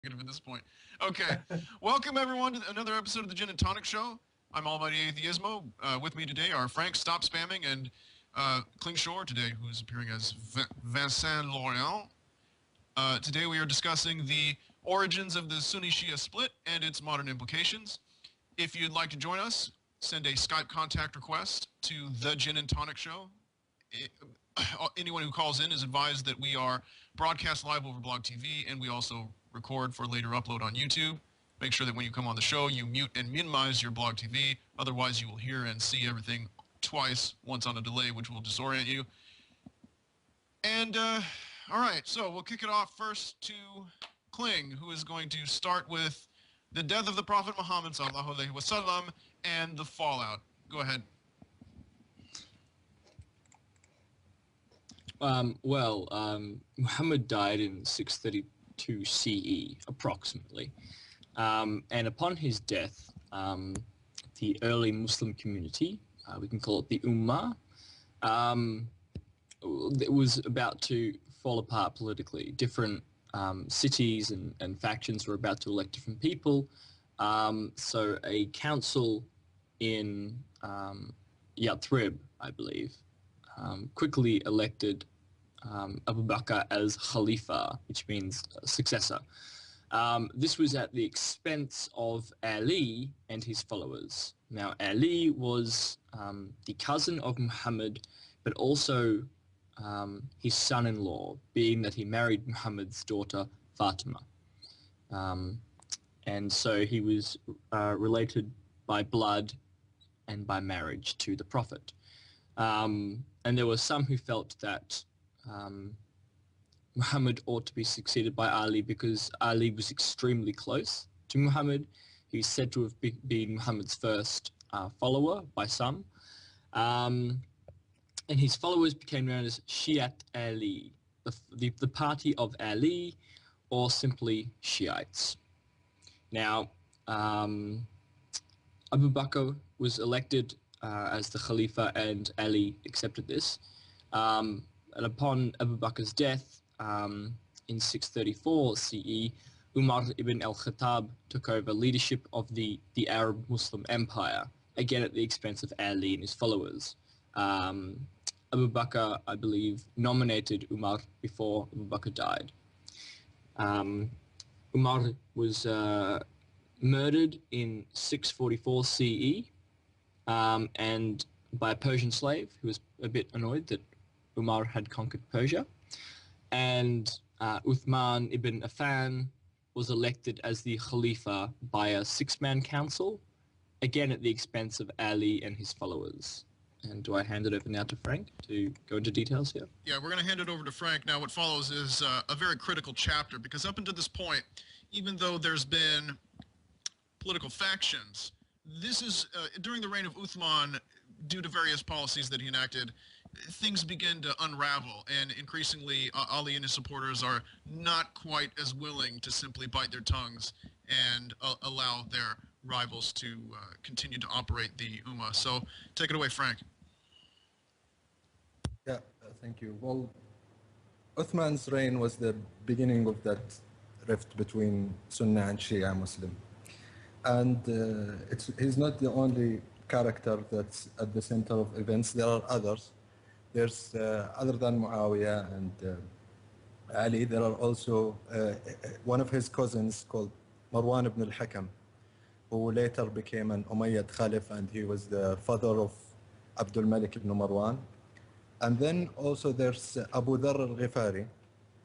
At this point. Okay, welcome everyone to another episode of the Gin and Tonic Show. I'm Almighty Atheismo. With me today are Frank Stopspamming and Klingschor today, who is appearing as Vincent Laurent. Today we are discussing the origins of the Sunni-Shia split and its modern implications. If you'd like to join us, send a Skype contact request to the Gin and Tonic Show. Anyone who calls in is advised that we are broadcast live over Blog TV, and we also record for later upload on YouTube. Make sure that when you come on the show, you mute and minimize your Blog TV. Otherwise, you will hear and see everything twice, once on a delay, which will disorient you. And, all right, so we'll kick it off first to Kling, who is going to start with the death of the Prophet Muhammad sallallahu alaihi wasallam and the fallout. Go ahead. Muhammad died in 632 CE, approximately. And upon his death, the early Muslim community, we can call it the Ummah, it was about to fall apart politically. Different cities and factions were about to elect different people. So a council in Yathrib, I believe, quickly elected Abu Bakr as Khalifa, which means successor. This was at the expense of Ali and his followers. Now, Ali was the cousin of Muhammad, but also his son-in-law, being that he married Muhammad's daughter, Fatima. And so he was related by blood and by marriage to the Prophet. And there were some who felt that Muhammad ought to be succeeded by Ali because Ali was extremely close to Muhammad. He's said to have been Muhammad's first follower by some. And his followers became known as Shiat Ali, the party of Ali, or simply Shiites. Now, Abu Bakr was elected as the Khalifa, and Ali accepted this. And upon Abu Bakr's death in 634 CE, Umar ibn al-Khattab took over leadership of the Arab Muslim Empire, again at the expense of Ali and his followers. Abu Bakr, I believe, nominated Umar before Abu Bakr died. Umar was murdered in 644 CE, and by a Persian slave who was a bit annoyed that Umar had conquered Persia. And Uthman ibn Affan was elected as the Khalifa by a six-man council, again at the expense of Ali and his followers. And do I hand it over now to Frank to go into details here? Yeah, we're going to hand it over to Frank. Now what follows is a very critical chapter, because up until this point, even though there's been political factions, this is, during the reign of Uthman, due to various policies that he enacted, things begin to unravel, and increasingly Ali and his supporters are not quite as willing to simply bite their tongues and allow their rivals to continue to operate the Ummah. So take it away, Frank. Yeah, thank you. Well, Uthman's reign was the beginning of that rift between Sunni and Shia Muslim. And he's not the only character that's at the center of events. There are others. There's, other than Muawiyah and Ali, there are also one of his cousins called Marwan ibn al-Hakam, who later became an Umayyad caliph, and he was the father of Abdul Malik ibn Marwan. And then also there's Abu Dharr al-Ghifari,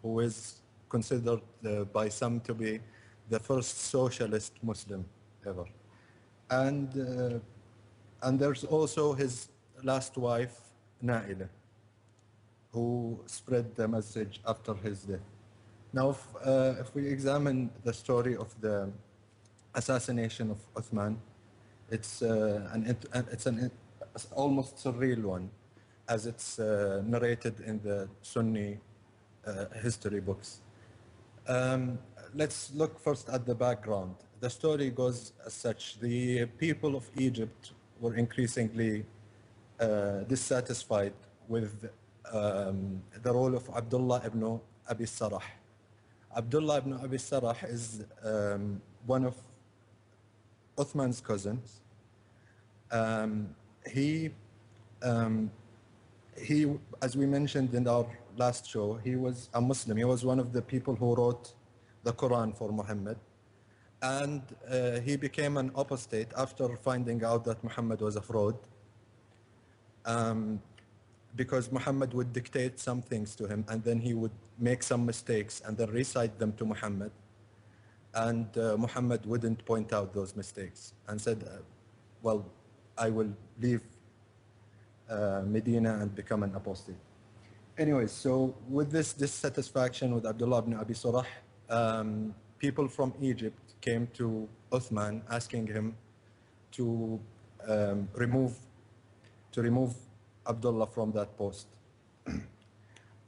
who is considered by some to be the first socialist Muslim ever. And there's also his last wife, Naila, who spread the message after his death. Now, if we examine the story of the assassination of Uthman, it's an almost surreal one, as it's narrated in the Sunni history books. Let's look first at the background. The story goes as such. The people of Egypt were increasingly dissatisfied with the role of Abdullah ibn Abi Sarah. Abdullah ibn Abi Sarah is one of Uthman's cousins. He, as we mentioned in our last show, he was a Muslim. He was one of the people who wrote the Quran for Muhammad. And he became an apostate after finding out that Muhammad was a fraud. Because Muhammad would dictate some things to him and then he would make some mistakes and then recite them to Muhammad. And Muhammad wouldn't point out those mistakes and said, well, I will leave Medina and become an apostate. Anyway, so with this dissatisfaction with Abdullah ibn Abi Surah, people from Egypt came to Uthman asking him to remove Abdullah from that post.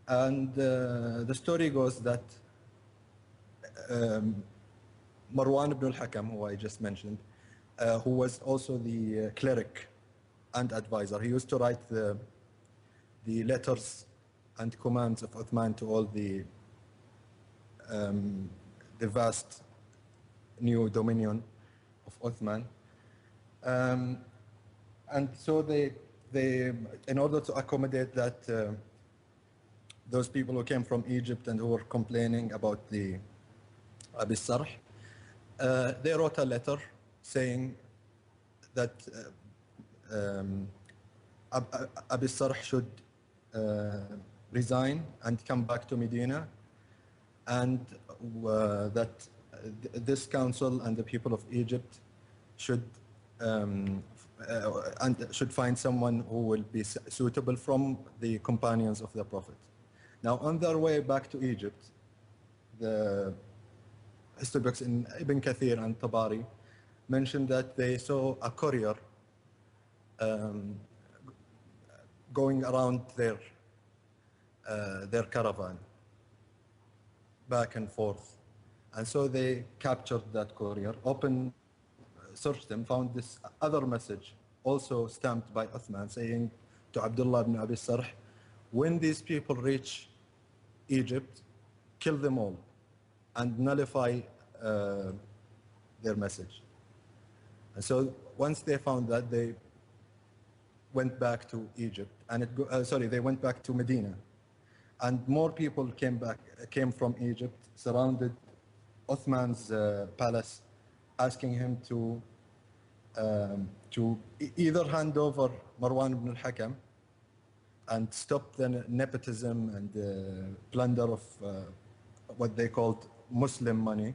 And the story goes that Marwan ibn al-Hakam, who I just mentioned, who was also the cleric and advisor, he used to write the letters and commands of Uthman to all the vast new dominion of Uthman. And so they, in order to accommodate that, those people who came from Egypt and who were complaining about the Abi Sarh, they wrote a letter saying that Abi Sarh should resign and come back to Medina, and that this council and the people of Egypt should should find someone who will be suitable from the companions of the Prophet. Now, on their way back to Egypt, the history books in Ibn Kathir and Tabari mentioned that they saw a courier going around their caravan back and forth. And so they captured that courier, searched him, found this other message also stamped by Uthman saying to Abdullah ibn Abi Sarh, when these people reach Egypt, kill them all and nullify their message. And so once they found that, they went back to Egypt, and they went back to Medina, and more people came from Egypt, surrounded Uthman's palace, asking him to either hand over Marwan ibn al-Hakam and stop the nepotism and plunder of what they called Muslim money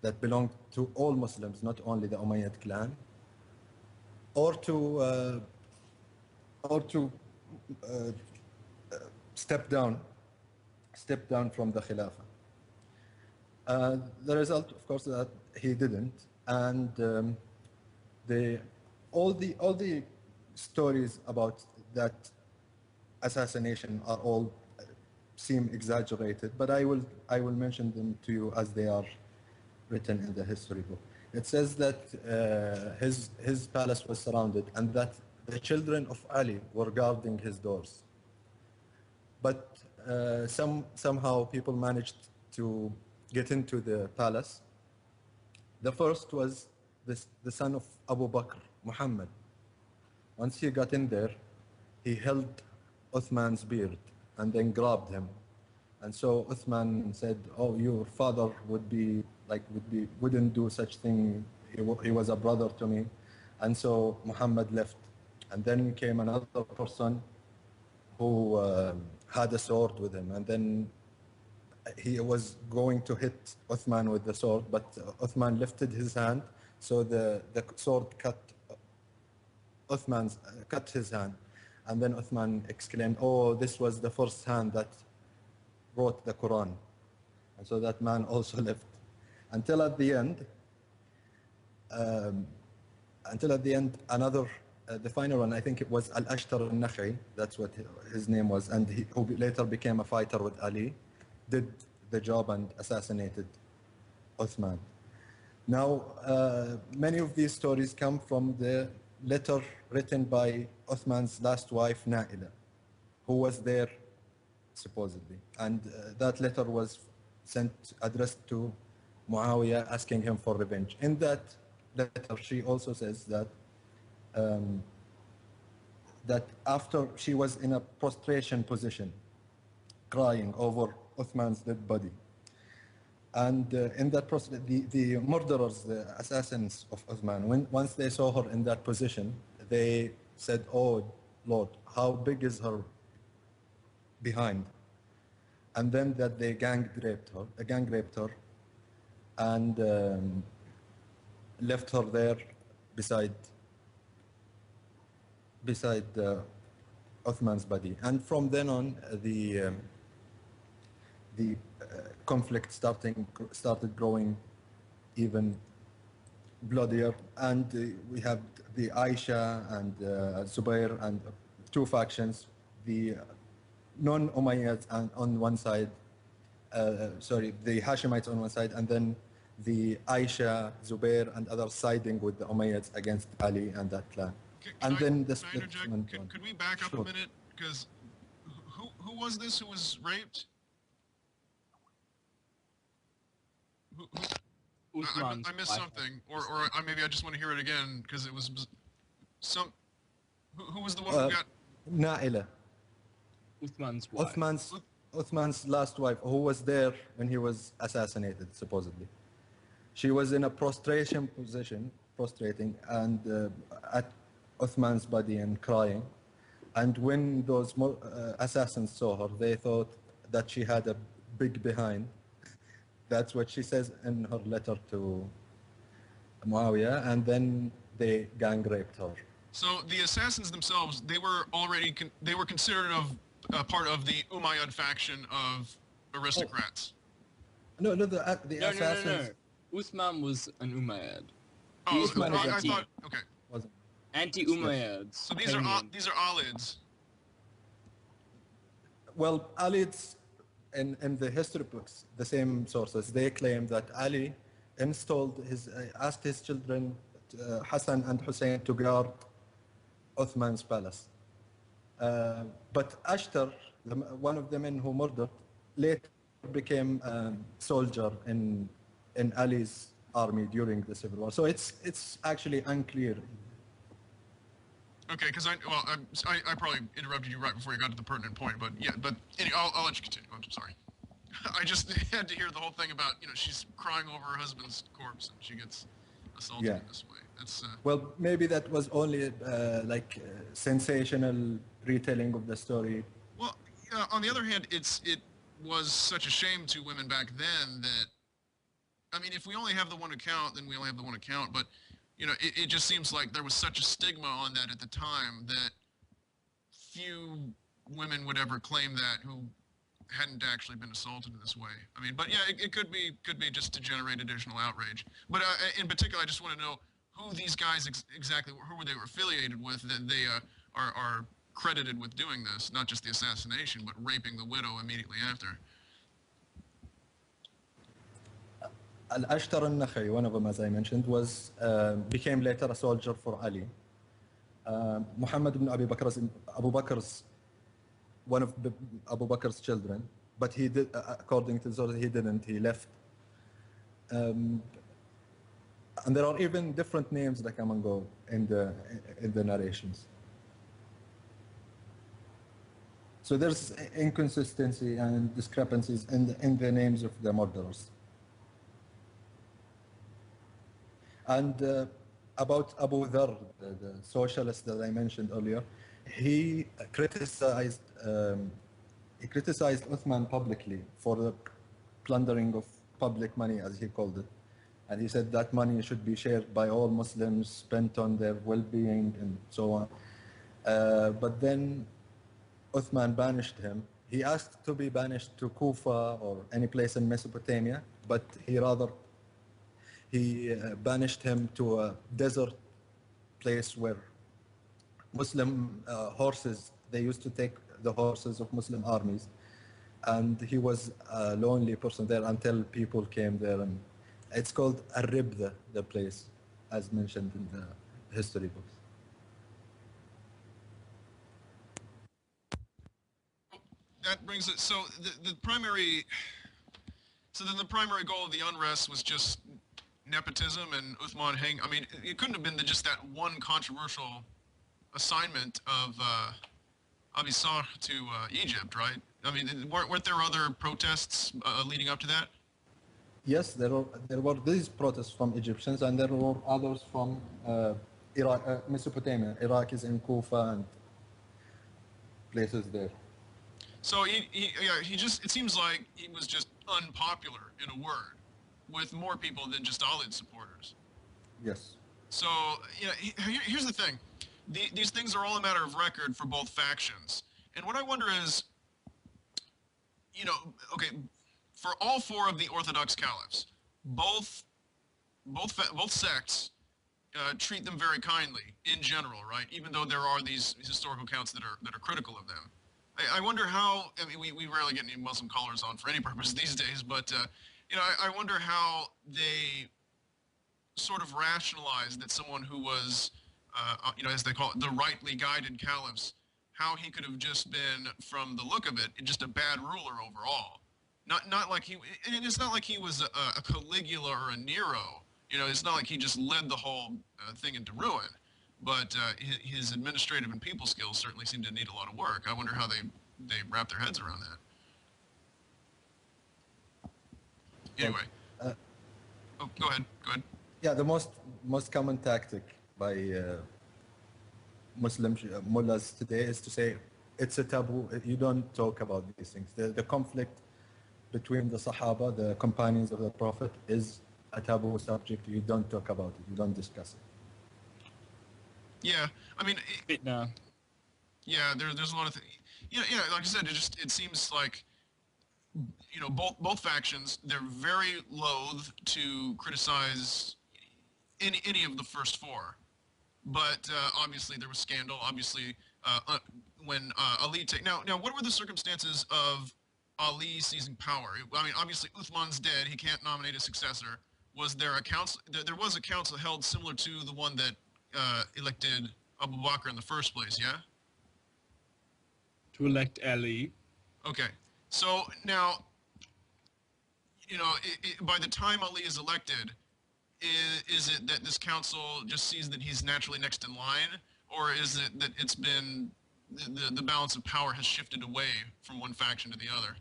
that belonged to all Muslims, not only the Umayyad clan, or to step down from the Khilafah. The result, of course, that he didn't, and all the stories about that assassination are all seem exaggerated, but I will mention them to you as they are written in the history book. It says that his palace was surrounded and that the children of Ali were guarding his doors. But somehow people managed to get into the palace. The first was the son of Abu Bakr, Muhammad. Once he got in there, he held Uthman's beard and then grabbed him. And so Uthman said, oh, your father wouldn't do such thing. He was a brother to me. And so Muhammad left. And then came another person who had a sword with him. And then he was going to hit Uthman with the sword, but Uthman lifted his hand. So the sword cut his hand. And then Uthman exclaimed, oh, this was the first hand that wrote the Quran. And so that man also left. Until at the end, the final one, I think it was Al-Ashtar al-Nakhi, that's what his name was, and who later became a fighter with Ali, did the job and assassinated Uthman. Now, many of these stories come from the letter written by Uthman's last wife, Naila, who was there supposedly. And that letter was addressed to Muawiyah, asking him for revenge. In that letter, she also says that that after she was in a prostration position, crying over Uthman's dead body. And in that process, the murderers, the assassins of Uthman, once they saw her in that position, they said, "Oh Lord, how big is her behind?" And then that they gang raped her, and left her there beside Uthman's body. And from then on, the conflict started growing even bloodier, and we have the Aisha and Zubair and two factions, the non-Umayyads on one side, the Hashemites on one side, and then the Aisha, Zubair, and others siding with the Umayyads against Ali and that clan. Then the split went on. Could we back up a minute? Because who was this who was raped? I missed something, or maybe I just want to hear it again because it was some. Who was the one who got? Naila. Uthman's wife. Uthman's last wife, who was there when he was assassinated, supposedly. She was in a prostration position, prostrating, and at Uthman's body and crying. And when those assassins saw her, they thought that she had a big behind. That's what she says in her letter to Muawiyah, and then they gang raped her. So the assassins themselves, they were already they were considered part of the Umayyad faction of aristocrats. No, the assassins. No. Uthman was an Umayyad. Oh, Uthman I thought. Okay. Wasn't. Anti-Umayyads. So these are Alids. Well, Alids, in the history books, the same sources, they claim that Ali asked his children, Hassan and Hussein, to guard Uthman's palace. But Ashtar, one of the men who murdered, later became a soldier in Ali's army during the civil war. So it's actually unclear. Okay, because I probably interrupted you right before you got to the pertinent point, but yeah, but anyway, I'll let you continue. I'm sorry. I just had to hear the whole thing about, she's crying over her husband's corpse and she gets assaulted in this way. That's well, maybe that was only sensational retelling of the story. Well, on the other hand, it was such a shame to women back then that, I mean, if we only have the one account, then we only have the one account, but it just seems like there was such a stigma on that at the time that few women would ever claim that who hadn't actually been assaulted in this way. I mean, but yeah, it could be just to generate additional outrage. But in particular, I just want to know who these guys exactly, who they were affiliated with, that they are credited with doing this, not just the assassination, but raping the widow immediately after. Al-Ashtar al-Nakha'i, one of them, as I mentioned, became later a soldier for Ali. Muhammad ibn Abu Bakr's one of Abu Bakr's children, but he did, according to the source, he didn't. He left. And there are even different names that come and go in the narrations. So there's inconsistency and discrepancies in the names of the murderers. And about Abu Dharr, the socialist that I mentioned earlier, he criticized Uthman publicly for the plundering of public money, as he called it. And he said that money should be shared by all Muslims, spent on their well-being and so on. But then Uthman banished him. He asked to be banished to Kufa or any place in Mesopotamia, but he banished him to a desert place where Muslim horses, they used to take the horses of Muslim armies, and he was a lonely person there until people came there. And it's called Ar-Ribda, the place, as mentioned in the history books. That brings it, so the primary So then the primary goal of the unrest was just nepotism and Uthman hang. I mean, it couldn't have been just that one controversial assignment of Abisar to Egypt, right? I mean, weren't there other protests leading up to that? Yes, there were these protests from Egyptians, and there were others from Iraq, Mesopotamia. Iraq is in Kufa and places there. So he just, it seems like he was just unpopular, in a word, with more people than just Ali's supporters. Yes. So, here's the thing. These things are all a matter of record for both factions. And what I wonder is, okay, for all four of the Orthodox caliphs, both sects treat them very kindly in general, right? Even though there are these historical accounts that are critical of them. I wonder how. I mean, we rarely get any Muslim callers on for any purpose these days, but I wonder how they sort of rationalize that someone who was, as they call it, the rightly guided caliphs, how he could have just been, from the look of it, just a bad ruler overall. Not like he, and it's not like he was a Caligula or a Nero. It's not like he just led the whole thing into ruin. But his administrative and people skills certainly seem to need a lot of work. I wonder how they wrap their heads around that. Anyway. Oh, go ahead. Yeah, the most common tactic by Muslim mullahs today is to say it's a taboo. You don't talk about these things. The conflict between the Sahaba, the companions of the Prophet, is a taboo subject. You don't talk about it. You don't discuss it. Yeah, I mean, No. Yeah, there's a lot of things. Like I said, it seems like both factions, they're very loath to criticize any of the first four, but obviously there was scandal. Obviously, when Ali now what were the circumstances of Ali seizing power? I mean, obviously Uthman's dead. He can't nominate a successor. Was there a council? There was a council held similar to the one that elected Abu Bakr in the first place, yeah? To elect Ali. Okay. So now, by the time Ali is elected, is it that this council just sees that he's naturally next in line, or is it that it's been the balance of power has shifted away from one faction to the other?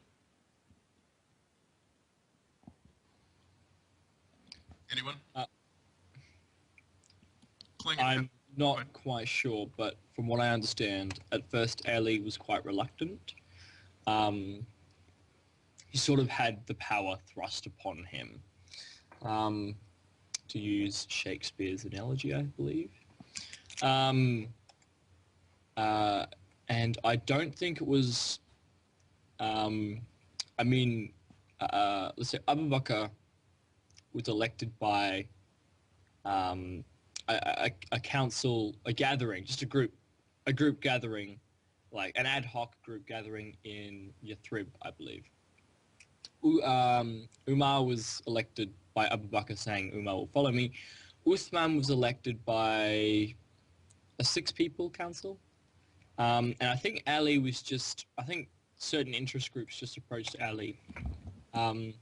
Anyone? I'm not quite sure, but from what I understand, at first Ali was quite reluctant. He sort of had the power thrust upon him, to use Shakespeare's analogy, I believe. And I don't think it was, let's say Abu Bakr was elected by a council, a gathering, just a group gathering, like an ad hoc group gathering in Yathrib, I believe. Umar was elected by Abu Bakr saying, Umar will follow me. Uthman was elected by a 6-people council. And I think Ali was just, I think certain interest groups just approached Ali and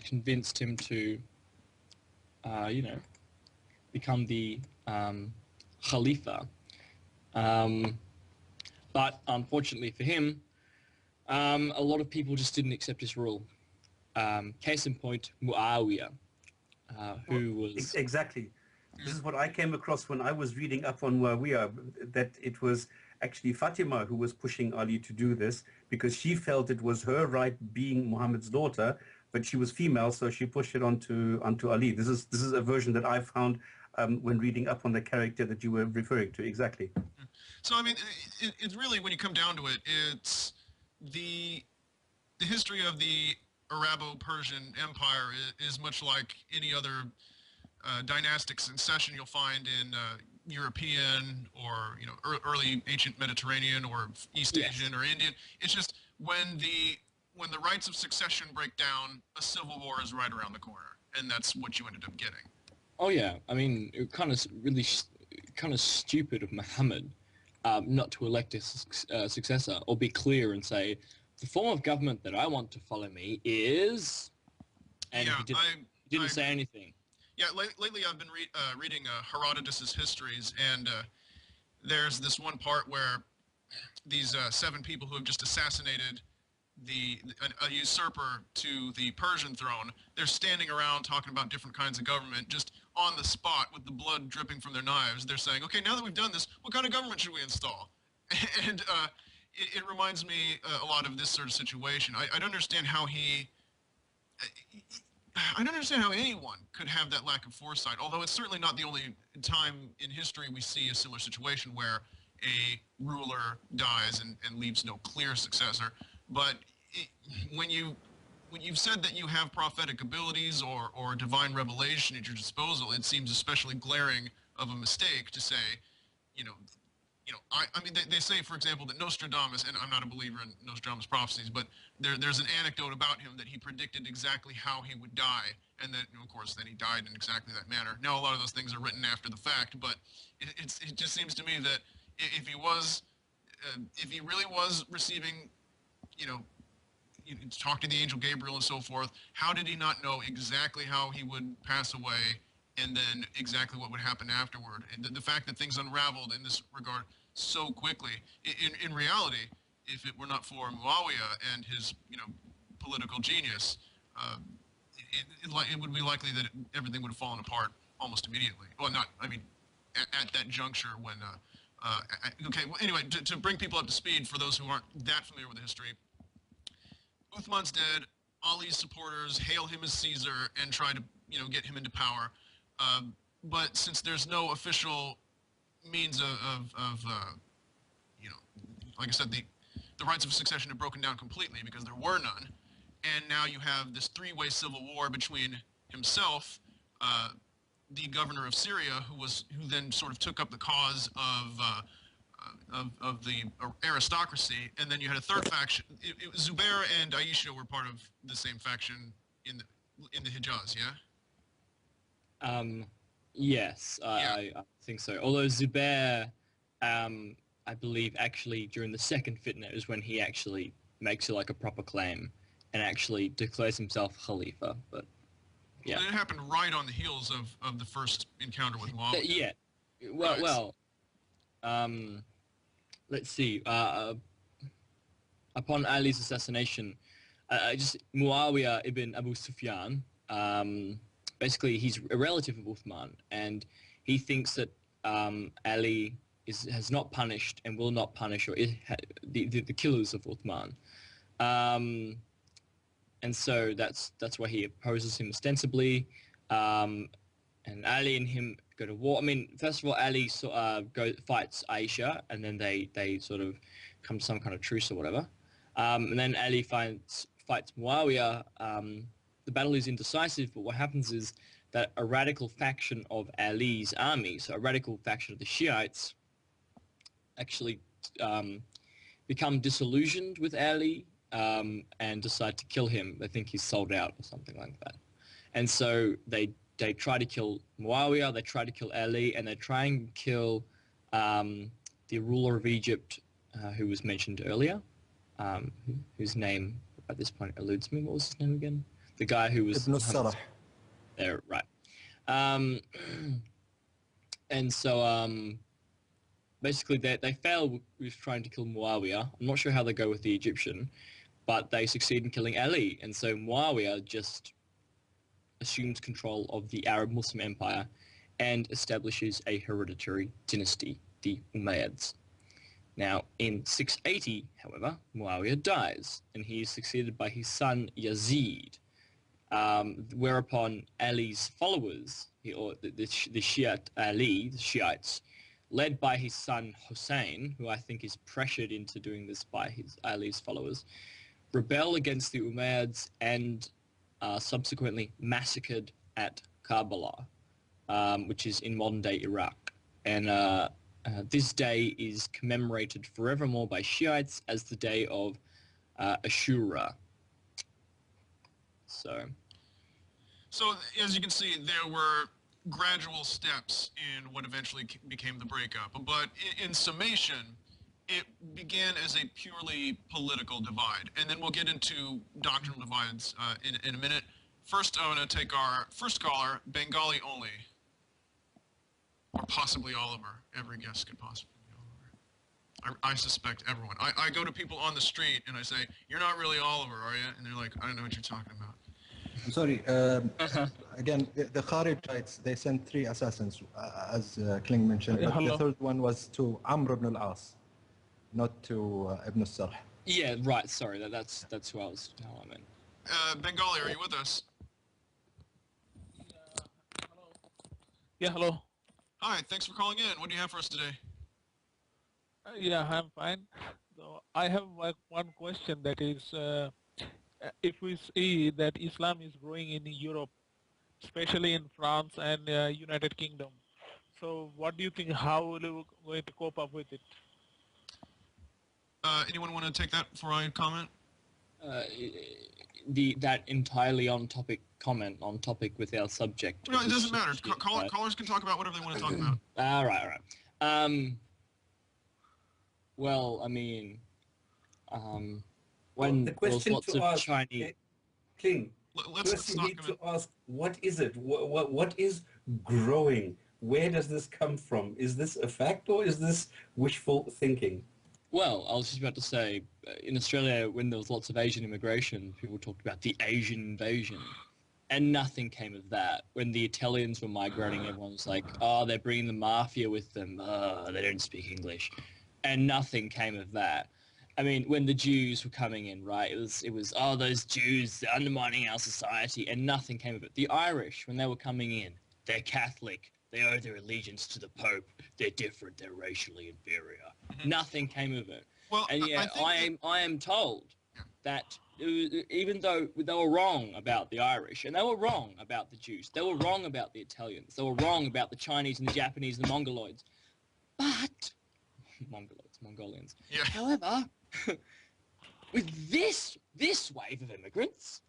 convinced him to, become the Khalifa. But unfortunately for him, a lot of people just didn't accept his rule. Case in point, Muawiyah, who was... Exactly. This is what I came across when I was reading up on Muawiyah, that it was actually Fatima who was pushing Ali to do this because she felt it was her right being Muhammad's daughter, but she was female, so she pushed it onto Ali. This is a version that I found when reading up on the character that you were referring to. Exactly. So I mean, it's really, when you come down to it, it's the history of the Arabo-Persian Empire is much like any other dynastic succession you'll find in European or early ancient Mediterranean or East Asian or Indian. It's just when the rights of succession break down, a civil war is right around the corner, and that's what you ended up getting. Oh yeah, I mean, it kind of really kind of stupid of Muhammad not to elect a successor or be clear and say, the form of government that I want to follow me is... And Yeah, he didn't say anything. Yeah, lately I've been reading Herodotus's histories, and there's this one part where these 7 people who have just assassinated a usurper to the Persian throne, they're standing around talking about different kinds of government, just on the spot with the blood dripping from their knives. They're saying, okay, now that we've done this, what kind of government should we install? And it reminds me a lot of this sort of situation. I don't understand how I don't understand how anyone could have that lack of foresight, although it's certainly not the only time in history we see a similar situation where a ruler dies and leaves no clear successor. But when you've said that you have prophetic abilities or divine revelation at your disposal, it seems especially glaring of a mistake to say, I mean, they say, for example, that Nostradamus, and I'm not a believer in Nostradamus' prophecies, but there's an anecdote about him that he predicted exactly how he would die, and that, of course, then he died in exactly that manner. Now, a lot of those things are written after the fact, but it just seems to me that if he really was receiving, talk to the angel Gabriel and so forth, how did he not know exactly how he would pass away and then exactly what would happen afterward? And the fact that things unraveled in this regard so quickly, in reality, if it were not for Muawiyah and his, political genius, it would be likely that everything would have fallen apart almost immediately. Well, at that juncture when, okay, well, anyway, to bring people up to speed for those who aren't that familiar with the history, Uthman's dead, Ali's supporters hail him as Caesar and try to, get him into power. But since there's no official means of like I said, the rights of succession have broken down completely because there were none, and now you have this 3-way civil war between himself, the governor of Syria, who then sort of took up the cause of the aristocracy, and then you had a third faction. Zubair and Aisha were part of the same faction in the Hijaz, yeah? Yes, I think so. Although Zubair, I believe actually during the second fitna is when he actually makes it like a proper claim and actually declares himself Khalifa. But yeah, well, it happened right on the heels of the first encounter with Muawiyah. Yeah, well, let's see. Upon Ali's assassination, Muawiyah ibn Abu Sufyan. Basically, he's a relative of Uthman, and he thinks that Ali has not punished and will not punish the killers of Uthman, and so that's why he opposes him ostensibly. And Ali and him go to war. I mean, first of all, Ali fights Aisha, and then they sort of come to some kind of truce or whatever. And then Ali fights Muawiyah. The battle is indecisive, but what happens is that a radical faction of Ali's army, so a radical faction of the Shiites, actually become disillusioned with Ali and decide to kill him. They think he's sold out or something like that. And so they try to kill Muawiyah, they try to kill Ali, and they try and kill the ruler of Egypt who was mentioned earlier, whose name at this point eludes me. What was his name again? The guy who was... Ibn Sarah. There, right. And so basically they fail with trying to kill Muawiyah. I'm not sure how they go with the Egyptian, but they succeed in killing Ali. And so Muawiyah just assumes control of the Arab Muslim Empire and establishes a hereditary dynasty, the Umayyads. Now, in 680, however, Muawiyah dies, and he is succeeded by his son Yazid, whereupon Ali's followers, the Shiite Ali, the Shiites, led by his son Hussein, who I think is pressured into doing this by Ali's followers, rebel against the Umayyads and subsequently massacred at Karbala, which is in modern-day Iraq. And this day is commemorated forevermore by Shiites as the day of Ashura. So, as you can see, there were gradual steps in what eventually became the breakup. But in summation, it began as a purely political divide, and then we'll get into doctrinal divides in a minute. First, I want to take our first caller, Bengali only, or possibly Oliver. Every guest could possibly be Oliver. I suspect everyone. I go to people on the street and I say, "You're not really Oliver, are you?" And they're like, "I don't know what you're talking about." I'm sorry. Again, the Kharijites, they sent 3 assassins, as Kling mentioned, but the third one was to Amr ibn al-As, not to Ibn al-Sarh. Yeah, right. Sorry, that's who I was. I meant. Bengali, are you with us? Yeah, hello. Hi, thanks for calling in. What do you have for us today? Yeah, I'm fine. So I have one question, that is, if we see that Islam is growing in Europe, especially in France and United Kingdom, so what do you think, how will you going to cope up with it? Anyone want to take that before I comment? That entirely on topic comment on topic with our subject. No, it doesn't matter. Callers can talk about whatever they want to talk about. All right. Well, I mean, when the there was question lots to of ask, Chinese. King, first you need to ask, what is it? What is growing? Where does this come from? Is this a fact or is this wishful thinking? Well, I was just about to say, in Australia, when there was lots of Asian immigration, people talked about the Asian invasion, and nothing came of that. When the Italians were migrating, everyone was like, oh, they're bringing the mafia with them. They don't speak English. And nothing came of that. I mean, when the Jews were coming in, right, it was oh, those Jews, they're undermining our society, and nothing came of it. The Irish, when they were coming in, they're Catholic. They owe their allegiance to the Pope. They're different. They're racially inferior. Nothing came of it. Well, and yet I am told that even though they were wrong about the Irish, and they were wrong about the Jews, they were wrong about the Italians, they were wrong about the Chinese and the Japanese and the Mongoloids, but Mongolians. Yeah. However, with this wave of immigrants,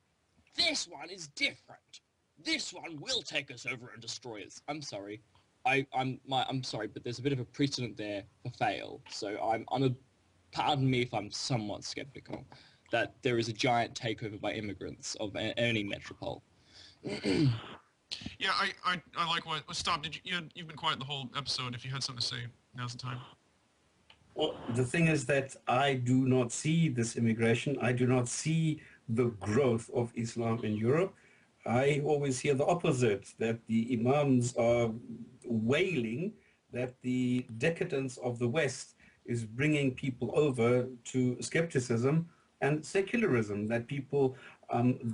this one is different. This one will take us over and destroy us. I'm sorry. I'm sorry, but there's a bit of a precedent there for fail. So pardon me if I'm somewhat skeptical that there is a giant takeover by immigrants of any metropole. Yeah, I like what. Stop. You've been quiet the whole episode. If you had something to say, now's the time. Well, the thing is that I do not see this immigration. I do not see the growth of Islam in Europe. I always hear the opposite, that the imams are wailing that the decadence of the West is bringing people over to skepticism and secularism, that people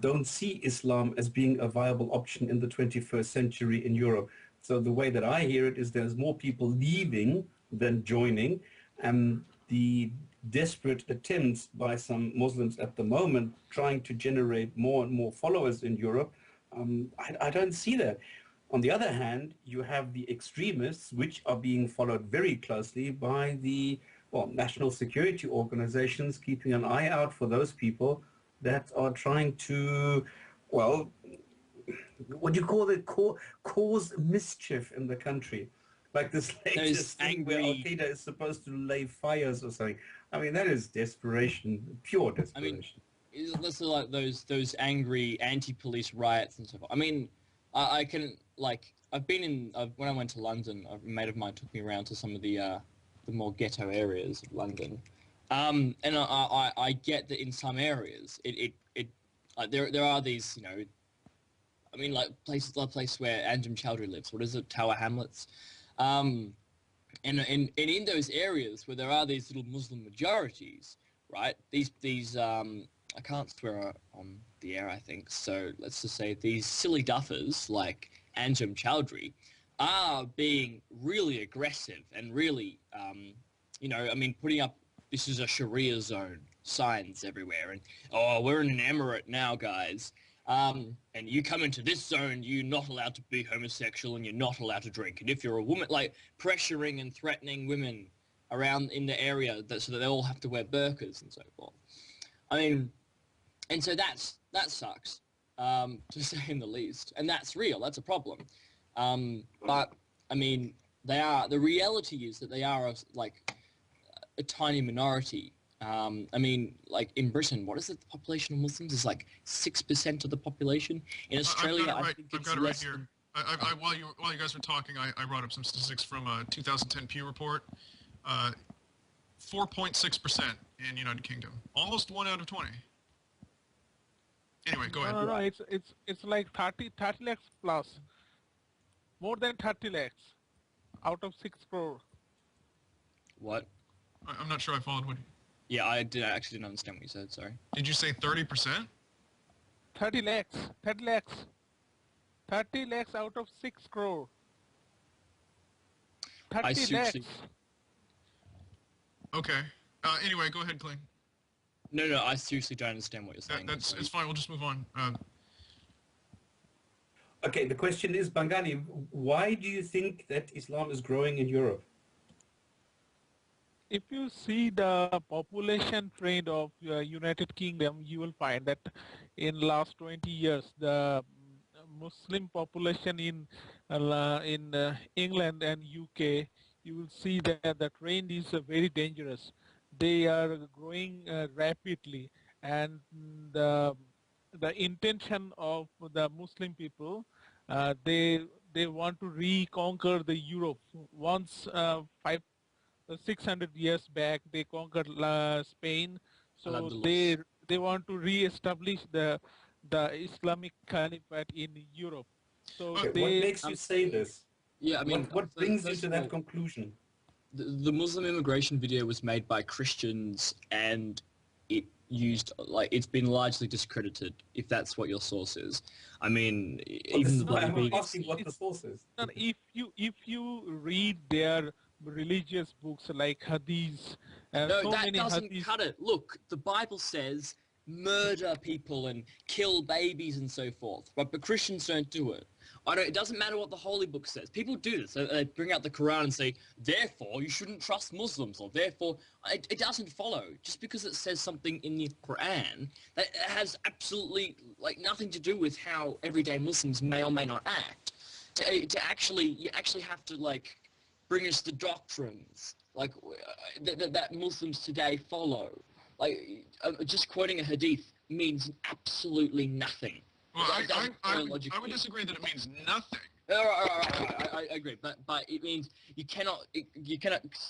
don't see Islam as being a viable option in the 21st century in Europe. So the way that I hear it is there's more people leaving than joining, and the desperate attempts by some Muslims at the moment trying to generate more and more followers in Europe, I don't see that. On the other hand, you have the extremists, which are being followed very closely by the national security organizations, keeping an eye out for those people that are trying to, what do you call it, cause mischief in the country. Like this latest thing where Al-Qaeda is supposed to lay fires or something. I mean, that is desperation, pure desperation. I mean, that's like those angry anti-police riots and stuff. I mean, I can, like, I've been in, when I went to London, a mate of mine took me around to some of the more ghetto areas of London. And I get that in some areas, there are these, you know, I mean, like places like a place where Anjem Chowdhury lives. What is it? Tower Hamlets. And in those areas where there are these little Muslim majorities, right? These I can't swear on the air, I think. So let's just say these silly duffers like Anjem Chowdhury are being really aggressive and really, you know, I mean, putting up "this is a Sharia zone" signs everywhere, and "oh, we're in an emirate now, guys. And you come into this zone, you're not allowed to be homosexual and you're not allowed to drink. And if you're a woman," like pressuring and threatening women around in the area so that they all have to wear burqas and so forth. I mean, and so that sucks, to say in the least. And that's real, that's a problem. But, I mean, the reality is that they are, like, a tiny minority. I mean, like in Britain, what is it? The population of Muslims is like 6% of the population. In Australia, I think it's less here. than... While you guys were talking, I brought up some statistics from a 2010 Pew report. 4.6% in United Kingdom, almost 1 out of 20. Anyway, go ahead. No, it's like 30 lakhs plus, more than 30 lakhs out of 6 crore. What? I'm not sure I followed what. Yeah, I actually didn't understand what you said. Sorry. Did you say 30%? 30 lakhs. 30 lakhs. 30 lakhs out of 6 crore. 30 lakhs. Okay. Anyway, go ahead, Kling. No, I seriously don't understand what you're saying. It's fine. We'll just move on. Okay, the question is, Bangani, why do you think that Islam is growing in Europe? If you see the population trend of United Kingdom, you will find that in last 20 years, the Muslim population in England and UK, you will see that the trend is very dangerous. They are growing rapidly, and the intention of the Muslim people, they want to reconquer the Europe. Once 600 years back, they conquered Spain, so they want to re-establish the Islamic caliphate in Europe. So what makes you say this? Yeah, I mean, what brings you to that conclusion? The Muslim immigration video was made by Christians, and it used, like, it's been largely discredited, if that's what your source is. I mean, even the I'm asking what the source is. If you read their religious books like Hadith, no, that doesn't cut it. Look, the Bible says murder people and kill babies and so forth, but Christians don't do it. It doesn't matter what the Holy Book says. People do this. They bring out the Quran and say, therefore, you shouldn't trust Muslims, or therefore, it doesn't follow. Just because it says something in the Quran, that has absolutely, like, nothing to do with how everyday Muslims may or may not act. You actually have to, like, bring us the doctrines, like, that Muslims today follow. Like, just quoting a hadith means absolutely nothing. Well, I would disagree that it means nothing. I agree, but it means you cannot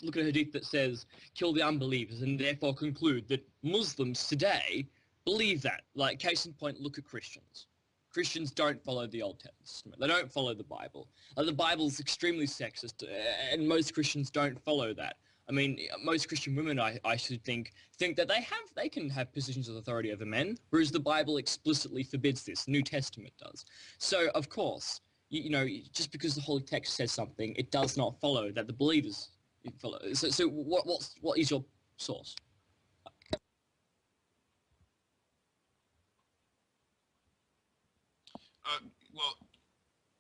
look at a hadith that says kill the unbelievers and therefore conclude that Muslims today believe that. Like, case in point, look at Christians. Christians don't follow the Old Testament. They don't follow the Bible. The Bible's extremely sexist, and most Christians don't follow that. I mean, most Christian women, I should think that they can have positions of authority over men, whereas the Bible explicitly forbids this. New Testament does. So, of course, you know, just because the Holy Text says something, it does not follow that the believers follow. So what is your source? Well,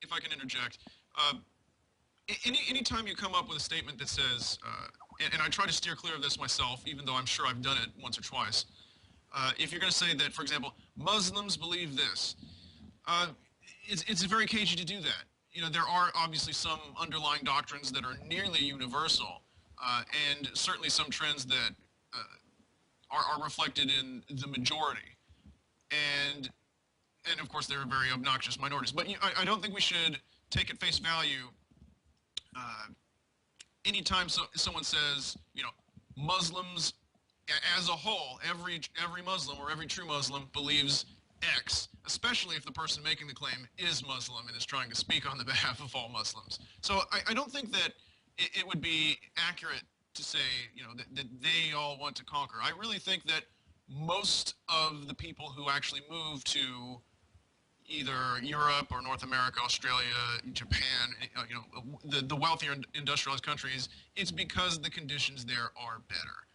if I can interject, anytime you come up with a statement that says, and I try to steer clear of this myself, even though I'm sure I've done it once or twice, if you're going to say that, for example, Muslims believe this, it's very cagey to do that. You know, there are obviously some underlying doctrines that are nearly universal, and certainly some trends that are reflected in the majority. And of course, there are very obnoxious minorities. But I don't think we should take at face value anytime someone says, you know, Muslims as a whole, every Muslim or every true Muslim believes X, especially if the person making the claim is Muslim and is trying to speak on the behalf of all Muslims. So I don't think that it would be accurate to say, you know, that they all want to conquer. I really think that most of the people who actually move to either Europe or North America, Australia, Japan, you know, the wealthier industrialized countries, it's because the conditions there are better.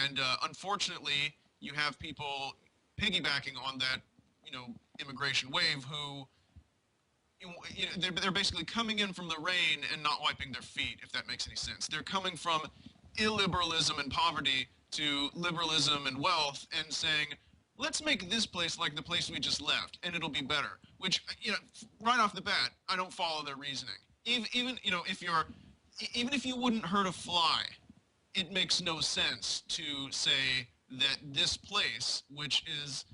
And unfortunately, you have people piggybacking on that, you know, immigration wave who, you know, they're basically coming in from the rain and not wiping their feet, if that makes any sense. They're coming from illiberalism and poverty to liberalism and wealth and saying, let's make this place like the place we just left, and it'll be better. Which, you know, right off the bat, I don't follow their reasoning. Even you know, even if you wouldn't hurt a fly it makes no sense to say that this place, which is,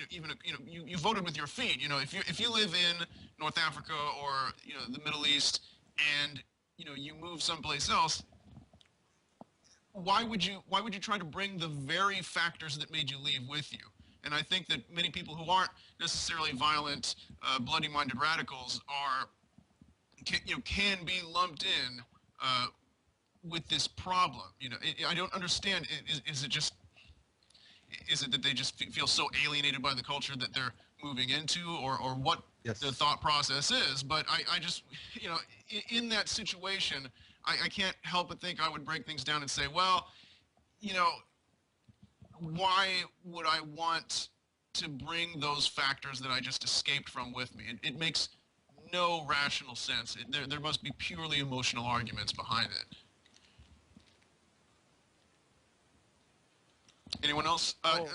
you voted with your feet. If you live in North Africa or the Middle East, and you move someplace else, why would you try to bring the very factors that made you leave with you? And I think that many people who aren't necessarily violent, bloody-minded radicals can be lumped in with this problem. I don't understand. Is it that they just feel so alienated by the culture that they're moving into, or what the thought process is? But I just, in that situation, I can't help but think I would break things down and say, well, why would I want to bring those factors that I just escaped from with me? It makes no rational sense. There must be purely emotional arguments behind it. Anyone else? I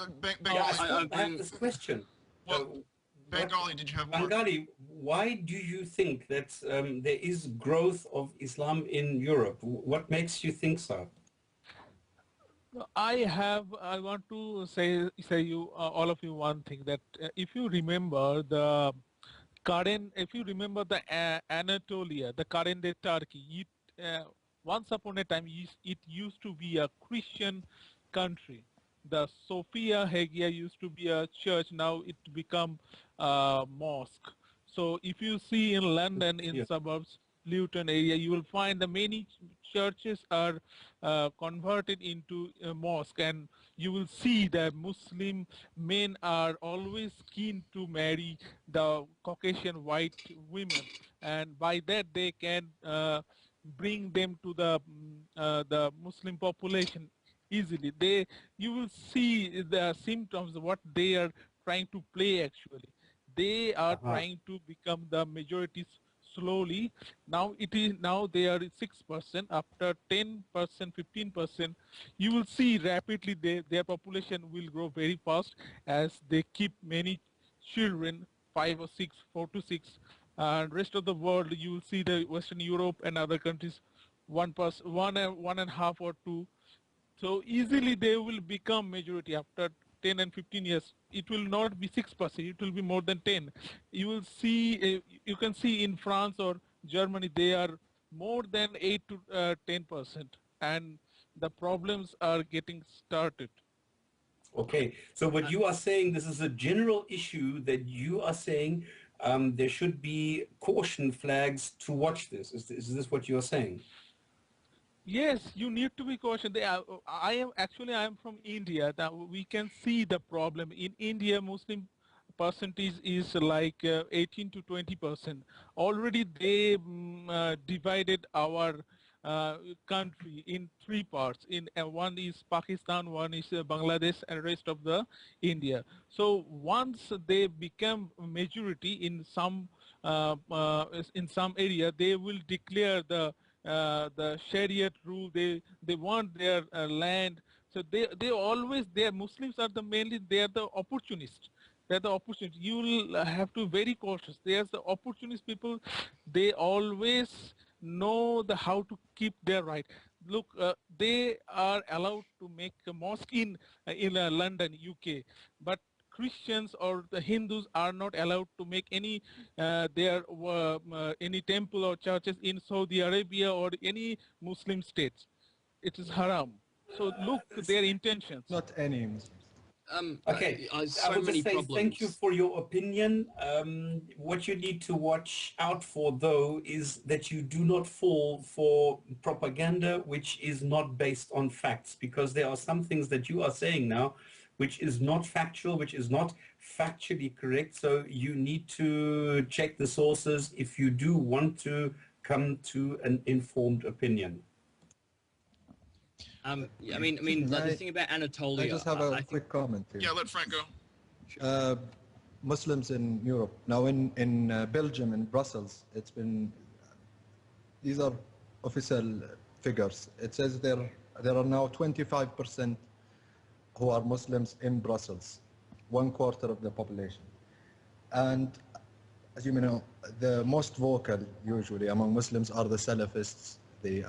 have this question. Well, Bengali, did you have more? Bengali, why do you think that there is growth of Islam in Europe? What makes you think so? I want to say you all of you one thing, that if you remember the Anatolia, the current day Turkey, once upon a time it used to be a Christian country. The Sophia Hagia used to be a church. Now it become a mosque. So if you see in London, in suburbs, Luton area, you will find the many churches are converted into a mosque, and you will see that Muslim men are always keen to marry the Caucasian white women, and by that they can bring them to the Muslim population easily. You will see the symptoms of what they are trying to play. Actually, they are trying to become the majority slowly. Now they are 6%. After 10%, 15%, you will see rapidly their population will grow very fast as they keep many children, 5 or 6, 4 to 6. And rest of the world, you will see the Western Europe and other countries, 1.5 or 2. So easily they will become majority after 10 and 15 years. It will not be 6%, it will be more than 10. You will see, you can see in France or Germany, they are more than 8 to 10%, and the problems are getting started. Okay, so what you are saying, this is a general issue that you are saying there should be caution flags to watch this. Is this what you are saying? Yes, you need to be cautious. I am from India. That we can see the problem in India. Muslim percentage is like 18 to 20%. Already they divided our country in 3 parts. One is Pakistan, one is Bangladesh, and rest of the India. So once they become majority in some area, they will declare the Shariat rule. They want their land. So their Muslims are they are the opportunists. They're the opportunists. You will have to be very cautious. There's the opportunist people. They always know how to keep their right. Look, they are allowed to make a mosque in London, UK, but Christians or the Hindus are not allowed to make any any temple or churches in Saudi Arabia or any Muslim states. It is haram. So look their intentions. Not any Muslims. Okay, I would just say thank you for your opinion. What you need to watch out for, though, is that you do not fall for propaganda which is not based on facts, because there are some things that you are saying now which is not factual, which is not factually correct. So you need to check the sources if you do want to come to an informed opinion. I mean, the thing about Anatolia. I just have a quick comment here. Yeah, let Frank go. Muslims in Europe now, in Belgium, in Brussels, it's been. These are official figures. It says there are now 25% who are Muslims in Brussels, 1/4 of the population. And as you may know, the most vocal usually among Muslims are the Salafists, the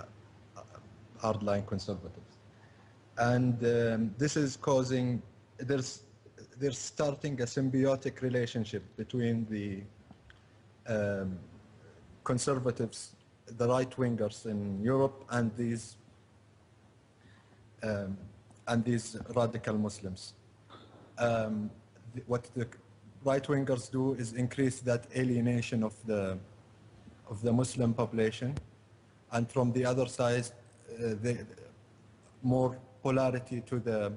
hardline conservatives. And this is causing, they're starting a symbiotic relationship between the conservatives, the right-wingers in Europe, and these radical Muslims. What the right-wingers do is increase that alienation of the Muslim population, and from the other side, more polarity to the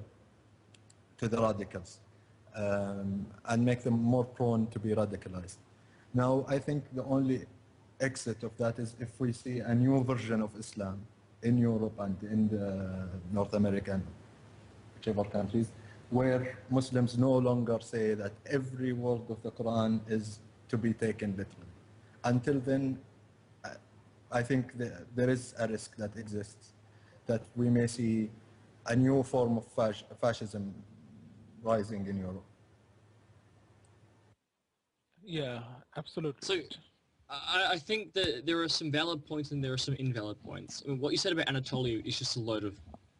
radicals, and make them more prone to be radicalized. Now, I think the only exit of that is if we see a new version of Islam in Europe and in the North American, whichever countries, where Muslims no longer say that every word of the Quran is to be taken literally. Until then, I think there is a risk that exists, that we may see a new form of fascism rising in Europe. Yeah, absolutely. So, I think that there are some valid points and there are some invalid points. I mean, what you said about Anatolia is just a load of,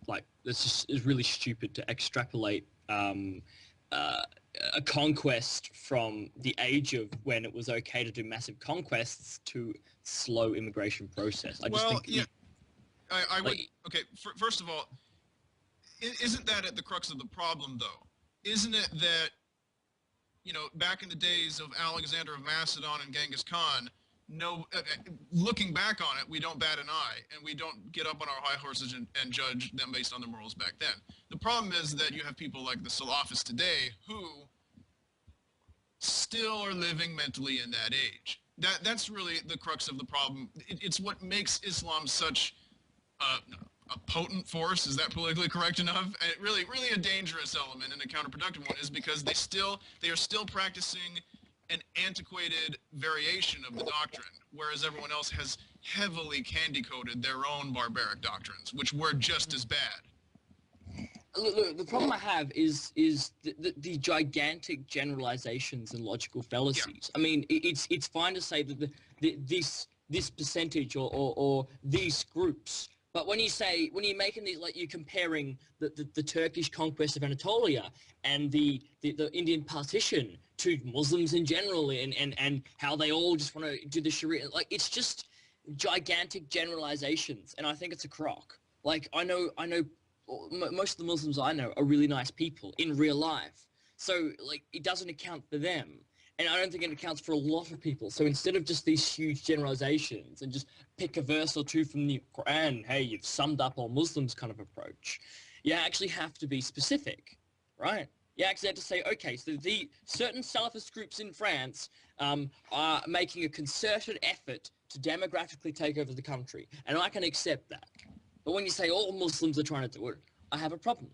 like, is really stupid to extrapolate a conquest from the age of when it was okay to do massive conquests to slow immigration process. I just think yeah, I would. Okay, first of all, isn't that at the crux of the problem, though? Isn't it that, you know, back in the days of Alexander of Macedon and Genghis Khan, looking back on it, we don't bat an eye, and we don't get up on our high horses and judge them based on their morals back then. The problem is that you have people like the Salafists today who still are living mentally in that age. That's really the crux of the problem. It's what makes Islam such a potent force. Is that politically correct enough? And really a dangerous element and a counterproductive one is because they are still practicing an antiquated variation of the doctrine, whereas everyone else has heavily candy-coated their own barbaric doctrines, which were just as bad. Look, the problem I have is the gigantic generalizations and logical fallacies. Yeah. I mean, it's fine to say that this percentage or these groups, but when you're making these, like, you're comparing the Turkish conquest of Anatolia and the Indian partition to Muslims in general and how they all just want to do the Sharia, like, it's just gigantic generalizations, and I think it's a crock. Like, I know most of the Muslims I know are really nice people in real life, so, like, it doesn't account for them, and I don't think it accounts for a lot of people. So instead of just these huge generalizations and just pick a verse or two from the Quran, hey, you've summed up all Muslims kind of approach, you actually have to be specific, right? You actually have to say, okay, so the certain Salafist groups in France are making a concerted effort to demographically take over the country, and I can accept that. But when you say all Muslims are trying to do it, I have a problem.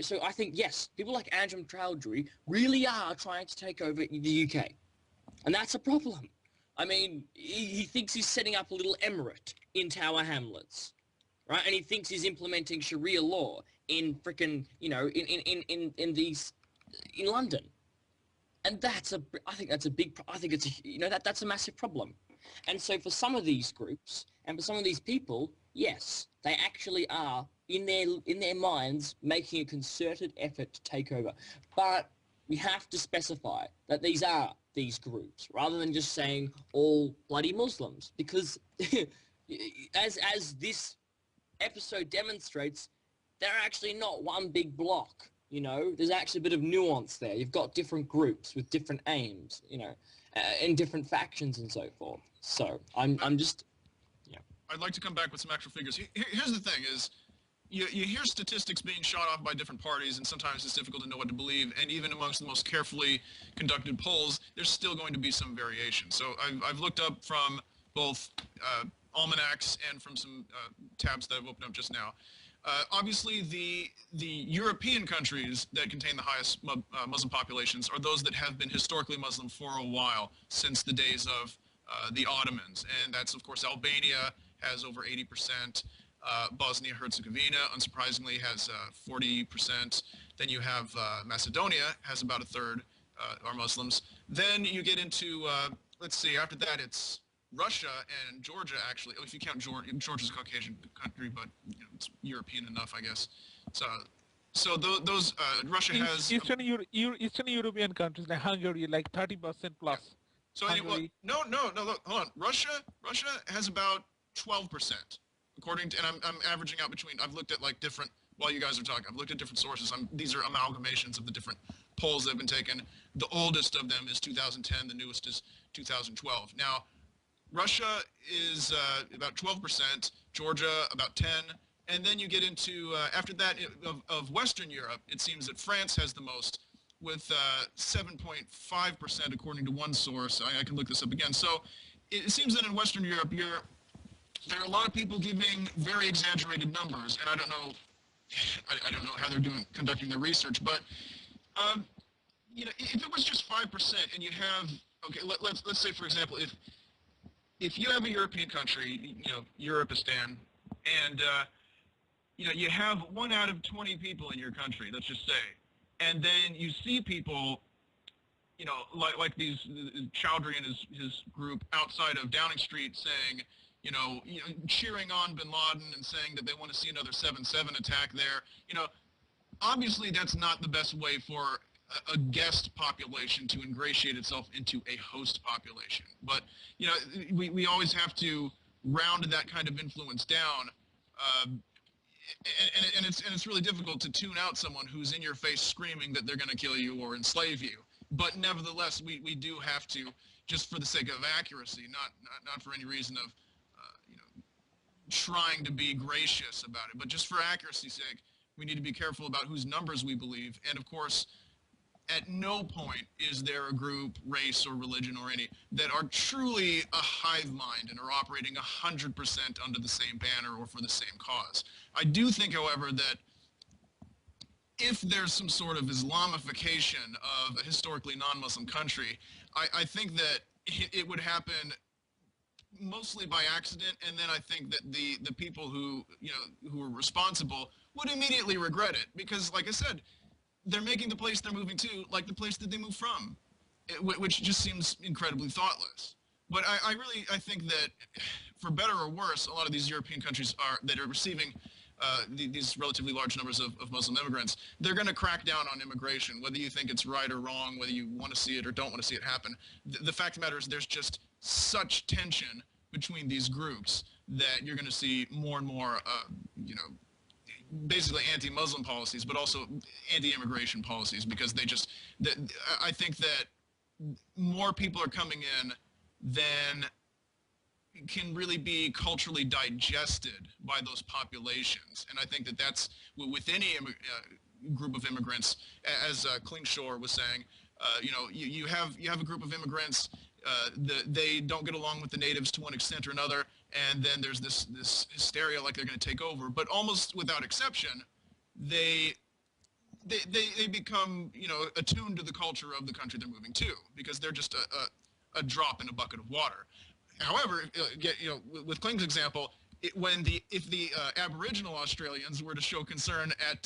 So I think, yes, people like Anjem Choudary really are trying to take over the UK. And that's a problem. I mean, he thinks he's setting up a little emirate in Tower Hamlets, right? And he thinks he's implementing Sharia law in frickin', you know, in London. And I think that's a massive problem. And so for some of these groups and for some of these people, yes, they actually are in their minds making a concerted effort to take over. But we have to specify that these are these groups rather than just saying all bloody Muslims, because as this episode demonstrates, they're actually not one big block. You know, there's actually a bit of nuance there. You've got different groups with different aims, you know, and different factions and so forth. So I'm just, yeah. I'd like to come back with some actual figures. Here's the thing is, you hear statistics being shot off by different parties, and sometimes it's difficult to know what to believe, and even amongst the most carefully conducted polls, there's still going to be some variation. So I've looked up from both almanacs and from some tabs that I've opened up just now. Obviously, the European countries that contain the highest Muslim populations are those that have been historically Muslim for a while, since the days of the Ottomans. And that's, of course, Albania has over 80%. Bosnia-Herzegovina, unsurprisingly, has 40%. Then you have Macedonia, has about a third are Muslims. Then you get into, let's see, after that it's Russia and Georgia actually, if you count Georgia's a Caucasian country, but it's European enough, I guess. So those Russia has Eastern European countries like Hungary, like 30% plus. Yeah. So anyway, no, look, hold on. Russia has about 12%, according to, and I'm averaging out between. I've looked at like different. While you guys are talking, I've looked at different sources. These are amalgamations of the different polls that have been taken. The oldest of them is 2010. The newest is 2012. Now, Russia is about 12%. Georgia about 10. And then you get into after that of Western Europe. It seems that France has the most, with 7.5% according to one source. I can look this up again. So it seems that in Western Europe, there are a lot of people giving very exaggerated numbers, and I don't know how they're conducting their research, but if it was just 5% and you have, okay, let's say for example, if you have a European country, Europistan, and you have 1 out of 20 people in your country, let's just say, and then you see people, like these Chowdhury and his group outside of Downing Street saying, cheering on bin Laden and saying that they want to see another 7/7 attack there. Obviously that's not the best way for a guest population to ingratiate itself into a host population. But, we always have to round that kind of influence down. And it's really difficult to tune out someone who's in your face screaming that they're going to kill you or enslave you. But nevertheless, we do have to, just for the sake of accuracy, not for any reason of trying to be gracious about it, but just for accuracy's sake, we need to be careful about whose numbers we believe. And of course, at no point is there a group, race, or religion, or any that are truly a hive mind and are operating 100% under the same banner or for the same cause. I do think, however, that if there's some sort of Islamification of a historically non-Muslim country, I think that it would happen mostly by accident, and then I think that the people who are responsible would immediately regret it, because, like I said, they're making the place they're moving to like the place that they moved from, which just seems incredibly thoughtless. But I think that, for better or worse, a lot of these European countries that are receiving these relatively large numbers of Muslim immigrants, they're going to crack down on immigration, whether you think it's right or wrong, whether you want to see it or don't want to see it happen. The fact of the matter is there's just such tension between these groups that you're going to see more and more, basically anti-Muslim policies, but also anti-immigration policies, because I think that more people are coming in than can really be culturally digested by those populations. And I think that that's with any group of immigrants, as Klingschor was saying, you have a group of immigrants, they don't get along with the natives to one extent or another, and then there's this hysteria like they're going to take over. But almost without exception, they become attuned to the culture of the country they're moving to, because they're just a drop in a bucket of water. However, with Kling's example, if the Aboriginal Australians were to show concern at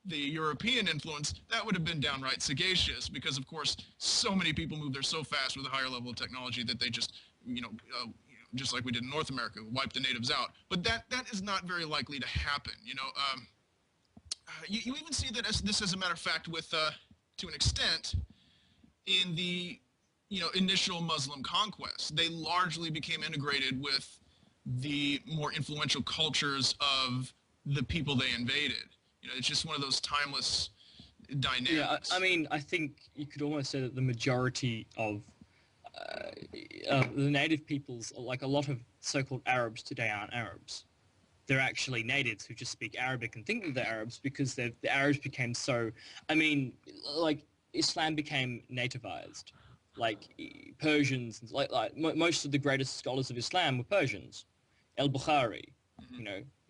the European influence, that would have been downright sagacious, because of course so many people move there so fast with a higher level of technology that they just, just like we did in North America, wipe the natives out. But that is not very likely to happen. You even see that this, as a matter of fact, with to an extent, in the initial Muslim conquest, they largely became integrated with the more influential cultures of the people they invaded. It's just one of those timeless dynamics. Yeah, I mean, I think you could almost say that the majority of the native peoples, like a lot of so-called Arabs today, aren't Arabs. They're actually natives who just speak Arabic and think that they're Arabs, because the Arabs became so... I mean, like, Islam became nativized. Like, Persians, most of the greatest scholars of Islam were Persians. Al-Bukhari,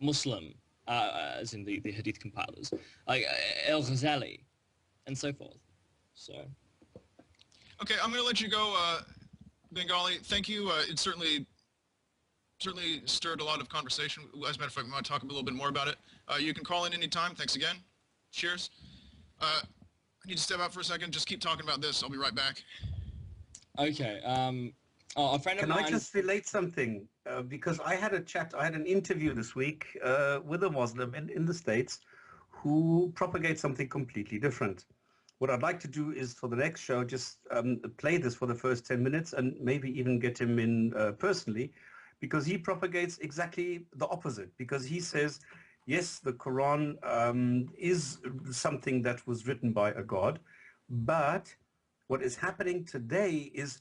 Muslim, as in the Hadith compilers, like Al-Ghazali, and so forth. So. Okay, I'm going to let you go, Bengali. Thank you. It certainly stirred a lot of conversation. As a matter of fact, we might talk a little bit more about it. You can call in any time. Thanks again. Cheers. I need to step out for a second. Just keep talking about this. I'll be right back. Okay. Oh, a friend of Can I mine. just relate something? Because I had an interview this week with a Muslim in the States who propagates something completely different. What I'd like to do is for the next show just play this for the first 10 minutes and maybe even get him in personally, because he propagates exactly the opposite. Because he says, yes, the Quran is something that was written by a God, but what is happening today is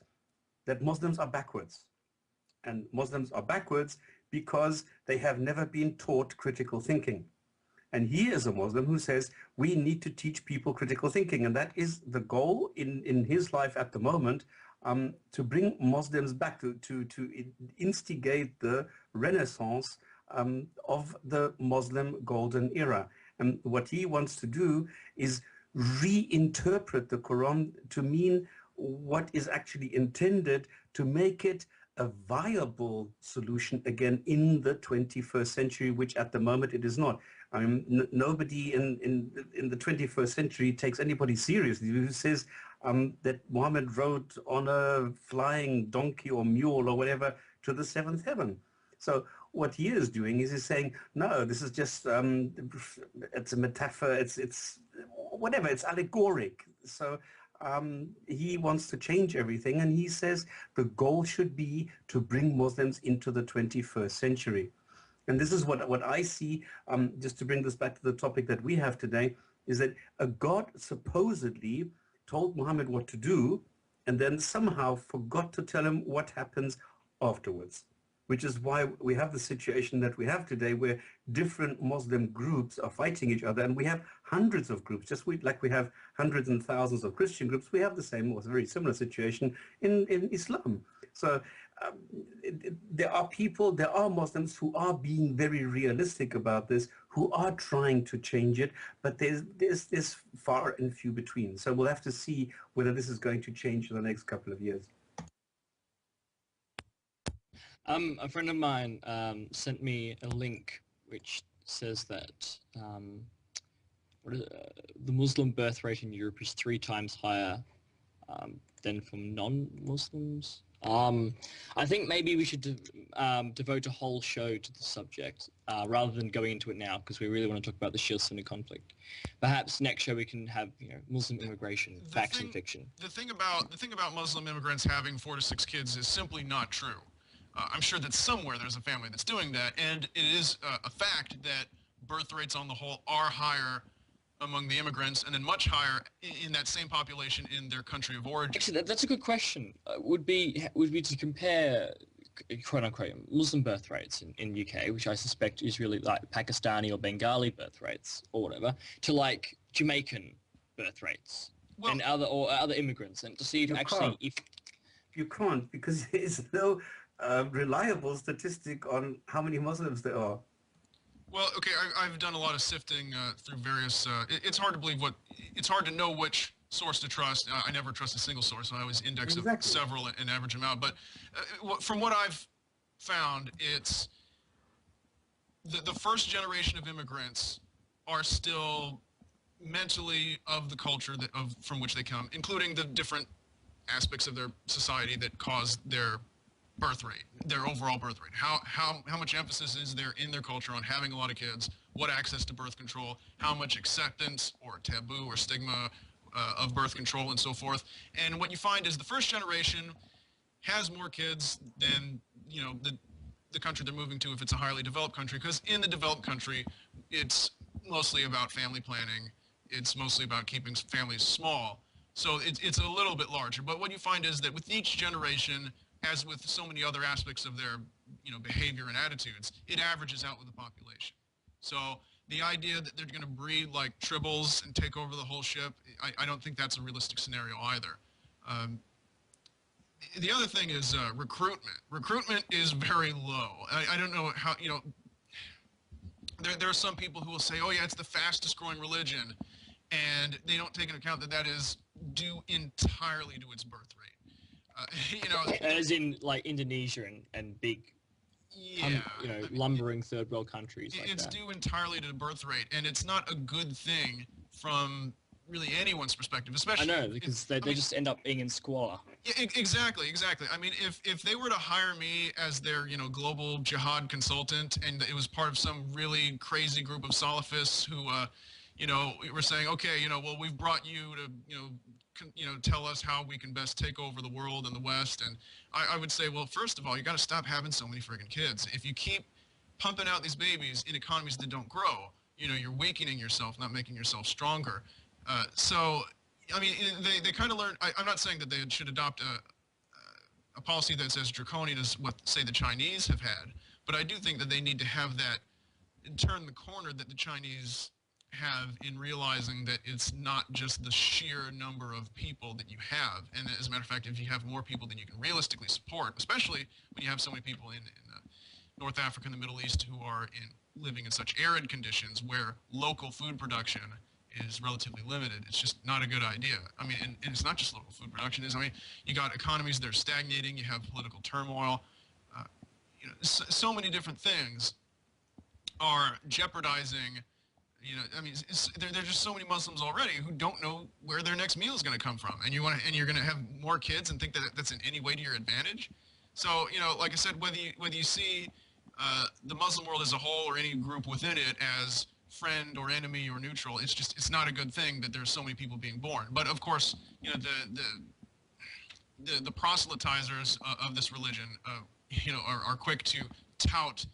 that Muslims are backwards. And Muslims are backwards because they have never been taught critical thinking. And he is a Muslim who says we need to teach people critical thinking. And that is the goal in his life at the moment, to bring Muslims back, to instigate the renaissance of the Muslim golden era. And what he wants to do is reinterpret the Quran to mean what is actually intended, to make it a viable solution again in the 21st century, which at the moment it is not. I mean, nobody in the 21st century takes anybody seriously who says that Muhammad rode on a flying donkey or mule or whatever to the seventh heaven. So what he is doing is he's saying, no, this is just, it's a metaphor, it's whatever, it's allegoric. So he wants to change everything, and he says the goal should be to bring Muslims into the 21st century. And this is what I see, just to bring this back to the topic that we have today, is that a God supposedly told Muhammad what to do and then somehow forgot to tell him what happens afterwards, which is why we have the situation that we have today, where different Muslim groups are fighting each other, and we have hundreds of groups, just like we have hundreds and thousands of Christian groups. We have the same or very similar situation in Islam. So there are Muslims who are being very realistic about this, who are trying to change it, but there's far and few between. So we'll have to see whether this is going to change in the next couple of years. A friend of mine sent me a link which says that the Muslim birth rate in Europe is 3 times higher than from non-Muslims. I think maybe we should devote a whole show to the subject rather than going into it now, because we really want to talk about the Shia-Sunni conflict. Perhaps next show we can have Muslim immigration, facts and fiction. The thing about Muslim immigrants having 4 to 6 kids is simply not true. I'm sure that somewhere there's a family that's doing that, and it is a fact that birth rates on the whole are higher among the immigrants, and then much higher in that same population in their country of origin. Actually, that's a good question. Would be to compare, quote unquote, Muslim birth rates in UK, which I suspect is really like Pakistani or Bengali birth rates or whatever, to like Jamaican birth rates and other immigrants, and to see if you can't, because there's no reliable statistic on how many Muslims there are. Well, okay, I've done a lot of sifting through various. It's hard to believe it's hard to know which source to trust. I never trust a single source. I always index several and average them out. But from what I've found, it's the first generation of immigrants are still mentally of the culture from which they come, including the different aspects of their society that cause their birth rate, their overall birth rate. How much emphasis is there in their culture on having a lot of kids, what access to birth control, how much acceptance or taboo or stigma of birth control and so forth. And what you find is the first generation has more kids than, you know, the country they're moving to if it's a highly developed country, because in the developed country, it's mostly about family planning. It's mostly about keeping families small. So it's a little bit larger. But what you find is that with each generation, as with so many other aspects of their, you know, behavior and attitudes, it averages out with the population. So the idea that they're going to breed like tribbles and take over the whole ship, I don't think that's a realistic scenario either. The other thing is recruitment. Recruitment is very low. I don't know how, you know, there are some people who will say, oh yeah, it's the fastest growing religion, and they don't take into account that that is due entirely to its birth rate. You know, as in like Indonesia and big, yeah, you know, lumbering third world countries. It's due entirely to the birth rate, and it's not a good thing from really anyone's perspective, I especially. know, because they just end up being in squalor. Yeah, exactly. I mean, if they were to hire me as their, global jihad consultant, and it was part of some really crazy group of Salafists who, were saying, okay, well, we've brought you to, tell us how we can best take over the world and the West, and I would say, well, first of all, you got to stop having so many friggin' kids. If you keep pumping out these babies in economies that don't grow, you're weakening yourself, not making yourself stronger. So, I mean, they kind of learned. I'm not saying that they should adopt a policy that's as draconian as what, say, the Chinese have had, but I do think that they need to have that, turn the corner that the Chinese have in realizing that it's not just the sheer number of people that you have. And as a matter of fact, if you have more people than you can realistically support, especially when you have so many people in North Africa and the Middle East who are living in such arid conditions where local food production is relatively limited, it's just not a good idea. I mean, and it's not just local food production. You got economies that are stagnating, you have political turmoil, so many different things are jeopardizing. There are just so many Muslims already who don't know where their next meal is going to come from, and you're going to have more kids and think that that's in any way to your advantage. So, like I said, whether you see the Muslim world as a whole or any group within it as friend or enemy or neutral, it's not a good thing that there's so many people being born. But of course, the proselytizers of this religion, are quick to tout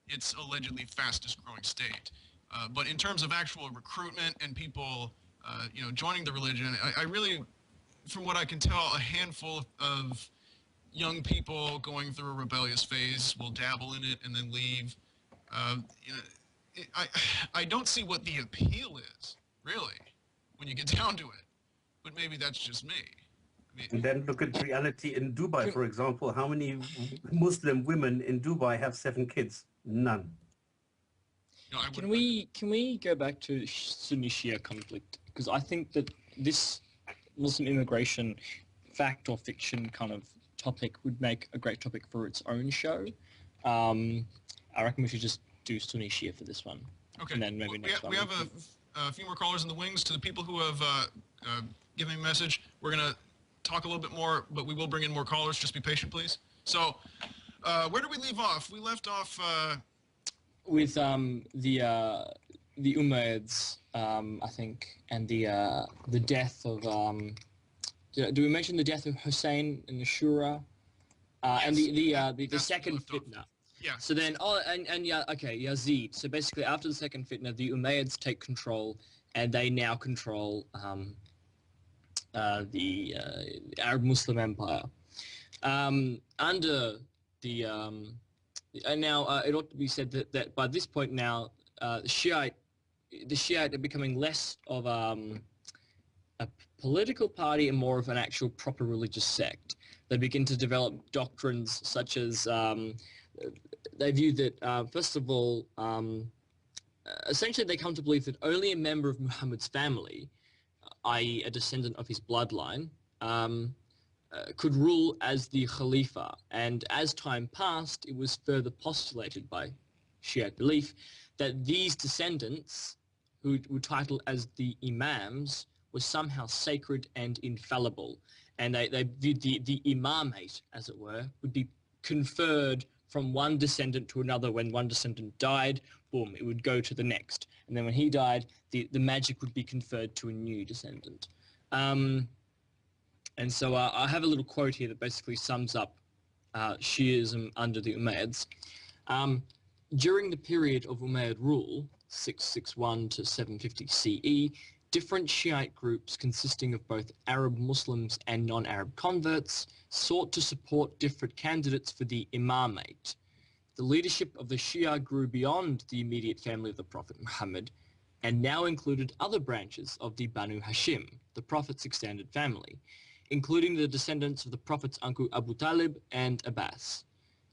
its allegedly fastest growing state. But in terms of actual recruitment and people, joining the religion, I really, from what I can tell, a handful of young people going through a rebellious phase will dabble in it and then leave. I don't see what the appeal is, really, when you get down to it. But maybe that's just me. And then look at reality in Dubai, for example. How many Muslim women in Dubai have 7 kids? None. Can we go back to Sunni-Shia conflict? Because I think that this Muslim immigration fact or fiction kind of topic would make a great topic for its own show. I reckon we should just do Sunni-Shia for this one. Okay. And then maybe next one. We have a few more callers in the wings. To the people who have given me a message, we're going to talk a little bit more, but we will bring in more callers. Just be patient, please. So, where did we leave off? We left off with the Umayyads, I think, and the death of do we mention the death of Hussein and the Shura, yes, and the second fitna? Yeah. So then, Yazid. So basically, after the second fitna, the Umayyads take control, and they now control the Arab Muslim Empire. Under the and now it ought to be said that by this point now, the Shiite are becoming less of a political party and more of an actual proper religious sect. They begin to develop doctrines such as they view that first of all, essentially they come to believe that only a member of Muhammad's family, i.e. a descendant of his bloodline, could rule as the Khalifa. And as time passed, it was further postulated by Shiite belief that these descendants, who were titled as the Imams, were somehow sacred and infallible. And they viewed the imamate, as it were, would be conferred from one descendant to another. When one descendant died, boom, it would go to the next. And then when he died, the magic would be conferred to a new descendant. And so I have a little quote here that basically sums up Shiism under the Umayyads. During the period of Umayyad rule, 661 to 750 CE, different Shiite groups consisting of both Arab Muslims and non-Arab converts sought to support different candidates for the imamate. The leadership of the Shia grew beyond the immediate family of the Prophet Muhammad and now included other branches of the Banu Hashim, the Prophet's extended family, including the descendants of the Prophet's uncle Abu Talib and Abbas.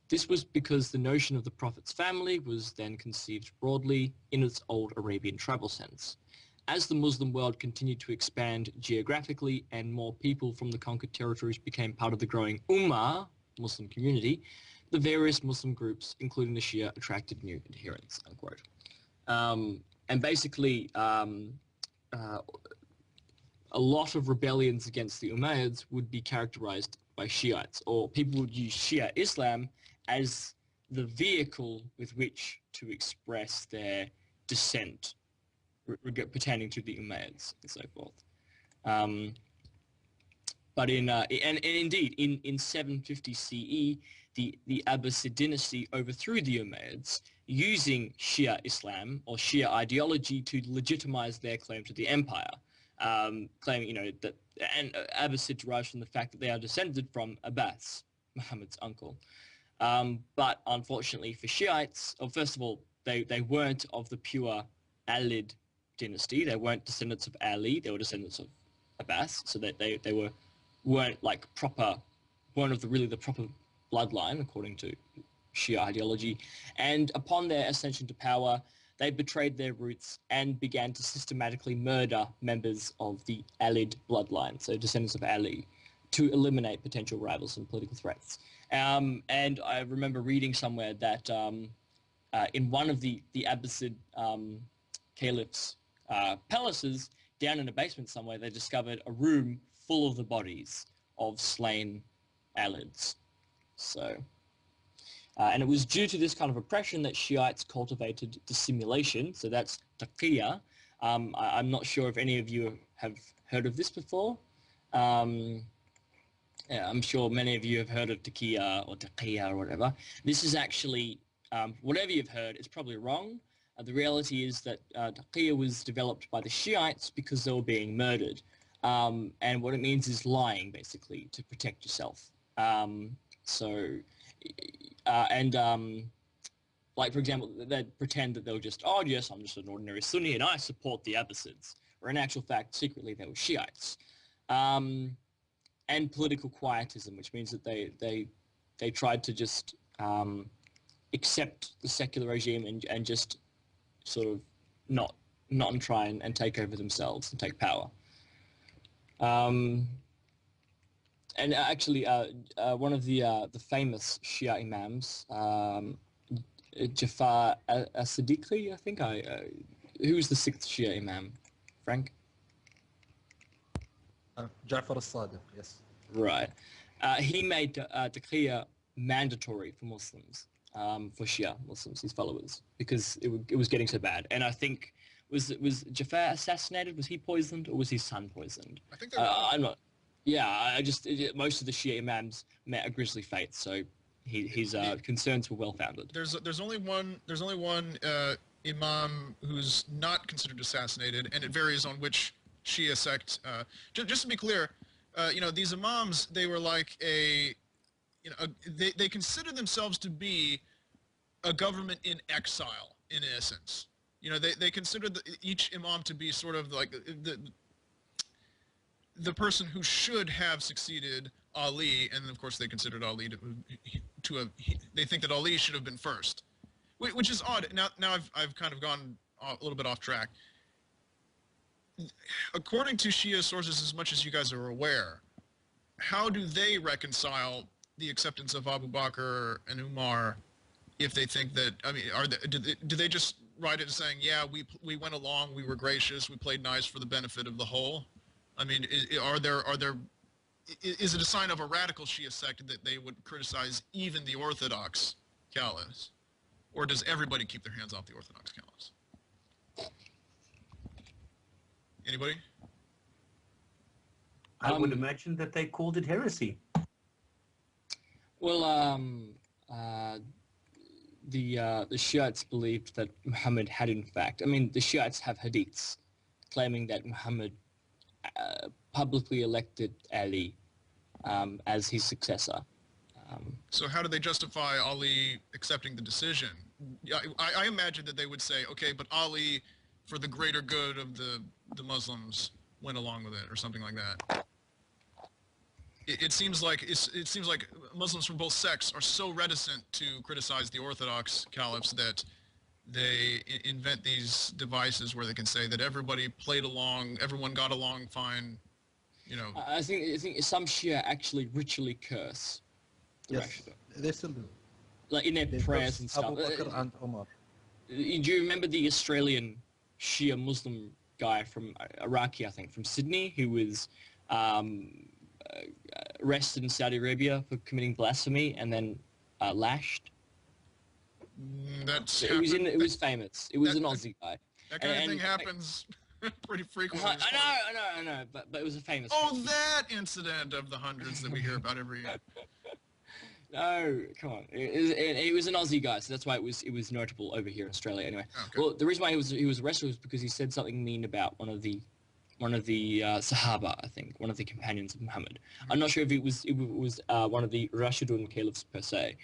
This was because the notion of the Prophet's family was then conceived broadly in its old Arabian tribal sense. As the Muslim world continued to expand geographically and more people from the conquered territories became part of the growing Ummah, Muslim community, the various Muslim groups, including the Shia, attracted new adherents, unquote. And basically, a lot of rebellions against the Umayyads would be characterized by Shiites, or people would use Shia Islam as the vehicle with which to express their dissent pertaining to the Umayyads and so forth. But and indeed, in 750 CE, the Abbasid dynasty overthrew the Umayyads using Shia Islam or Shia ideology to legitimize their claim to the empire, claiming, that and Abbasid derives from the fact that they are descended from Abbas, Muhammad's uncle. But unfortunately for Shiites, first of all, they weren't of the pure Alid dynasty. They weren't descendants of Ali. They were descendants of Abbas, so that they weren't like weren't of the proper bloodline according to Shia ideology. And upon their ascension to power, they betrayed their roots and began to systematically murder members of the Alid bloodline, so descendants of Ali, to eliminate potential rivals and political threats. And I remember reading somewhere that in one of the Abbasid caliph's palaces, down in a basement somewhere, they discovered a room full of the bodies of slain Alids. So, and it was due to this kind of oppression that Shiites cultivated dissimulation. So that's taqiyya. I'm not sure if any of you have heard of this before. Yeah, I'm sure many of you have heard of taqiyya or whatever. This is actually, whatever you've heard, it's probably wrong. The reality is that taqiyya was developed by the Shiites because they were being murdered. And what it means is lying, basically, to protect yourself. Like, for example, they'd pretend that they were just, oh, yes, I'm just an ordinary Sunni and I support the Abbasids. Or in actual fact, secretly, they were Shiites. And political quietism, which means that they tried to just accept the secular regime and just sort of not try and take over themselves and take power. And actually, one of the famous Shia imams, Jafar as-Siddiqi, I think. Who was the sixth Shia imam? Frank? Ja'far al-Sadiq, yes. Right. He made taqiyya mandatory for Muslims, for Shia Muslims, his followers, because it was getting so bad. And I think, was Jafar assassinated? Was he poisoned, or was his son poisoned? I think they were. I'm not. Yeah, most of the Shia imams met a grisly fate, so his concerns were well founded. There's only one imam who's not considered assassinated, and it varies on which Shia sect. Just to be clear, these imams, they were like they considered themselves to be a government in exile, in essence. They considered each imam to be sort of like the person who should have succeeded Ali, and of course they considered Ali they think that Ali should have been first, which is odd. Now I've kind of gone a little bit off track. According to Shia sources, as much as you guys are aware, how do they reconcile the acceptance of Abu Bakr and Umar if they think that, do they just write it saying, yeah, we went along, we were gracious, we played nice for the benefit of the whole? I mean, is it a sign of a radical Shia sect that they would criticize even the Orthodox caliphs? Or does everybody keep their hands off the Orthodox caliphs? Anybody? I would imagine that they called it heresy. Well, the Shiites believed that Muhammad had in fact, the Shiites have hadiths claiming that Muhammad publicly elected Ali as his successor. So how do they justify Ali accepting the decision? I imagine that they would say, okay, but Ali, for the greater good of the Muslims, went along with it, or something like that. It seems like Muslims from both sects are so reticent to criticize the Orthodox caliphs that they invent these devices where they can say that everybody played along, everyone got along fine, I think some Shia actually ritually curse. Yes, they still do. Like in their prayers and stuff. Abu Bakr and Umar. Do you remember the Australian Shia Muslim guy from Iraqi, I think, from Sydney, who was arrested in Saudi Arabia for committing blasphemy and then lashed. That's It was famous. It was an Aussie guy. That kind of thing happens pretty frequently. I know, but it was a famous. Oh, that incident of the hundreds that we hear about every year. No, come on. It was an Aussie guy, so that's why it was notable over here in Australia. Anyway, okay. Well, the reason why he was arrested was because he said something mean about one of the Sahaba, I think, one of the companions of Muhammad. I'm not sure if it was one of the Rashidun caliphs per se,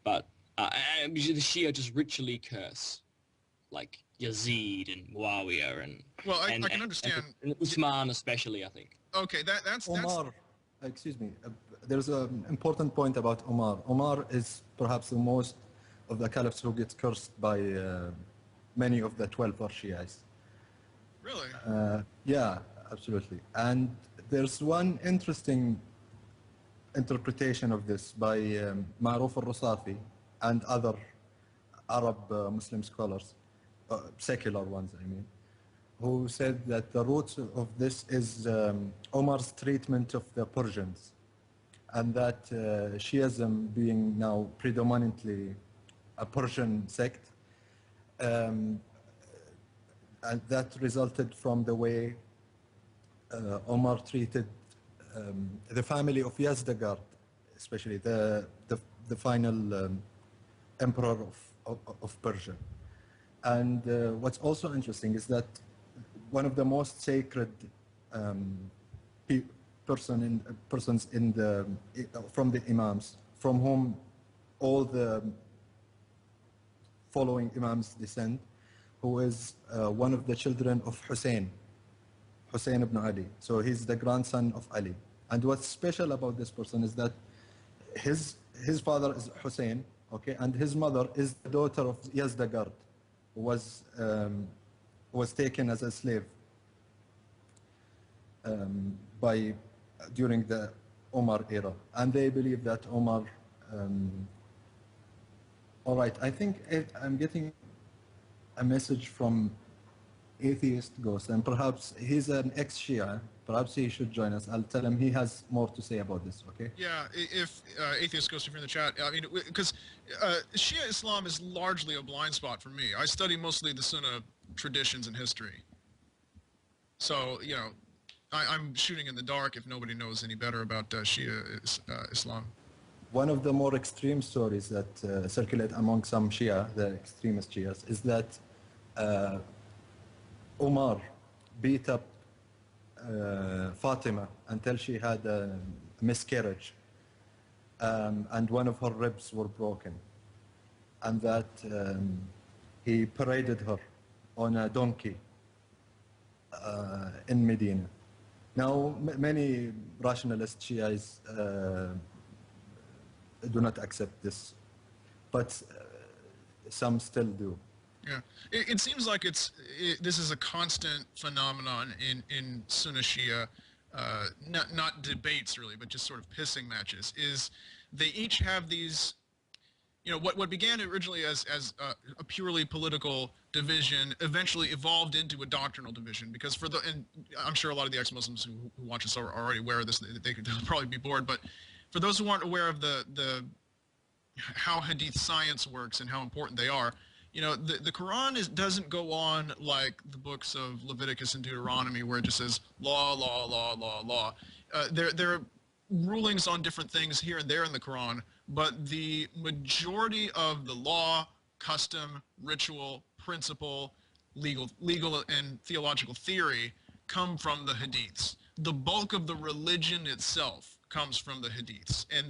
but the Shia just ritually curse, like Yazid and Muawiyah and I can understand and Uthman especially, I think. Okay, that's Omar. Excuse me. There's an important point about Omar. Omar is perhaps the most of the caliphs who gets cursed by many of the 12 Shiites. Really? Yeah, absolutely. And there's one interesting interpretation of this by Ma'ruf al-Rusafi and other Arab Muslim scholars, secular ones, I mean, who said that the root of this is Omar's treatment of the Persians, and that Shiism being now predominantly a Persian sect, and that resulted from the way Omar treated the family of Yazdegerd, especially the final emperor of Persia. And what's also interesting is that one of the most sacred persons from the Imams, from whom all the following Imams descend, who is one of the children of Hussein ibn Ali. So he's the grandson of Ali. And what's special about this person is that his father is Hussein, okay, and his mother is the daughter of Yazdegerd, who was taken as a slave during the Omar era. And they believe that Omar, all right, I think I'm getting a message from Atheist Ghost, and perhaps he's an ex-Shia. Perhaps he should join us. I'll tell him he has more to say about this, okay? Yeah, if Atheist Ghost, if you're in the chat, I mean, because Shia Islam is largely a blind spot for me. I study mostly the Sunni traditions and history. So, you know, I'm shooting in the dark if nobody knows any better about Shia Islam. One of the more extreme stories that circulate among some Shia, the extremist Shias, is that Umar beat up Fatima until she had a miscarriage, and one of her ribs were broken, and that he paraded her on a donkey in Medina. Now, many rationalist Shias do not accept this, but some still do. Yeah, it seems like this is a constant phenomenon in Sunni-Shia, not debates really, but just sort of pissing matches. Is they each have these, you know, what began originally as a purely political division eventually evolved into a doctrinal division, because and I'm sure a lot of the ex-Muslims who watch us are already aware of this. They'll probably be bored, but for those who aren't aware of the how Hadith science works and how important they are, you know, the Quran doesn't go on like the books of Leviticus and Deuteronomy, where it just says law, law, law, law, law. There are rulings on different things here and there in the Quran, but the majority of the law, custom, ritual, principle, legal and theological theory come from the Hadiths. The bulk of the religion itself comes from the Hadiths, and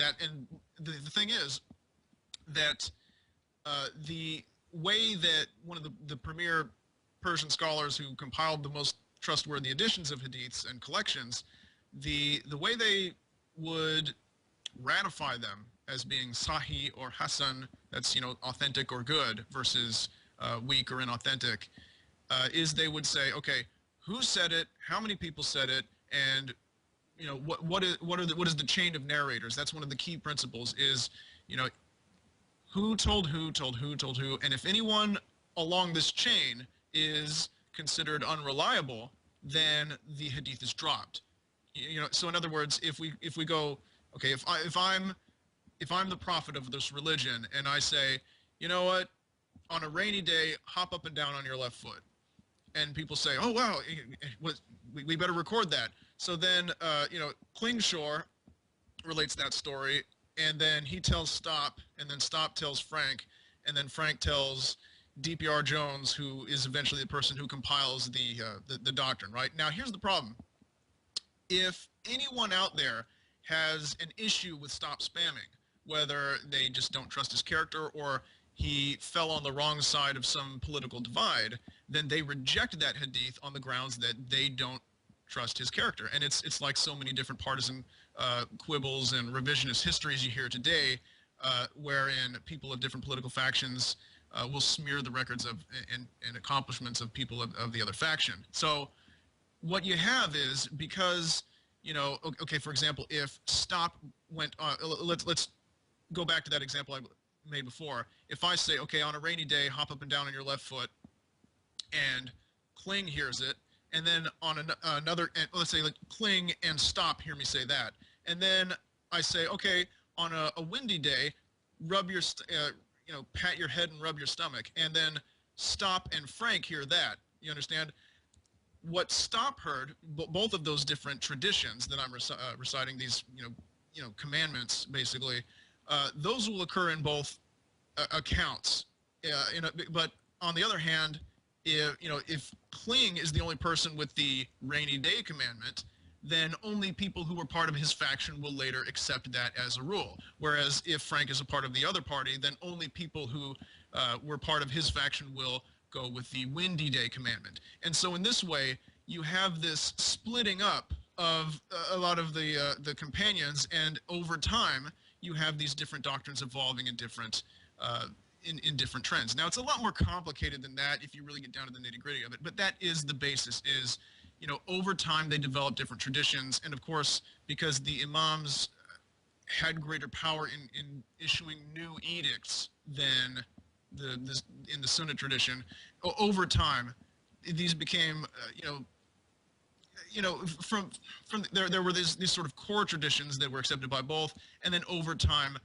the thing is that the way that one of the premier Persian scholars who compiled the most trustworthy editions of hadiths and collections, the way they would ratify them as being sahih or hasan, that's, you know, authentic or good, versus weak or inauthentic, is they would say, okay, who said it, how many people said it, and, you know, what is the chain of narrators. That's one of the key principles, is, you know, who told who, and if anyone along this chain is considered unreliable, then the hadith is dropped. You know, so in other words, if we go, okay, if I'm the prophet of this religion and I say, you know what, on a rainy day, hop up and down on your left foot, and people say, oh wow, we better record that. So then, you know, Klingschor relates that story, and then he tells Stop, and then Stop tells Frank, and then Frank tells DPR Jones, who is eventually the person who compiles the doctrine, right? Now, here's the problem. If anyone out there has an issue with Stop Spamming, whether they just don't trust his character or he fell on the wrong side of some political divide, then they reject that hadith on the grounds that they don't trust his character. And it's like so many different partisan quibbles and revisionist histories you hear today, wherein people of different political factions will smear the records of and accomplishments of people of the other faction. So what you have is, because, you know, okay, for example, if Stop went on, let's go back to that example I made before. If I say, okay, on a rainy day, hop up and down on your left foot, and Kling hears it, and then on another, let's say like Kling and Stop hear me say that, and then I say, okay, on a windy day, rub your, you know, pat your head and rub your stomach, and then Stop and Frank hear that. You understand? What Stop heard, both of those different traditions that I'm reciting, these, you know, commandments, basically, those will occur in both accounts. But on the other hand, if Kling is the only person with the rainy day commandment, then only people who were part of his faction will later accept that as a rule. Whereas if Frank is a part of the other party, then only people who were part of his faction will go with the windy day commandment. And so in this way, you have this splitting up of a lot of the companions, and over time, you have these different doctrines evolving in different in different trends. Now, it's a lot more complicated than that if you really get down to the nitty-gritty of it, but that is the basis. Is, you know, over time they develop different traditions, and of course, because the imams had greater power in issuing new edicts than in the Sunni tradition, over time, these became, from there were these sort of core traditions that were accepted by both, and then over time,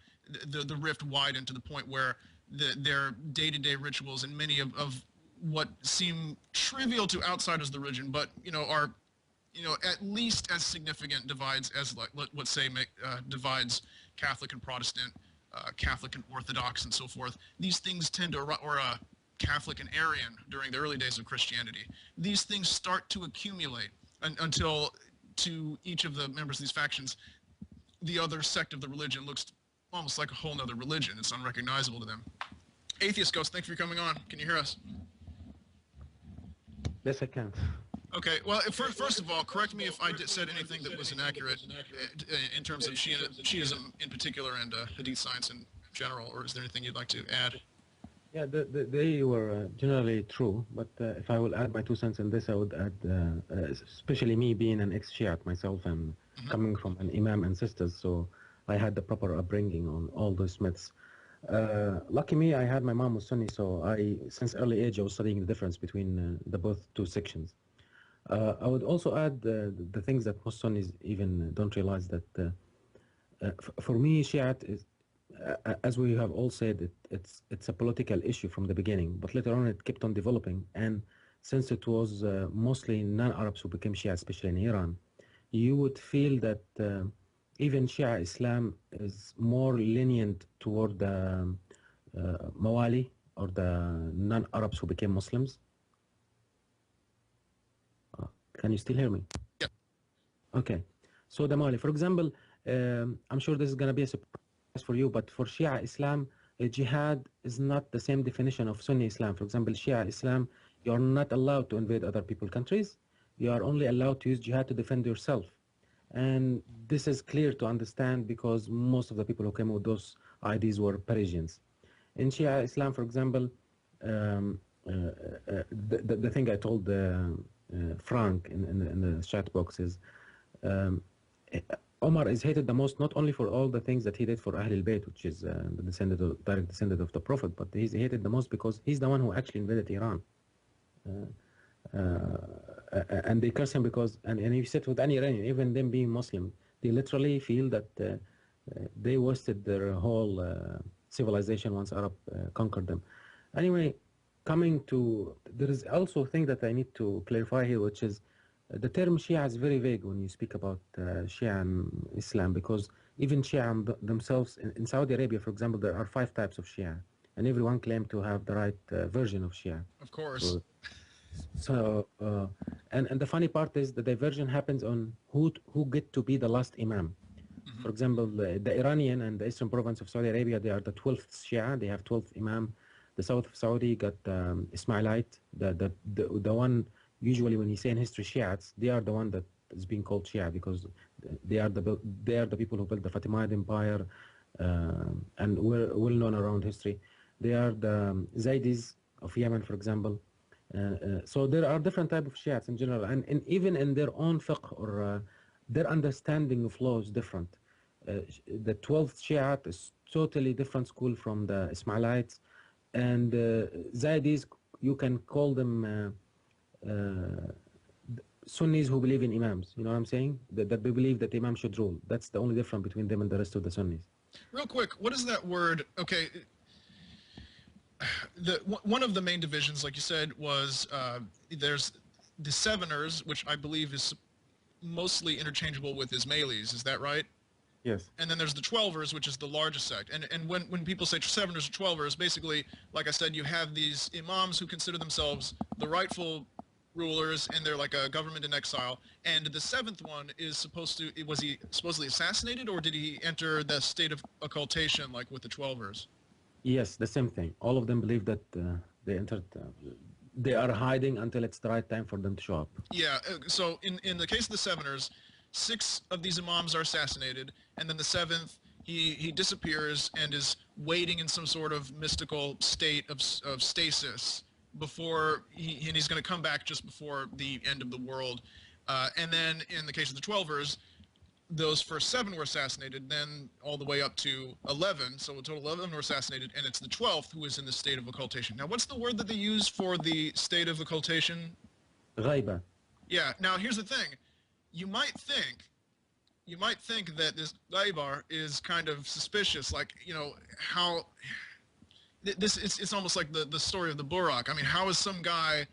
the rift widened to the point where their day-to-day rituals and many of what seem trivial to outsiders of the religion, but are at least as significant divides as let's say divides Catholic and Protestant, Catholic and Orthodox, and so forth. These things tend to, or Catholic and Arian during the early days of Christianity. These things start to accumulate until, to each of the members of these factions, the other sect of the religion looks almost like a whole nother religion. It's unrecognizable to them. Atheist Ghost, thanks for coming on. Can you hear us? Yes, I can. Okay, well, first of all, correct me if I said anything that was inaccurate in terms of Shiism in particular and Hadith science in general, or is there anything you'd like to add? Yeah, they were generally true, but if I will add my 2 cents in this, I would add, especially me being an ex-Shiite myself and coming from an Imam ancestors, so I had the proper upbringing on all those myths. Lucky me, I had my mom was Sunni, so since early age, I was studying the difference between the both 2 sections. I would also add the things that most Sunnis even don't realize, that for me, Shiite is, as we have all said, it's a political issue from the beginning, but later on it kept on developing, and since it was mostly non-Arabs who became Shia, especially in Iran, you would feel that even Shia Islam is more lenient toward the Mawali, or the non-Arabs who became Muslims. Can you still hear me? Yeah. Okay. So the Mawali, for example, I'm sure this is going to be a surprise for you, but for Shia Islam, jihad is not the same definition of Sunni Islam. For example, Shia Islam, you are not allowed to invade other people's countries. You are only allowed to use jihad to defend yourself. And this is clear to understand because most of the people who came with those ideas were Parisians. In Shia Islam, for example, the thing I told Frank in the chat box is, Omar is hated the most, not only for all the things that he did for Ahlul Bayt, which is the direct descendant of the Prophet, but he's hated the most because he's the one who actually invaded Iran. and they curse him because, and if you sit with any Iranian, even them being Muslim, they literally feel that they wasted their whole civilization once Arab conquered them. Anyway, coming to, there is also a thing that I need to clarify here, which is the term Shia is very vague when you speak about Shia and Islam, because even Shia themselves, in Saudi Arabia, for example, there are 5 types of Shia, and everyone claims to have the right version of Shia. Of course. And the funny part is the diversion happens on who get to be the last Imam. For example, the Iranian and the eastern province of Saudi Arabia, they are the 12th Shia, they have 12th Imam. The south of Saudi got Ismailite, the one, usually when you say in history Shiites, they are the one that is being called Shia because they are the people who built the Fatimid Empire and were well known around history. They are the Zaydis of Yemen, for example. So there are different types of Shiites in general, and even in their own fiqh or their understanding of law is different. The 12th Shiite is totally different school from the Ismailites, and Zaydis, you can call them Sunnis who believe in Imams. You know what I'm saying? That they believe that Imam should rule. That's the only difference between them and the rest of the Sunnis. Real quick, what is that word? Okay. One of the main divisions, like you said, was there's the Seveners, which I believe is mostly interchangeable with Ismailis. Is that right? Yes. And then there's the Twelvers, which is the largest sect. And when people say Seveners or Twelvers, basically, like I said, you have these imams who consider themselves the rightful rulers, and they're like a government in exile. And the 7th one is was he supposedly assassinated, or did he enter the state of occultation like with the Twelvers? Yes, the same thing. All of them believe that they entered, they are hiding until it's the right time for them to show up. Yeah, so in the case of the Seveners, 6 of these imams are assassinated, and then the 7th, he disappears and is waiting in some sort of mystical state of stasis before he's going to come back just before the end of the world. And then in the case of the Twelvers, those first 7 were assassinated, then all the way up to 11, so a total of 11 were assassinated, and it's the 12th who is in the state of occultation. Now, what's the word that they use for the state of occultation? Ghaiba. Yeah, now here's the thing. You might think that this Ghaibar is kind of suspicious, like, you know, how, it's almost like the story of the Burak. I mean, how is some guy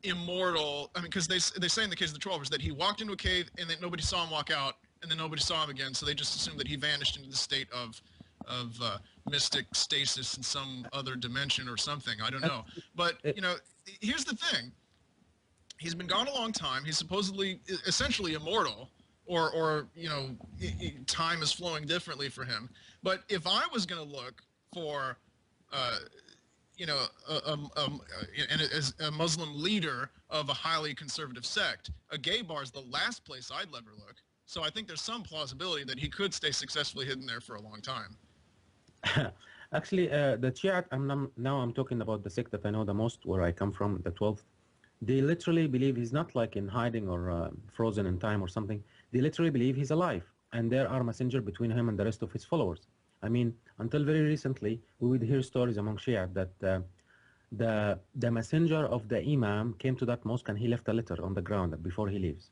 immortal? I mean, because they say in the case of the Twelvers that he walked into a cave and then nobody saw him walk out, and then nobody saw him again, so they just assumed that he vanished into the state of mystic stasis in some other dimension or something. I don't know. But, you know, here's the thing. He's been gone a long time. He's supposedly, essentially immortal, or you know, time is flowing differently for him. But if I was going to look for, you know, as a Muslim leader of a highly conservative sect, a gay bar is the last place I'd ever look. So I think there's some plausibility that he could stay successfully hidden there for a long time. Actually, the Shiite, now I'm talking about the sect that I know the most, where I come from, the 12th. They literally believe he's not like in hiding or frozen in time or something. They literally believe he's alive, and there are messengers between him and the rest of his followers. I mean, until very recently, we would hear stories among Shia that the messenger of the Imam came to that mosque and he left a letter on the ground before he leaves.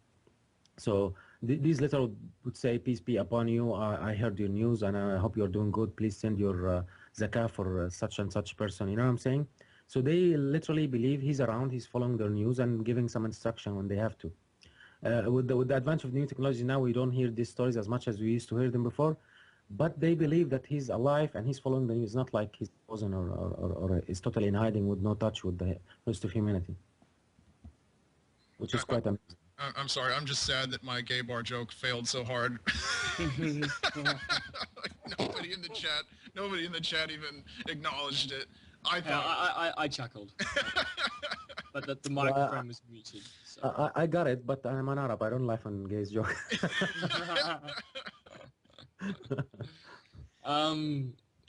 So these letters would say, peace be upon you, I heard your news and I hope you're doing good. Please send your zakah for such and such person. You know what I'm saying? So they literally believe he's around, he's following their news and giving some instruction when they have to. With the advance of new technology now, we don't hear these stories as much as we used to hear them before, but they believe that he's alive and he's following the news, not like he's frozen or is totally in hiding with no touch with the rest of humanity, which is quite amazing. I'm sorry, I'm just sad that my gay bar joke failed so hard. Nobody in the chat even acknowledged it. I chuckled, but the microphone was muted. So. I got it, but I'm an Arab. I don't laugh on gays' joke.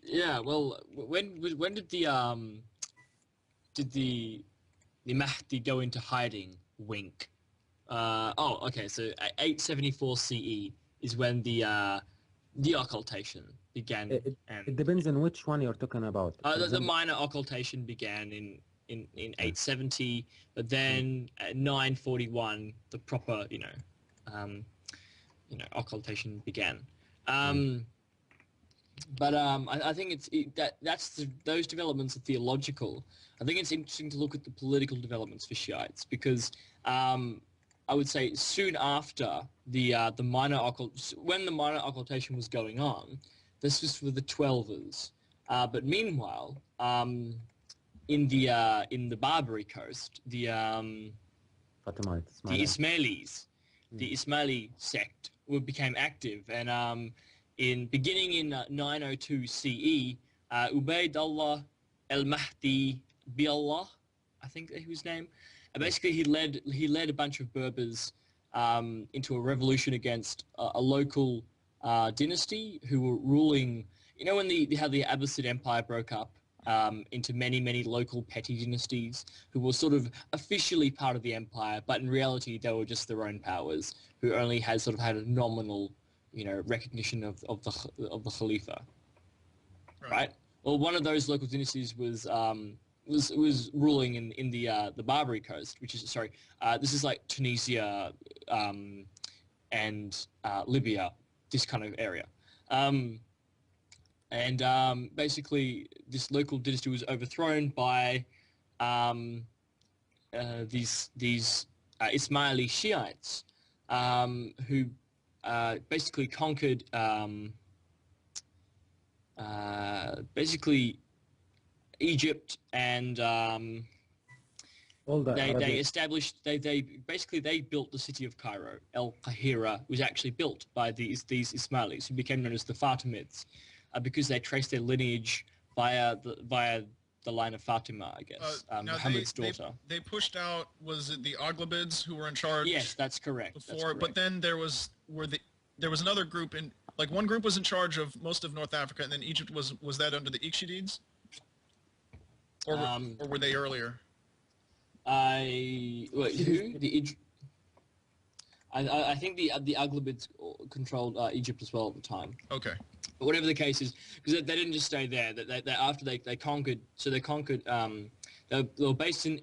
Yeah. Well, when did the Mahdi go into hiding? Wink. Okay. So 874 CE is when the occultation began. It depends on which one you're talking about. The minor occultation began in 870, but then at 941 the proper occultation began. But I think those developments are theological. I think it's interesting to look at the political developments for Shiites, because I would say soon after when the minor occultation was going on, this was for the Twelvers. But meanwhile, in the Barbary coast, the Fatimites, the Ismailis, the Ismaili sect became active, and beginning in 902 CE, Ubaydullah al-Mahdi Biallah, I think that was his name. Basically, he led a bunch of Berbers into a revolution against a local dynasty who were ruling. You know, when how the Abbasid Empire broke up into many local petty dynasties who were sort of officially part of the empire, but in reality they were just their own powers, who only had a nominal, recognition of the Khalifa, right? Well, one of those local dynasties was ruling in the Barbary coast, which is this is like Tunisia and Libya, this kind of area. Basically, this local dynasty was overthrown by these Ismaili Shiites who basically conquered Egypt, and they built the city of Cairo. El-Qahira was actually built by these Ismailis, who became known as the Fatimids, because they traced their lineage via the line of Fatima, I guess, Muhammad's daughter. They pushed out, was it the Aghlabids who were in charge? Yes, that's correct. Before, but then there was another group one group was in charge of most of North Africa, and then Egypt was that under the Ikhshidids? Or were they earlier? I think the Aghlabids controlled Egypt as well at the time. Okay. But whatever the case is, because they didn't just stay there. After they conquered, they were based in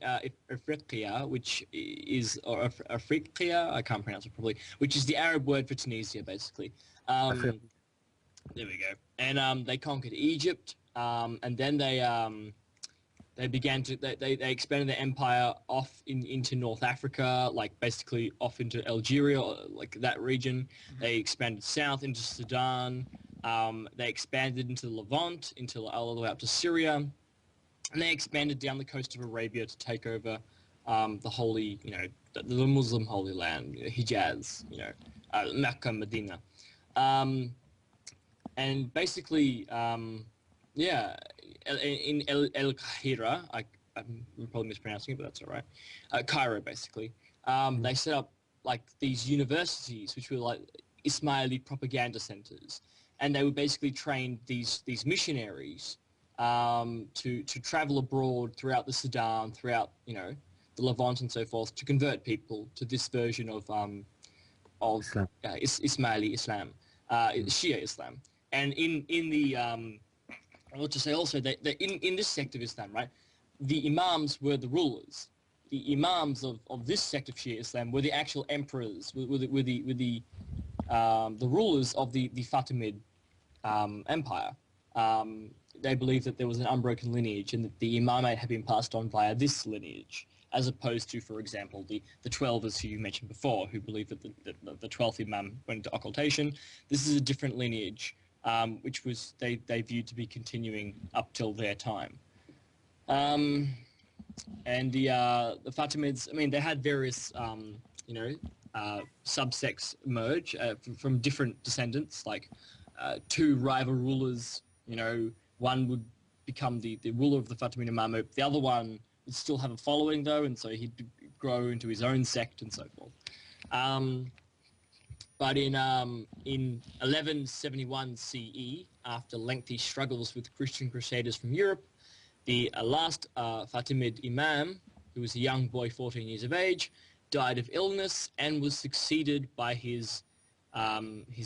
Afriqiya, which is, or Afriqiya, I can't pronounce it properly, which is the Arab word for Tunisia, basically. There we go. And they conquered Egypt, and then they began to they expanded their empire off into North Africa, like basically off into Algeria, like that region. They expanded south into Sudan. They expanded into the Levant, all the way up to Syria, and they expanded down the coast of Arabia to take over the holy, the Muslim holy land, Hijaz, Mecca, Medina, and basically, in El-Qahira, I'm probably mispronouncing it, but that's all right. Cairo, basically, they set up like these universities, which were like Ismaili propaganda centers, and they would basically train these missionaries to travel abroad throughout the Sudan, throughout the Levant and so forth, to convert people to this version of Ismaili Islam, Shia Islam, and in the I want to say also that in this sect of Islam, right, the Imams were the rulers. The Imams of this sect of Shia Islam were the actual emperors, were the rulers of the Fatimid empire. They believed that there was an unbroken lineage and that the imamate had been passed on via this lineage, as opposed to, for example, the Twelvers who you mentioned before, who believed that the 12th imam went into occultation. This is a different lineage, which was they viewed to be continuing up till their time. And the Fatimids, I mean, they had various, subsects emerge from different descendants, like two rival rulers. One would become the ruler of the Fatimid Imamate. The other one would still have a following, though, and so he'd grow into his own sect and so forth. But in 1171 CE, after lengthy struggles with Christian crusaders from Europe, the last Fatimid Imam, who was a young boy, 14 years of age, died of illness and was succeeded by his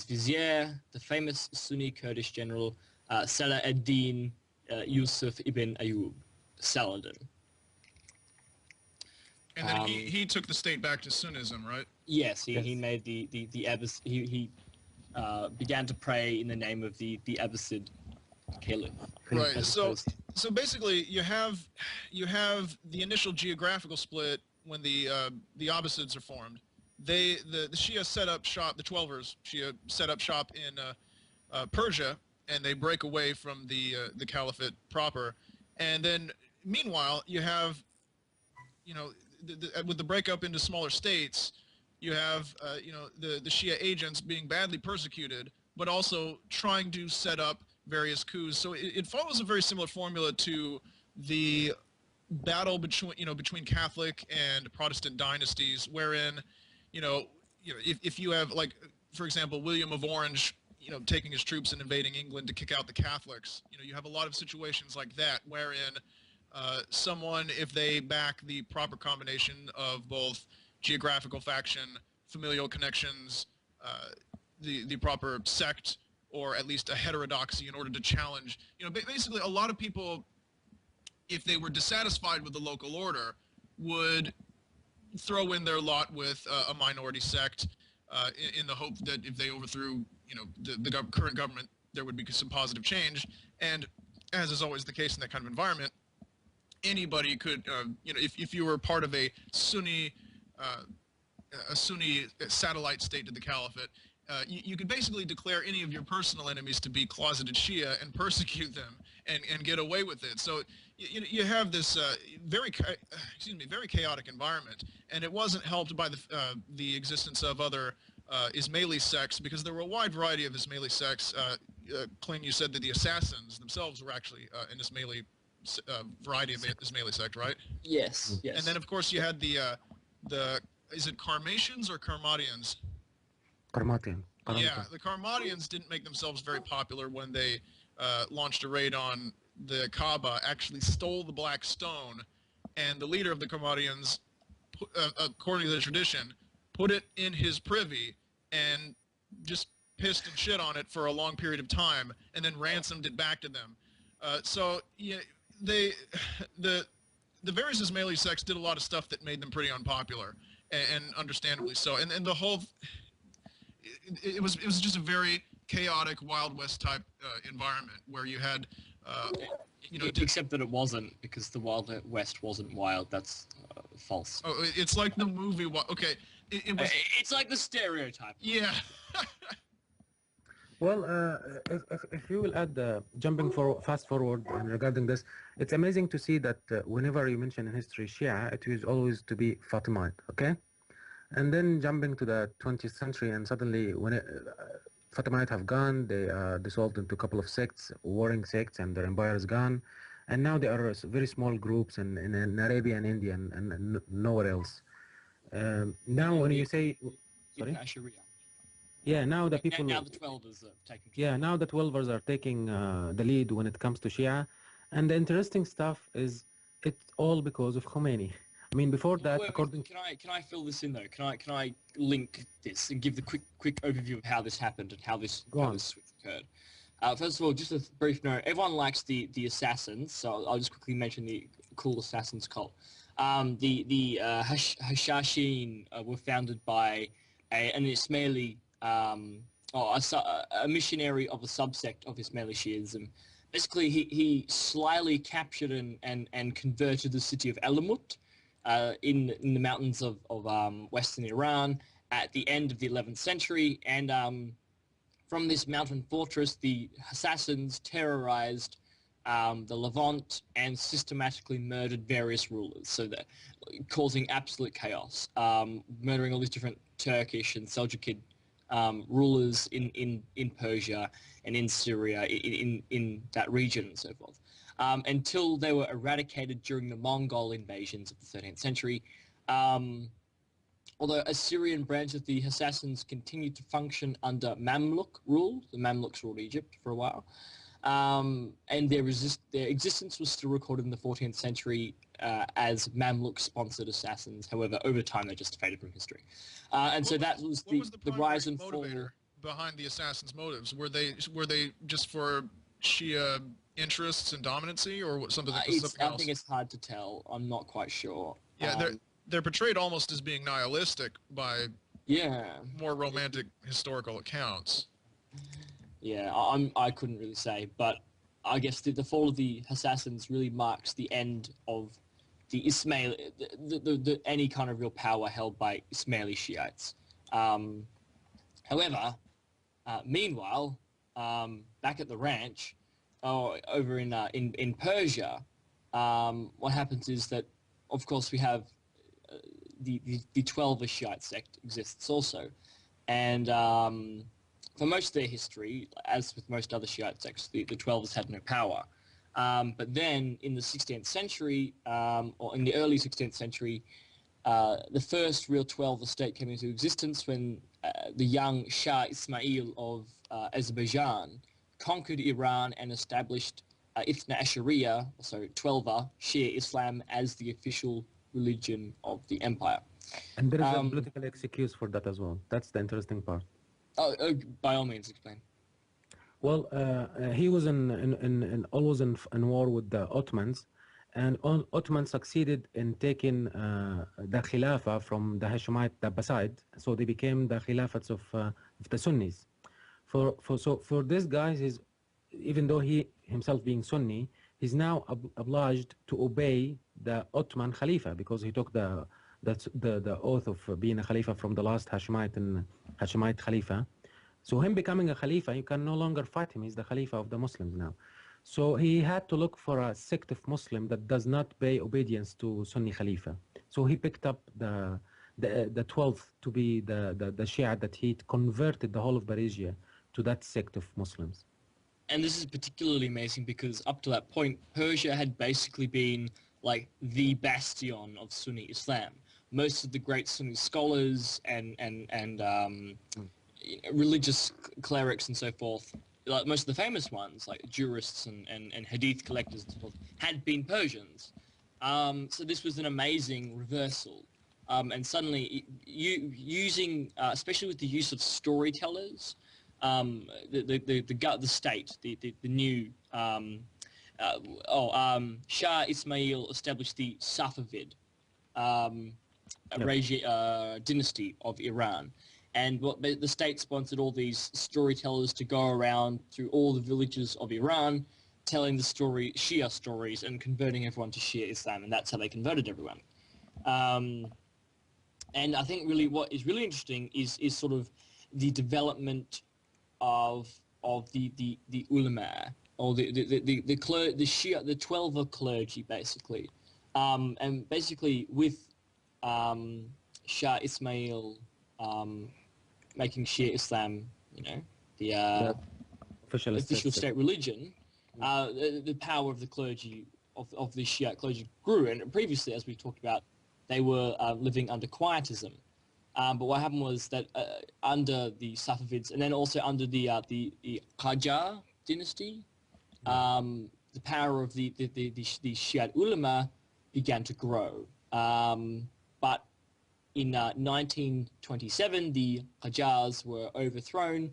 vizier, the famous Sunni Kurdish general Salah ad-Din Yusuf ibn Ayyub, Saladin. And then he took the state back to Sunnism, right? Yes, he made the Abbas. He began to pray in the name of the Abbasid caliph. Right. So basically, you have the initial geographical split when the Abbasids are formed. The Shia set up shop. The Twelvers Shia set up shop in Persia, and they break away from the caliphate proper. And then meanwhile, you have, you know, with the breakup into smaller states, you have you know, the Shia agents being badly persecuted, but also trying to set up various coups. So it follows a very similar formula to the battle between Catholic and Protestant dynasties, wherein, you know, if you have, like, for example, William of Orange, you know, taking his troops and invading England to kick out the Catholics, you know, you have a lot of situations like that wherein someone, if they back the proper combination of both geographical faction, familial connections, the proper sect, or at least a heterodoxy in order to challenge, you know, basically a lot of people, if they were dissatisfied with the local order, would throw in their lot with a minority sect in the hope that if they overthrew, you know, the current government, there would be some positive change. And as is always the case in that kind of environment, anybody could, you know, if you were part of a Sunni satellite state to the caliphate, you could basically declare any of your personal enemies to be closeted Shia and persecute them and get away with it. So you have this very chaotic environment, and it wasn't helped by the existence of other Ismaili sects, because there were a wide variety of Ismaili sects. Kling, you said that the assassins themselves were actually an Ismaili variety of Ismaili sect, right? Yes. And then of course you had the is it Karmatians or Karmatians? Karmatian. Yeah, the Karmatians didn't make themselves very popular when they launched a raid on the Kaaba, actually stole the Black Stone, and the leader of the Karmatians, according to the tradition, put it in his privy and just pissed and shit on it for a long period of time, and then ransomed it back to them. So yeah, the various Ismaili sects did a lot of stuff that made them pretty unpopular, and understandably so. And the whole it was just a very chaotic Wild West type environment where you had you know, except that it wasn't, because the Wild West wasn't wild. That's false. Oh, it's like the movie. Okay, it was. It's like the stereotype. Yeah. Well, if you will add, fast forward regarding this, it's amazing to see that whenever you mention in history Shia, it is always to be Fatimite, okay? And then jumping to the 20th century, and suddenly when Fatimite have gone, they are dissolved into a couple of sects, warring sects, and their empire is gone. And now there are very small groups in Arabia and India and nowhere else. Now when you say... Sorry? Yeah, now the people... Now the 12ers are taking... Yeah, now the 12ers are taking the lead when it comes to Shia. And the interesting stuff is it's all because of Khomeini. I mean, before that, according... Can I fill this in, though? Can I link this and give the quick overview of how this happened and how this switch occurred? First of all, just a brief note. Everyone likes the assassins, so I'll just quickly mention the cool assassins cult. The Hashashin were founded by an Ismaili... a missionary of a subsect of Ismaili Shiism. Basically, he slyly captured and converted the city of Alamut in the mountains of western Iran at the end of the 11th century. And from this mountain fortress, the assassins terrorized the Levant and systematically murdered various rulers, so that causing absolute chaos, murdering all these different Turkish and Seljuk rulers in Persia and in Syria, in that region and so forth, until they were eradicated during the Mongol invasions of the 13th century. Although Assyrian branch of the assassins continued to function under Mamluk rule, the Mamluks ruled Egypt for a while, and their existence was still recorded in the 14th century as Mamluk-sponsored assassins. However, over time they just faded from history. And so that was the rise and fall behind the assassins' motives. Were they just for Shia interests and dominancy, or something else? I think it's hard to tell. I'm not quite sure. Yeah, they're portrayed almost as being nihilistic by Yeah. more romantic historical accounts. Yeah, I couldn't really say, but I guess the fall of the Assassins really marks the end of the Ismail, any kind of real power held by Ismaili Shiites. However, meanwhile, back at the ranch, over in Persia, what happens is that, of course, we have the 12 Shiite sect exists also, and for most of their history, as with most other Shiite sects, the 12s had no power. But then in the 16th century, or in the early 16th century, the first real 12 state came into existence when the young Shah Ismail of Azerbaijan conquered Iran and established Ithna Ashariya, so 12er, Shia Islam, as the official religion of the empire. And there is a political excuse for that as well. That's the interesting part. Oh, by all means, explain. Well, he was always in war with the Ottomans, and Ottoman succeeded in taking the Khilafah from the Hashemite, the Abbasid, so they became the Khilafats of the Sunnis. For this guy, even though he himself being Sunni, he's now obliged to obey the Ottoman Khalifa because he took the oath of being a Khalifa from the last Hashemite Khalifa. So him becoming a Khalifa, you can no longer fight him. He's the Khalifa of the Muslims now. So he had to look for a sect of Muslim that does not pay obedience to Sunni Khalifa. So he picked up the 12th to be the Shia that he converted the whole of Persia to that sect of Muslims. And this is particularly amazing because up to that point, Persia had basically been like the bastion of Sunni Islam. Most of the great Sunni scholars and religious clerics and so forth, like most of the famous ones, like jurists and hadith collectors and so forth, had been Persians. So this was an amazing reversal. And suddenly, using, especially with the use of storytellers, the state, the new, Shah Ismail established the Safavid dynasty of Iran. And the state sponsored all these storytellers to go around through all the villages of Iran, telling the Shia stories and converting everyone to Shia Islam, and that's how they converted everyone. And I think really what is really interesting is sort of the development of the ulama, or the Shia, the 12 clergy basically, and basically with Shah Ismail making Shia Islam, the official state religion, the power of the clergy, of the Shia clergy grew. And previously, as we talked about, they were living under quietism. But what happened was that under the Safavids, and then also under the Qajar dynasty, the power of the Shiite ulama began to grow. But in 1927, the Qajars were overthrown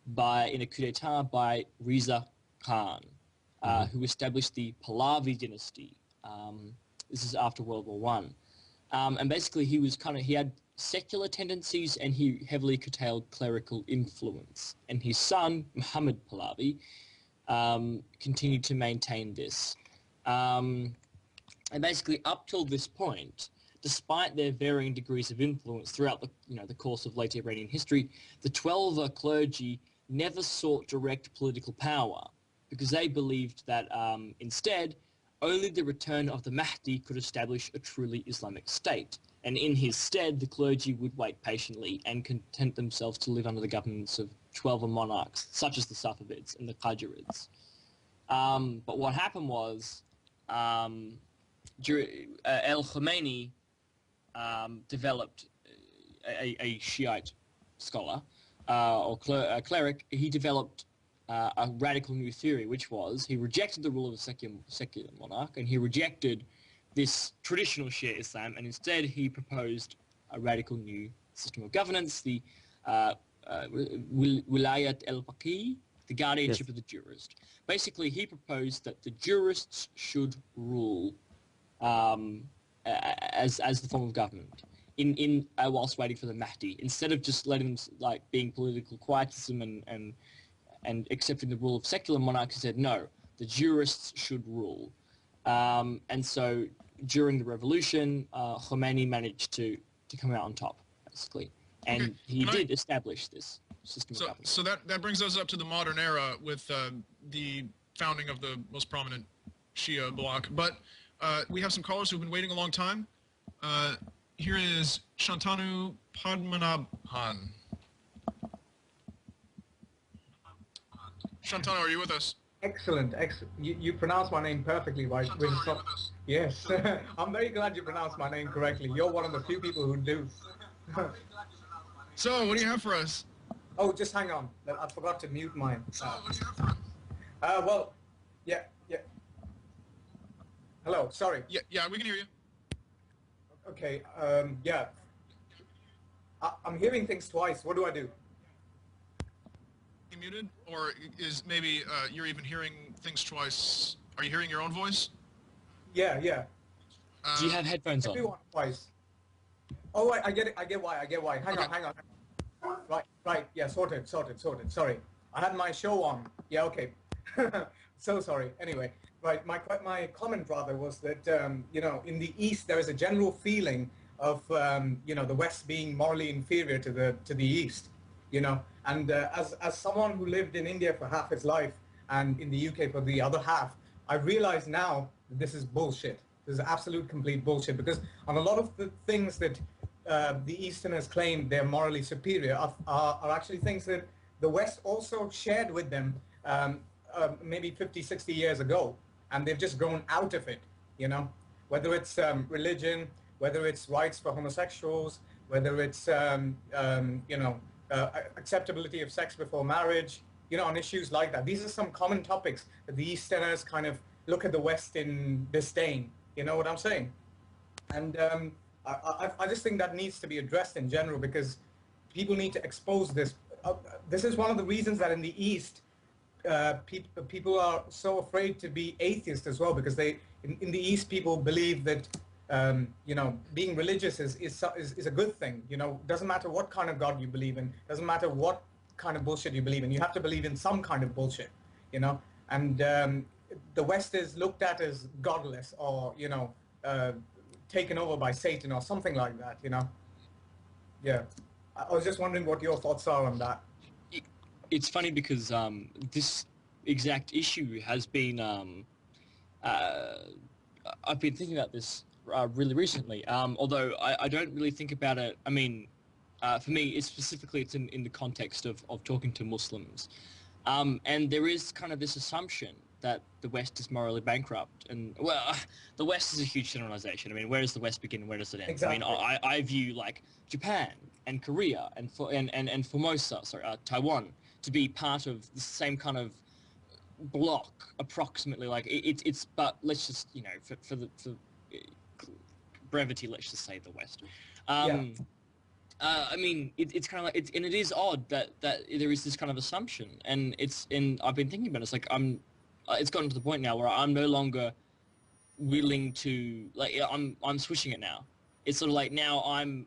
in a coup d'etat by Reza Khan, who established the Pahlavi dynasty. This is after World War One. And basically he had secular tendencies and he heavily curtailed clerical influence. And his son, Muhammad Pahlavi, continued to maintain this. And basically up till this point, despite their varying degrees of influence throughout the course of late Iranian history, the 12 clergy never sought direct political power because they believed that instead only the return of the Mahdi could establish a truly Islamic state, and in his stead the clergy would wait patiently and content themselves to live under the governance of 12 monarchs such as the Safavids and the Qajarids. But what happened was Khomeini developed a Shiite scholar or cleric. He developed a radical new theory, which was he rejected the rule of a secular monarch, and he rejected this traditional Shia Islam, and instead he proposed a radical new system of governance, the Wilayat al-Faqih, the guardianship of the jurist. Basically, he proposed that the jurists should rule as the form of government in whilst waiting for the Mahdi, instead of just letting them like being political quietism and accepting the rule of secular monarchs. He said no, the jurists should rule, and so during the revolution, Khomeini managed to come out on top, basically, and Okay. he did establish this system of government. So that brings us up to the modern era with the founding of the most prominent Shia bloc. But we have some callers who've been waiting a long time. Here is Shantanu Padmanabhan. Shantanu, are you with us? Excellent, excellent. You pronounce my name perfectly, right? Shantanu, are you with us? Yes, I'm very glad you pronounced my name correctly. You're one of the few people who do. So, what do you have for us? Oh, just hang on. I forgot to mute mine. So, what do you have for us? Well, yeah. Hello, sorry. Yeah, we can hear you. Okay, yeah. I'm hearing things twice. What do I do? You muted, or is maybe you're even hearing things twice? Are you hearing your own voice? Yeah. Do you have headphones on? Everyone twice. Oh, right, I get it. I get why. Hang on. Right. Yeah, sorted. Sorry. I had my show on. Yeah, okay. So sorry. Anyway, right. My comment rather was that in the East there is a general feeling of the West being morally inferior to the East. And as someone who lived in India for half his life and in the UK for the other half, I realize now that this is bullshit. This is absolute complete bullshit, because on a lot of the things that the Easterners claim they're morally superior are actually things that the West also shared with them maybe 50, 60 years ago, and they've just grown out of it, whether it's religion, whether it's rights for homosexuals, whether it's, acceptability of sex before marriage, on issues like that. These are some common topics that the Easterners kind of look at the West in disdain, you know what I'm saying? And I just think that needs to be addressed in general, because people need to expose this. This is one of the reasons that in the East, people are so afraid to be atheist as well, because in the East people believe that being religious is a good thing. Doesn't matter what kind of God you believe in, doesn't matter what kind of bullshit you believe in. You have to believe in some kind of bullshit, and the West is looked at as godless, or taken over by Satan or something like that. Yeah, I was just wondering what your thoughts are on that. It's funny because this exact issue has been I've been thinking about this really recently, although I don't really think about it. I mean, for me, it's in the context of talking to Muslims, and there is kind of this assumption that the West is morally bankrupt, and well, the West is a huge generalization. I mean, where does the West begin and where does it end? Exactly. I mean, I view like Japan and Korea and Formosa, Taiwan, to be part of the same kind of block, approximately. Like it's but let's just for brevity, let's just say the West. I mean, it's kind of like and it is odd that there is this kind of assumption, and I've been thinking about it. It's like it's gotten to the point now where I'm no longer willing to I'm switching it now. It's sort of like now I'm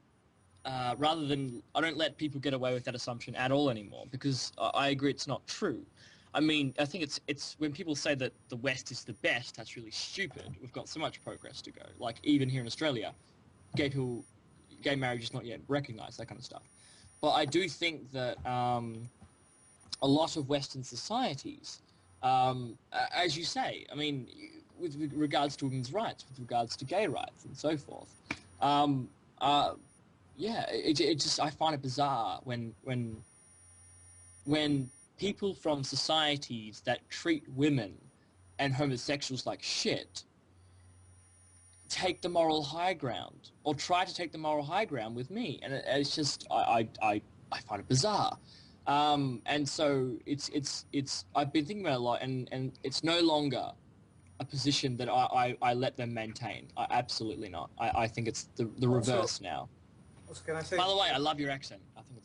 rather than I don't let people get away with that assumption at all anymore, because I agree it's not true. I mean, I think it's when people say that the West is the best, that's really stupid. We've got so much progress to go. Like even here in Australia, gay marriage is not yet recognised, that kind of stuff. But I do think that a lot of Western societies, as you say, I mean, with regards to women's rights, with regards to gay rights and so forth, it just I find it bizarre when people from societies that treat women and homosexuals like shit take the moral high ground, or try to take the moral high ground with me, and it's just I find it bizarre. And so it's I've been thinking about it a lot, and it's no longer a position that I let them maintain. Absolutely not. I think it's the reverse now. Can I say? By the way, I love your accent. I think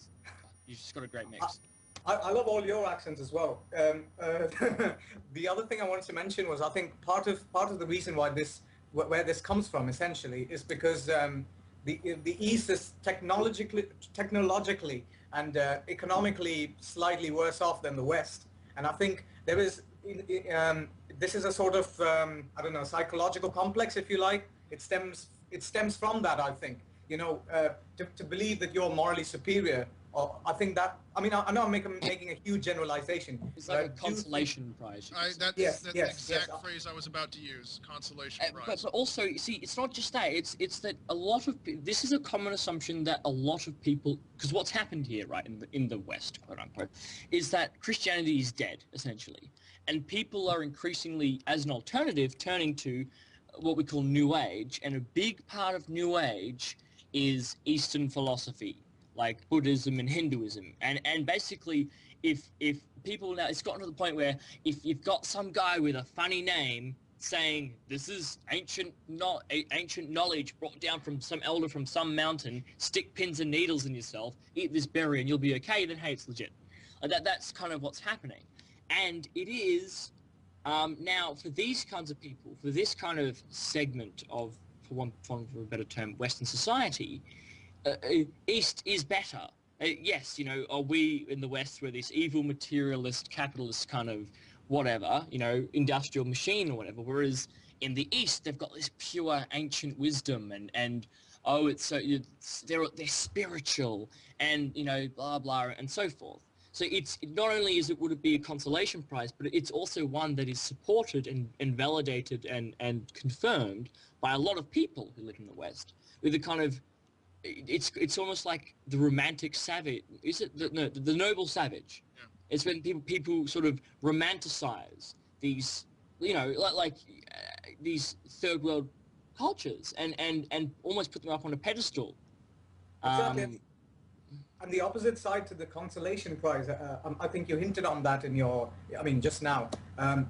you've just got a great mix. I love all your accents as well. The other thing I wanted to mention was I think part of the reason why this where this comes from essentially is because the East is technologically and economically slightly worse off than the West, and I think there is this is a sort of I don't know, psychological complex, if you like. It stems from that, I think. You know, to believe that you're morally superior. Or I think that, I mean, I know I'm making a huge generalization. It's like a consolation prize. That's the exact phrase I was about to use, consolation prize. But also, you see, it's not just that. It's that a lot of this is a common assumption that a lot of people, because what's happened here, right, in the West, quote unquote, is that Christianity is dead essentially, and people are increasingly, as an alternative, turning to what we call New Age, and a big part of New Age is Eastern philosophy, like Buddhism and Hinduism, and basically if people now, it's gotten to the point where if you've got some guy with a funny name saying this is ancient knowledge brought down from some elder from some mountain, stick pins and needles in yourself, eat this berry and you'll be okay, then hey, it's legit. That's kind of what's happening, and it is now for these kinds of people, for this kind of segment of, for a better term, Western society, East is better. Yes, you know, are we in the West we're this evil materialist, capitalist kind of whatever, you know, industrial machine or whatever, whereas in the East they've got this pure ancient wisdom and oh, it's so they're spiritual and, you know, blah blah and so forth. So it's not only would it be a consolation prize, but it's also one that is supported and validated and confirmed by a lot of people who live in the West with a kind of, it's almost like the romantic savage. Is it the noble savage? Yeah. It's when people sort of romanticize these, you know, like these third world cultures and almost put them up on a pedestal. Exactly. And the opposite side to the consolation prize, I think you hinted on that in your, I mean, just now.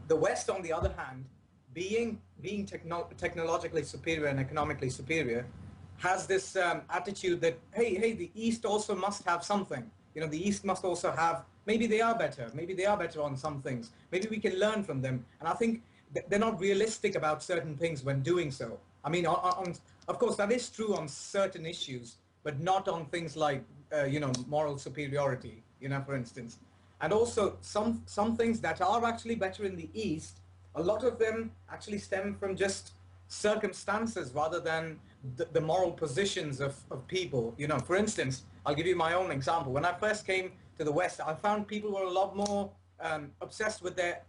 The West, on the other hand, being technologically superior and economically superior, has this attitude that, hey, the East also must have something. You know, the East must also have, maybe they are better on some things. Maybe we can learn from them. And I think they're not realistic about certain things when doing so. I mean, of course, that is true on certain issues, but not on things like, you know, moral superiority, you know, for instance. And also some things that are actually better in the East, a lot of them actually stem from just circumstances rather than the moral positions of people. You know, for instance, I'll give you my own example. When I first came to the West, I found people were a lot more obsessed with their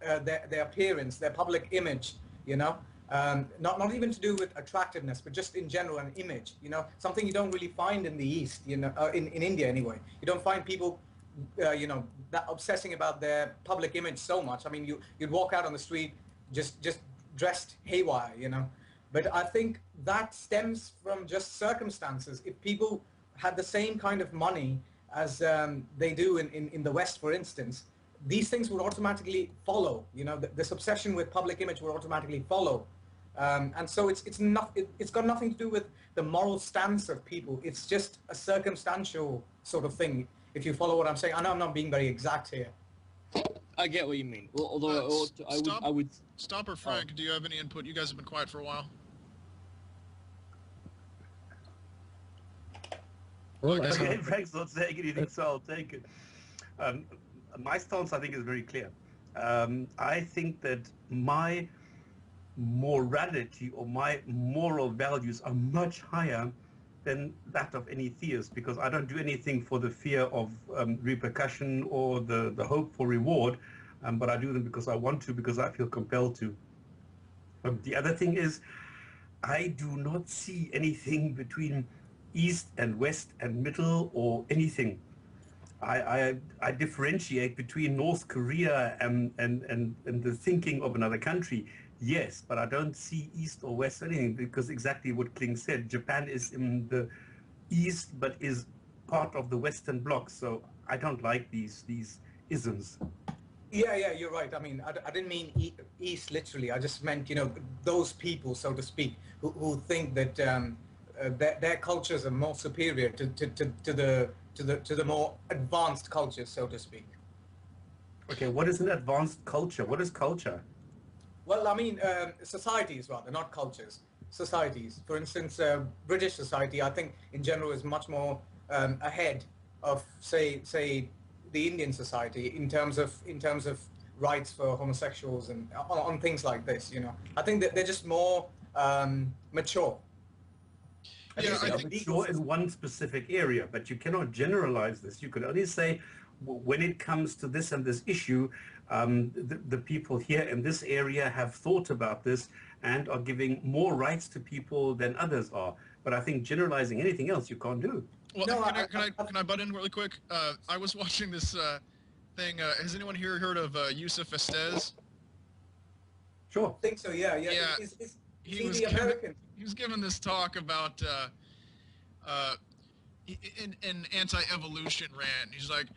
appearance, their public image, you know. Not even to do with attractiveness, but just in general an image, you know, something you don't really find in the East, you know, in India anyway. You don't find people, you know, that obsessing about their public image so much. I mean, you'd walk out on the street just dressed haywire, you know. But I think that stems from just circumstances. If people had the same kind of money as they do in the West, for instance, these things would automatically follow. You know, this obsession with public image would automatically follow. And so it's got nothing to do with the moral stance of people. It's just a circumstantial sort of thing, if you follow what I'm saying. I know I'm not being very exact here. I get what you mean. Well, although I would... Stop or Frank, do you have any input? You guys have been quiet for a while. Well, okay, Frank's not saying anything, so I'll take it. My stance, I think, is very clear. I think that my morality or my moral values are much higher than that of any theist, because I don't do anything for the fear of repercussion or the hope for reward, but I do them because I want to, because I feel compelled to. The other thing is, I do not see anything between East and West and Middle or anything. I differentiate between North Korea and the thinking of another country. Yes, but I don't see East or West or anything, because exactly what Kling said, Japan is in the East but is part of the Western Bloc, so I don't like these isms. Yeah, you're right. I mean, I didn't mean East literally. I just meant, you know, those people, so to speak, who think that their cultures are more superior to the more advanced cultures, so to speak. Okay, what is an advanced culture? What is culture? Well, I mean, societies rather, not cultures. societies. For instance, British society, I think in general is much more ahead of say the Indian society in terms of rights for homosexuals and on things like this. You know, I think that they're just more mature. Yeah, I think mature in one specific area, but you cannot generalize this. You could only say when it comes to this and this issue, the people here in this area have thought about this and are giving more rights to people than others are. But I think generalizing anything else you can't do. Well, No, can I butt in really quick? I was watching this thing. Has anyone here heard of Yusuf Estes? Sure. I think so. Yeah. Yeah. Is He he was the given, American? he was given this talk about an anti-evolution rant. He's like,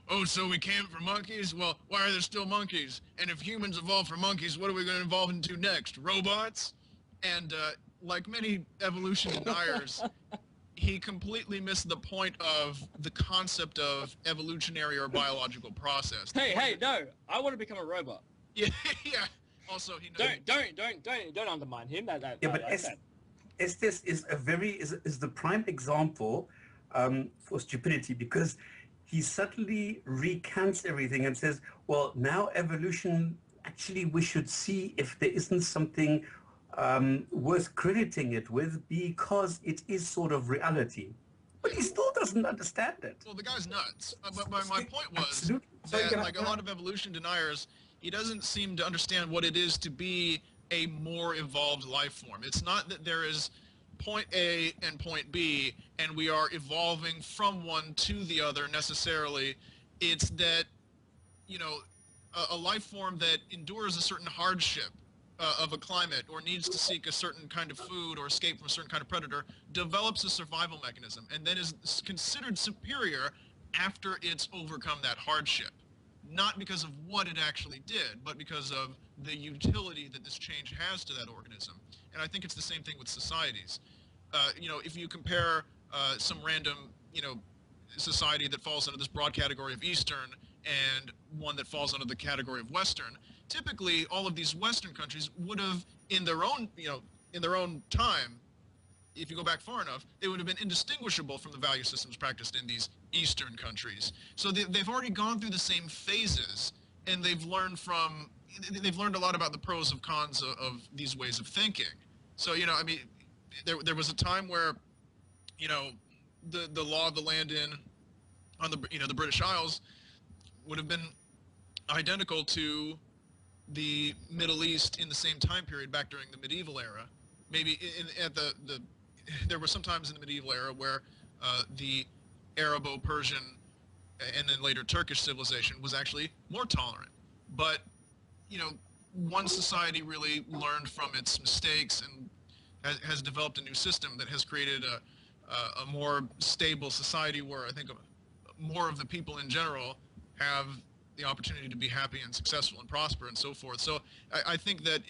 oh, so we came from monkeys? Well, why are there still monkeys? And if humans evolve from monkeys, what are we going to evolve into next? Robots? And like many evolution deniers, he completely missed the point of the concept of evolutionary or biological process. Hey, no! I want to become a robot. Yeah, yeah. Also, he knows. Don't undermine him. Yeah, but Estes is the prime example for stupidity, because he subtly recants everything and says, well, now evolution, actually we should see if there isn't something worth crediting it with, because it is sort of reality. But he still doesn't understand it. Well, the guy's nuts. But my point was Absolutely. that, like a lot of evolution deniers, he doesn't seem to understand what it is to be a more evolved life form. It's not that there is point A and point B, and we are evolving from one to the other necessarily. It's that, you know, a life form that endures a certain hardship of a climate, or needs to seek a certain kind of food or escape from a certain kind of predator, develops a survival mechanism and then is considered superior after it's overcome that hardship. Not because of what it actually did, but because of the utility that this change has to that organism. And I think it's the same thing with societies. You know, if you compare some random, you know, society that falls under this broad category of Eastern and one that falls under the category of Western, typically all of these Western countries would have, in their own, you know, in their own time, if you go back far enough, they would have been indistinguishable from the value systems practiced in these Eastern countries. So they've already gone through the same phases, and they've learned a lot about the pros and cons of these ways of thinking. So, you know, I mean, there was a time where, you know, the law of the land on the, you know, the British Isles would have been identical to the Middle East in the same time period back during the medieval era. Maybe there were some times in the medieval era where the Arabo-Persian and then later Turkish civilization was actually more tolerant. But, you know, one society really learned from its mistakes and has developed a new system that has created a more stable society where I think more of the people in general have the opportunity to be happy and successful and prosper and so forth. So I think that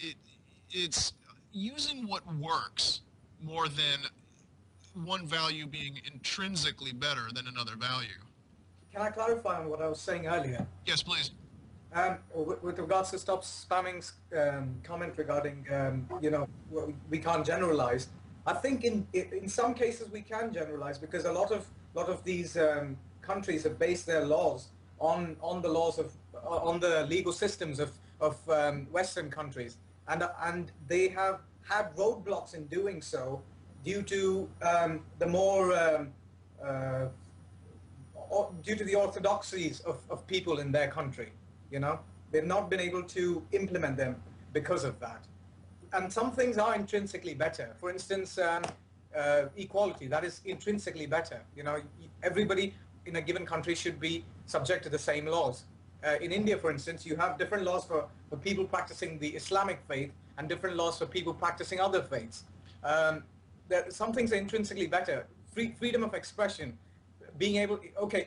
it's using what works more than one value being intrinsically better than another value. Can I clarify on what I was saying earlier? Yes, please. With regards to Stopspamming's comment regarding, you know, we can't generalize. I think in some cases we can generalize, because a lot of these countries have based their laws on the laws of on the legal systems of Western countries, and they have had roadblocks in doing so due to the more due to the orthodoxies of people in their country. You know, they've not been able to implement them because of that. And some things are intrinsically better. For instance, equality, that is intrinsically better. You know, everybody in a given country should be subject to the same laws. In India, for instance, you have different laws for people practicing the Islamic faith and different laws for people practicing other faiths. Some things are intrinsically better. Freedom of expression, being able, okay,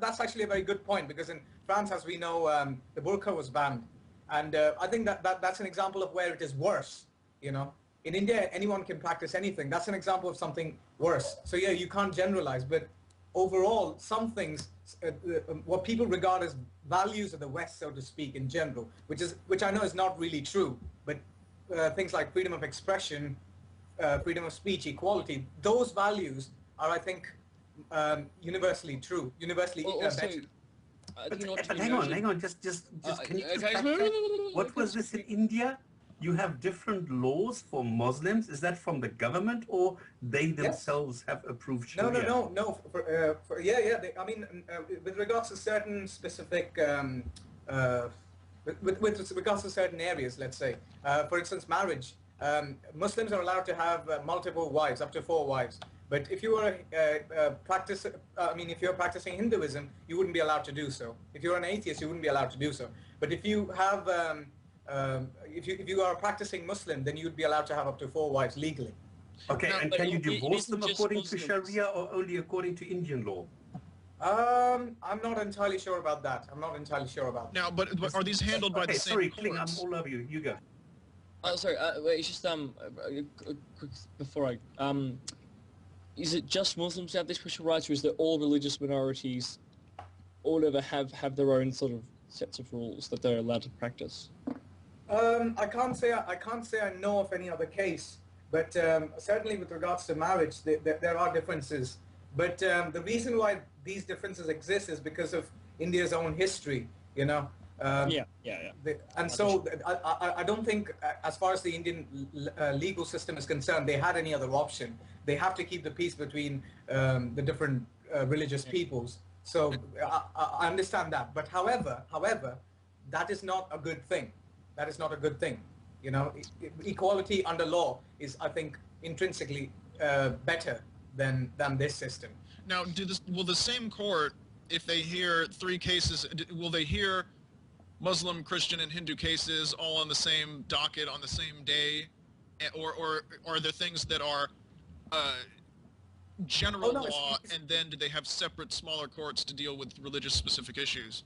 that's actually a very good point, because in France, as we know, the burqa was banned. And I think that's an example of where it is worse, you know. In India, anyone can practice anything. That's an example of something worse. So yeah, you can't generalize, but overall, some things, what people regard as values of the West, so to speak, in general, which I know is not really true, but things like freedom of expression freedom of speech, equality, those values are, I think, universally true, universally better. But hang on, just can you just backtrack? What was this in India? You have different laws for Muslims. Is that from the government or they themselves have approved Sharia? No. I mean, with regards to certain specific, with regards to certain areas, let's say, for instance, marriage. Muslims are allowed to have multiple wives, up to 4 wives. But if you are if you're practicing Hinduism, you wouldn't be allowed to do so. If you're an atheist, you wouldn't be allowed to do so. But if you have, if you are a practicing Muslim, then you'd be allowed to have up to 4 wives legally. Okay, Now, and can you divorce them according Muslims. to Sharia or only according to Indian law? I'm not entirely sure about that. Now, but are these handled by the same sorry, courts? Kling, I'm all over you. You go. Oh, sorry. Wait, it's just quick before I is it just Muslims who have these special rights, or is that all religious minorities all over have their own sort of sets of rules that they're allowed to practice? I can't say I know of any other case, but certainly with regards to marriage, there are differences. But the reason why these differences exist is because of India's own history, you know. And so I don't think, as far as the Indian legal system is concerned, they had any other option. They have to keep the peace between the different religious peoples. So I understand that. But however, that is not a good thing. That is not a good thing. You know, equality under law is, I think, intrinsically better than this system. Now, will the same court, if they hear 3 cases, will they hear Muslim, Christian, and Hindu cases all on the same docket on the same day, or are there things that are general law, and then do they have separate, smaller courts to deal with religious-specific issues?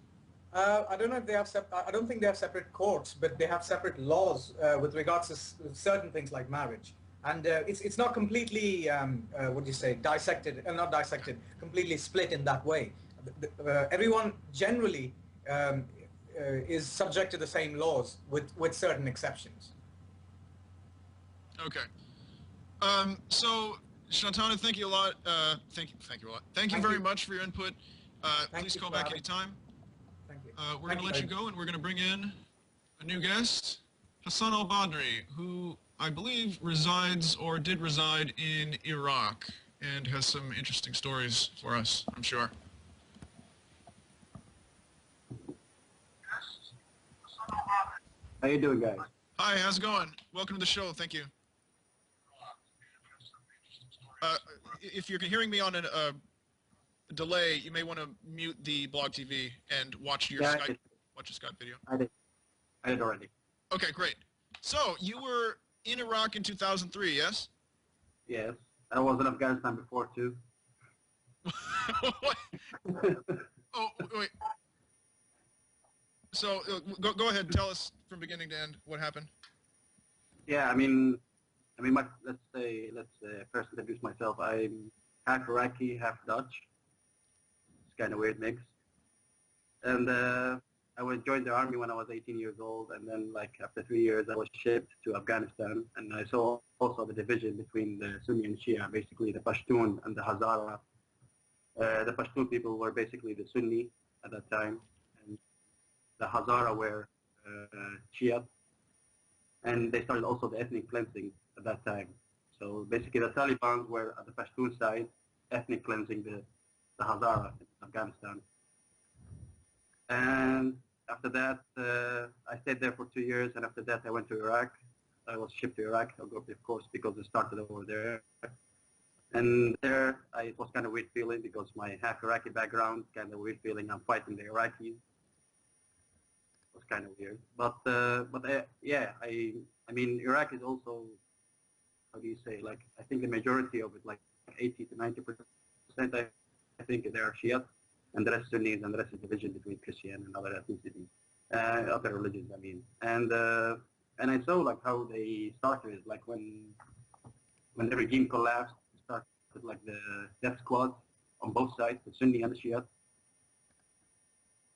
I don't know if they have. I don't think they have separate courts, but they have separate laws with regards to certain things like marriage. And it's not completely, what do you say, dissected, not dissected, completely split in that way. Everyone generally is subject to the same laws with certain exceptions. Okay. So, Shantana, thank you a lot. Thank you a lot. Thank you very much for your input. Please call back anytime. Thank you. We're going to let you go, and we're going to bring in a new guest, Hassan al-Badri, who I believe resides or did reside in Iraq and has some interesting stories for us, I'm sure. How you doing, guys? Hi, how's it going? Welcome to the show. Thank you. If you're hearing me on a delay, you may want to mute the blog TV and watch your Skype video. I did already. Okay, great. So you were in Iraq in 2003, yes? Yes. I was in Afghanistan before too. What? Oh, wait. So go ahead. Tell us from beginning to end what happened. Yeah, I mean, let's say first introduce myself. I'm half Iraqi, half Dutch. It's kind of weird mix. And I joined the army when I was 18 years old, and then like after 3 years, I was shipped to Afghanistan, and I saw also the division between the Sunni and Shia, basically the Pashtun and the Hazara. The Pashtun people were basically the Sunni at that time, and the Hazara were Shia, and they started also the ethnic cleansing at that time. So basically the Taliban were at the Pashtun side, ethnic cleansing the Hazara in Afghanistan. And after that, I stayed there for 2 years, and after that I went to Iraq. I was shipped to Iraq, of course, because it started over there. And there, it was kind of weird feeling because my half Iraqi background, kind of weird feeling. I'm fighting the Iraqis. It was kind of weird. But yeah, I mean, Iraq is also, how do you say, like, I think the majority of it, like 80 to 90%, I think they are Shia, and the rest Sunnis, and the rest is division between Christian and other ethnicities, other religions, I mean. And I saw like how they started, like when the regime collapsed, it started like the death squad on both sides, the Sunni and the Shia.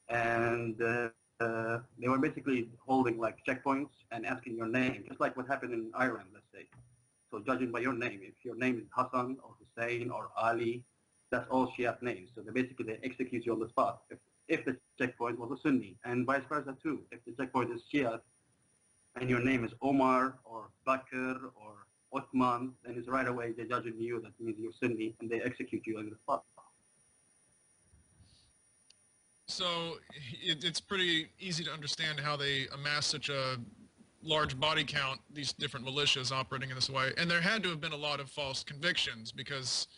And they were basically holding like checkpoints and asking your name, just like what happened in Ireland, let's say. So judging by your name, if your name is Hassan or Hussein or Ali, that's all Shia names. So they execute you on the spot. If the checkpoint was a Sunni, and vice versa too. If the checkpoint is Shia, and your name is Omar or Bakr or Uthman, then it's right away they're judging you. That means you're Sunni, and they execute you on the spot. So it's pretty easy to understand how they amass such a large body count, these different militias operating in this way. And there had to have been a lot of false convictions because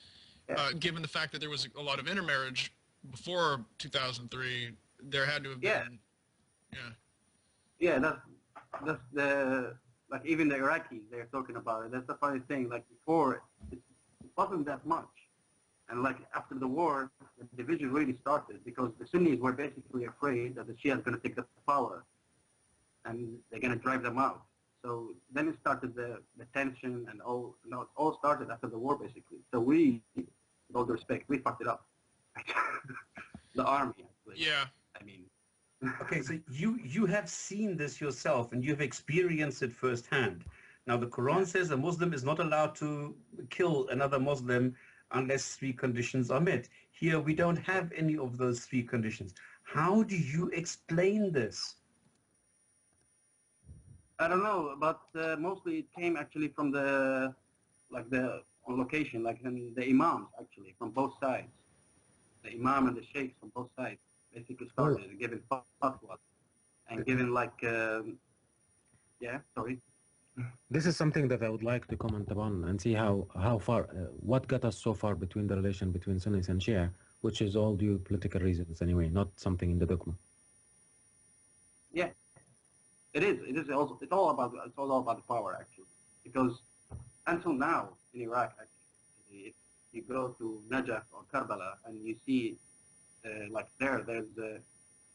given the fact that there was a lot of intermarriage before 2003, there had to have been, Yeah, that's the, like even the Iraqis, they're talking about it. That's the funny thing, like before, it wasn't that much. And like after the war, the division really started because the Sunnis were basically afraid that the Shia is going to take the power and they're going to drive them out. So then it started the tension and all, it all started after the war basically. So we, with all due respect, we fucked it up. The army, actually. Yeah. I mean. Okay, so you have seen this yourself and you've experienced it firsthand. Now the Quran says a Muslim is not allowed to kill another Muslim unless three conditions are met. Here we don't have any of those three conditions. How do you explain this? I don't know, but mostly it came actually from the location, like in the imams actually, from both sides. The imam and the sheikhs from both sides basically started giving fatwas and giving like, This is something that I would like to comment upon and see how far, what got us so far between the relation between Sunnis and Shia, which is all due political reasons anyway, not something in the dogma. Yeah, it is. It is also. It's all about the power actually, because until now in Iraq, actually, if you go to Najaf or Karbala and you see, like there's the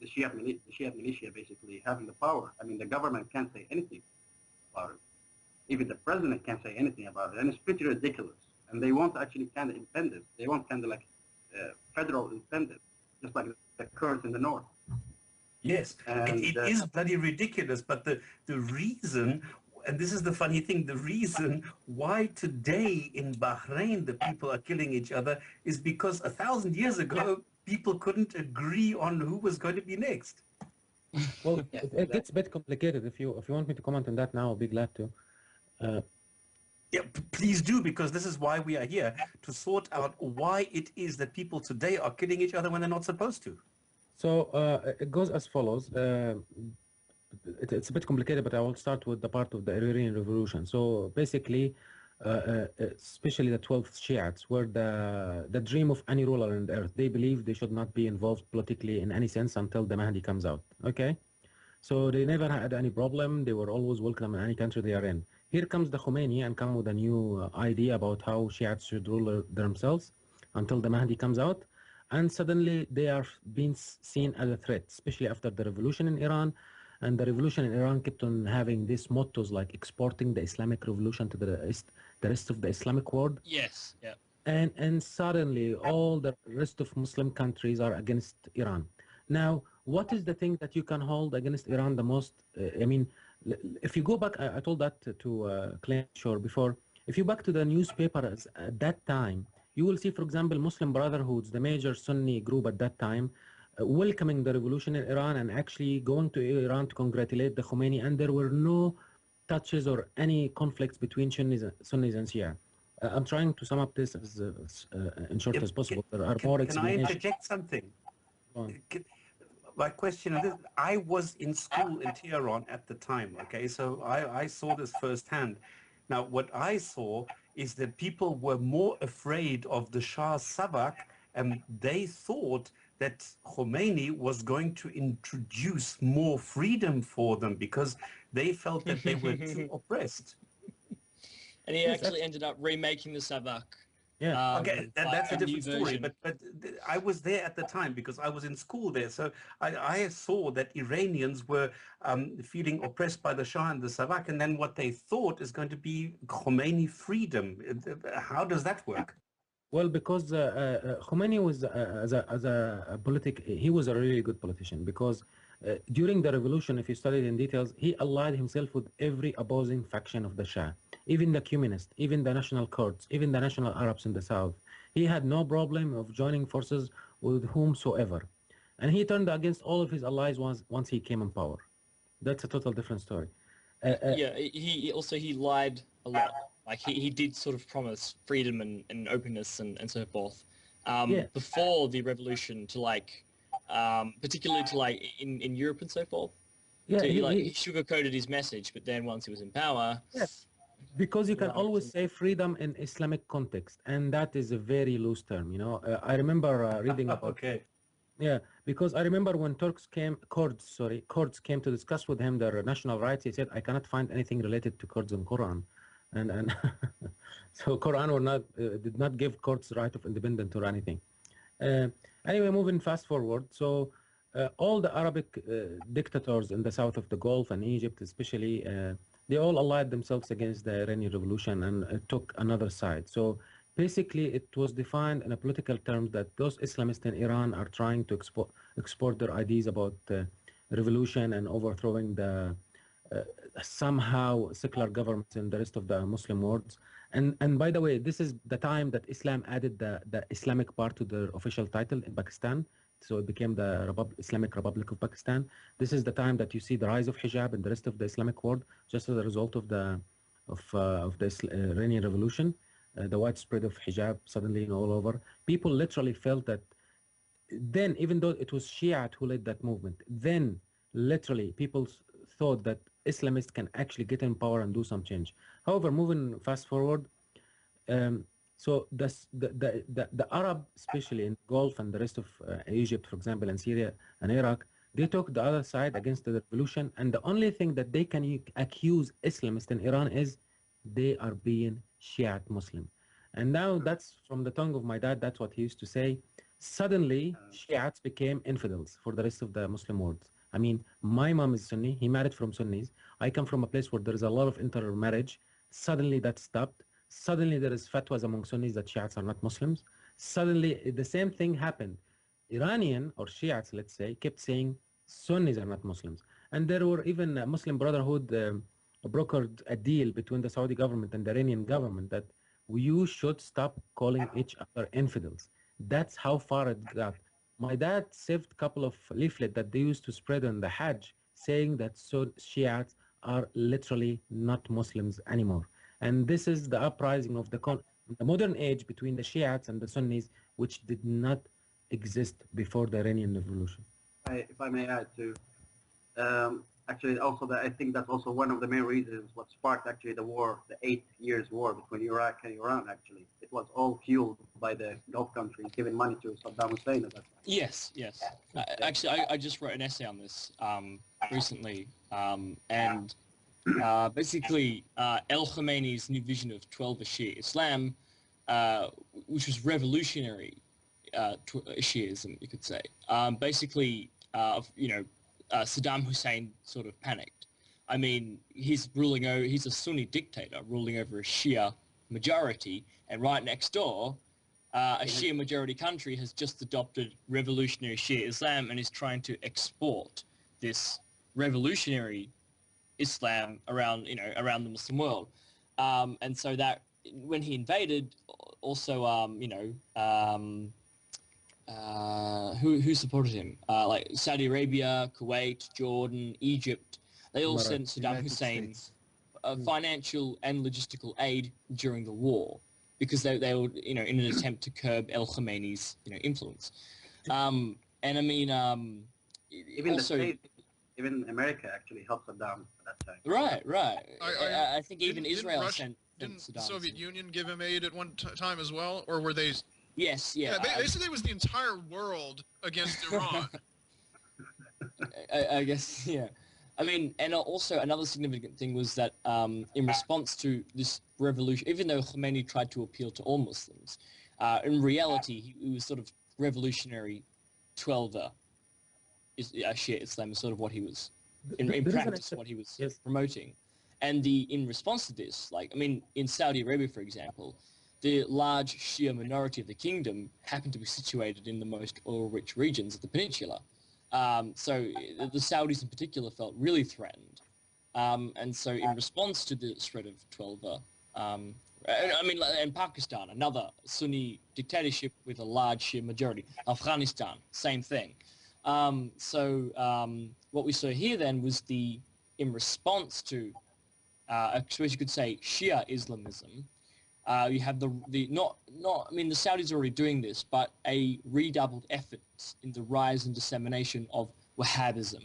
Shia militia basically having the power. I mean, the government can't say anything about it. Even the president can't say anything about it, and it's pretty ridiculous. And they want actually kind of independence. They want kind of like federal independence, just like the Kurds in the north. Yes, and it is bloody ridiculous, but the reason, and this is the funny thing, the reason why today in Bahrain the people are killing each other is because 1,000 years ago people couldn't agree on who was going to be next. Well, it gets a bit complicated. If you want me to comment on that now, I'll be glad to. Yeah, please do, because this is why we are here, to sort out why it is that people today are killing each other when they're not supposed to. So it goes as follows. It's a bit complicated, but I will start with the part of the Iranian Revolution. So basically, especially the 12th Shiites were the dream of any ruler on the earth. They believe they should not be involved politically in any sense until the Mahdi comes out. Okay? So they never had any problem. They were always welcome in any country they are in. Here comes the Khomeini and come with a new idea about how Shiites should rule themselves until the Mahdi comes out. And suddenly they are being seen as a threat, especially after the revolution in Iran. And the revolution in Iran kept on having these mottos like exporting the Islamic revolution to the rest of the Islamic world. Yes, yeah. And suddenly all the rest of Muslim countries are against Iran. Now, what is the thing that you can hold against Iran the most? I mean, if you go back, I told that to Klingschor before, if you back to the newspapers at that time, you will see, for example, Muslim Brotherhoods, the major Sunni group at that time, welcoming the revolution in Iran and actually going to Iran to congratulate the Khomeini, and there were no touches or any conflicts between Sunnis and Shia. I'm trying to sum up this as in short as possible. There are more explanations. Can I interject something? My question is, I was in school in Tehran at the time, okay, so I saw this firsthand. Now, what I saw is that people were more afraid of the Shah Savak, and they thought that Khomeini was going to introduce more freedom for them because they felt that they were too oppressed. And he actually ended up remaking the Savak. Yeah. Okay, that's a different story. But I was there at the time because I was in school there. So I saw that Iranians were feeling oppressed by the Shah and the Savak, and then what they thought is going to be Khomeini freedom. How does that work? Well, because Khomeini was, as a he was a really good politician because during the revolution, if you studied in details, he allied himself with every opposing faction of the Shah. even the communists, even the national Kurds, even the national Arabs in the south. He had no problem of joining forces with whomsoever. And he turned against all of his allies once he came in power. That's a total different story. Yeah, he lied a lot. Like he did sort of promise freedom and openness and so forth Yeah. before the revolution to like particularly to like in Europe and so forth. Yeah, So he sugarcoated his message, but then once he was in power, yes, because you can Right. always say freedom in Islamic context, and that is a very loose term. You know, I remember reading about. Okay. Yeah, because I remember when Kurds came to discuss with him their national rights. He said, "I cannot find anything related to Kurds in Quran," and so Quran did not give Kurds right of independence or anything. Uh, anyway, moving fast forward, so all the Arabic dictators in the south of the Gulf and Egypt, especially, they all allied themselves against the Iranian Revolution and took another side. So basically, it was defined in a political terms that those Islamists in Iran are trying to export their ideas about revolution and overthrowing the somehow secular governments in the rest of the Muslim world. And by the way, this is the time that Islam added the Islamic part to their official title in Pakistan. So it became the Islamic Republic of Pakistan. This is the time that you see the rise of hijab in the rest of the Islamic world, just as a result of the Iranian Revolution, the widespread of hijab suddenly all over. People literally felt that then, even though it was Shia who led that movement, then literally people thought that Islamists can actually get in power and do some change. However, moving fast forward, so the Arab, especially in Gulf and the rest of Egypt, for example, and Syria and Iraq, they took the other side against the revolution, and the only thing that they can accuse Islamists in Iran is they are being Shiite Muslim. And now that's from the tongue of my dad, that's what he used to say. Suddenly, Shiites became infidels for the rest of the Muslim world. I mean, my mom is Sunni, he married from Sunnis. I come from a place where there is a lot of intermarriage. Suddenly that stopped. Suddenly there is fatwas among Sunnis that Shiites are not Muslims. Suddenly the same thing happened. Iranian or Shiites, let's say, kept saying Sunnis are not Muslims. And there were even Muslim Brotherhood brokered a deal between the Saudi government and the Iranian government that you should stop calling each other infidels. That's how far it got. My dad saved a couple of leaflets that they used to spread on the Hajj saying that Shiites are literally not Muslims anymore. And this is the uprising of the modern age between the Shiites and the Sunnis, which did not exist before the Iranian Revolution. If I may add to, actually also I think that's also one of the main reasons what sparked actually the war, the 8 years war between Iraq and Iran actually. It was all fueled by the Gulf countries giving money to Saddam Hussein at that time. Yes. Actually, I just wrote an essay on this recently, and basically El Khomeiни's new vision of 12 Shia Islam, which was revolutionary Shiism, you could say. Basically, Saddam Hussein sort of panicked. I mean, he's a Sunni dictator ruling over a Shia majority, and right next door, a Shia majority country has just adopted revolutionary Shia Islam and is trying to export this revolutionary Islam around the Muslim world. And so that when he invaded, also who supported him? Like Saudi Arabia, Kuwait, Jordan, Egypt. They all sent Saddam Hussein financial and logistical aid during the war because they were in an attempt to curb El Khomeiни's influence. And I mean even also, the States, even America actually helped Saddam at that time. Right. I think even Israel sent Didn't the Saddam Soviet Union give him aid at one time as well, or were they? Yes, Yeah, basically it was the entire world against Iran. I guess, yeah. I mean, and also another significant thing was that in response to this revolution, even though Khomeini tried to appeal to all Muslims, in reality, he was sort of revolutionary 12er. Shia Islam is sort of what he was, in practice, what he was promoting. And in response to this, in Saudi Arabia, for example, the large Shia minority of the kingdom happened to be situated in the most oil-rich regions of the peninsula. So the Saudis in particular felt really threatened. And so in response to the spread of 12er, I mean, in Pakistan, another Sunni dictatorship with a large Shia majority. Afghanistan, same thing. What we saw here then was in response to, I suppose you could say, Shia Islamism. You have I mean, the Saudis are already doing this, but a redoubled effort in the rise and dissemination of Wahhabism.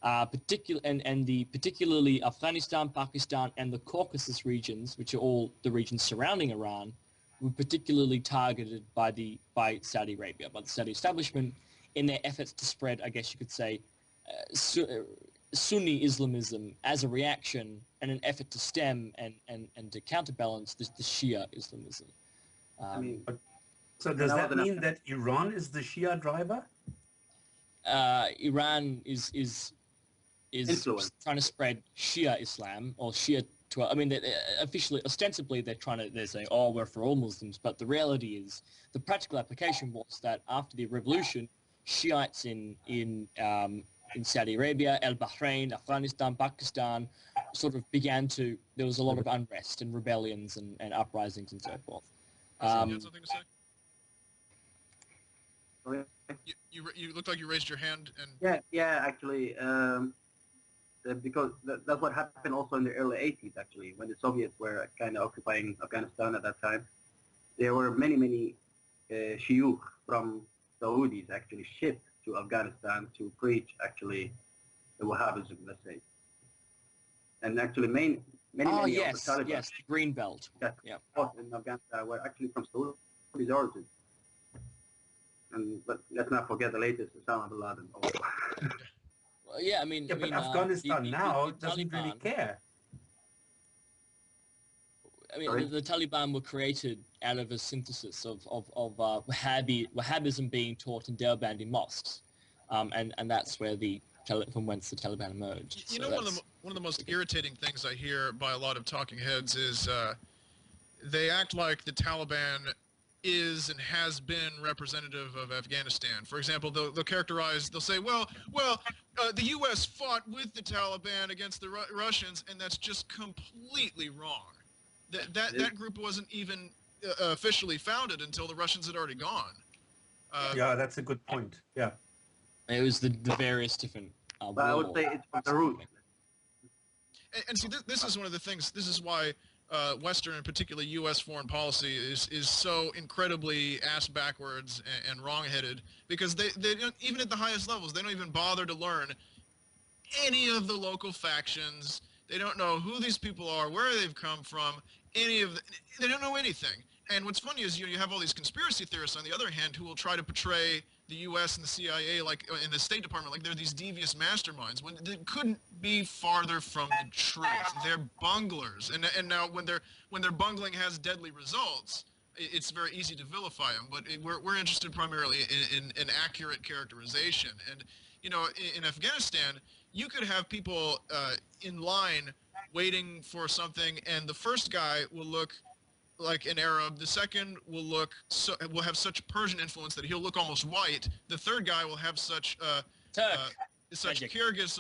Particularly Afghanistan, Pakistan, and the Caucasus regions, which are all the regions surrounding Iran, were particularly targeted by Saudi Arabia, by the Saudi establishment, in their efforts to spread, I guess you could say, Sunni Islamism as a reaction and an effort to stem and to counterbalance the Shia Islamism. So does that mean that Iran is the Shia driver? Iran is trying to spread Shia Islam or Shia. I mean, ostensibly, they're saying, oh, we're for all Muslims, but the reality is, the practical application was that after the revolution, Shiites in Saudi Arabia, Bahrain, Afghanistan, Pakistan, sort of there was a lot of unrest and rebellions and uprisings and so forth. You had something to say? You looked like you raised your hand. And yeah, actually, because that's what happened also in the early 80s, actually, when the Soviets were kind of occupying Afghanistan at that time. There were many shuyukh from Saudis actually shipped to Afghanistan to preach, actually, the Wahhabism, let's say. And actually, many of the Taliban, yes, the Green Belt. In Afghanistan were actually from Saudi origin. And let's not forget the latest, Osama bin Laden. Well, yeah, I mean, but Afghanistan now doesn't really care. I mean, the Taliban were created out of a synthesis of Wahhabism being taught in Deoband in mosques, and that's where from whence the Taliban emerged. You know, one of the most irritating things I hear by a lot of talking heads is they act like the Taliban is and has been representative of Afghanistan. For example, they'll say, well, the U.S. fought with the Taliban against the Russians, and that's just completely wrong. That group wasn't even officially founded until the Russians had already gone. Yeah, that's a good point. Yeah. It was the various different... but I would say it's from the root. And see, this is one of the things, this is why Western, and particularly U.S. foreign policy is so incredibly ass-backwards and wrong-headed, because they don't, even at the highest levels, they don't even bother to learn any of the local factions. They don't know who these people are, where they've come from, they don't know anything. And what's funny is you have all these conspiracy theorists, on the other hand, who will try to portray the U.S. and the CIA, like in the State Department, like they're these devious masterminds, when they couldn't be farther from the truth. They're bunglers, and now when their bungling has deadly results, it's very easy to vilify them. But we're interested primarily in accurate characterization. And you know, in Afghanistan, you could have people in line waiting for something, and the first guy will look like an Arab. The second will have such Persian influence that he'll look almost white. The third guy will have such Kyrgyz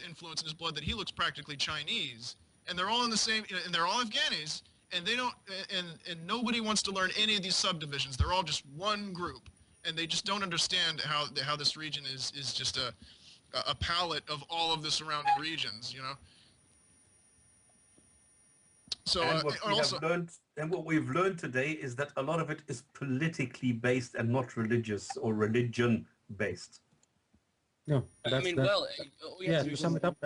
influence in his blood that he looks practically Chinese. And they're all in the same, and they're all Afghanis, and they don't, and nobody wants to learn any of these subdivisions. They're all just one group, and they just don't understand how this region is just a palette of all of the surrounding regions, you know. So what we've learned today is that a lot of it is politically based and not religious or religion based. No, yeah, to sum it up,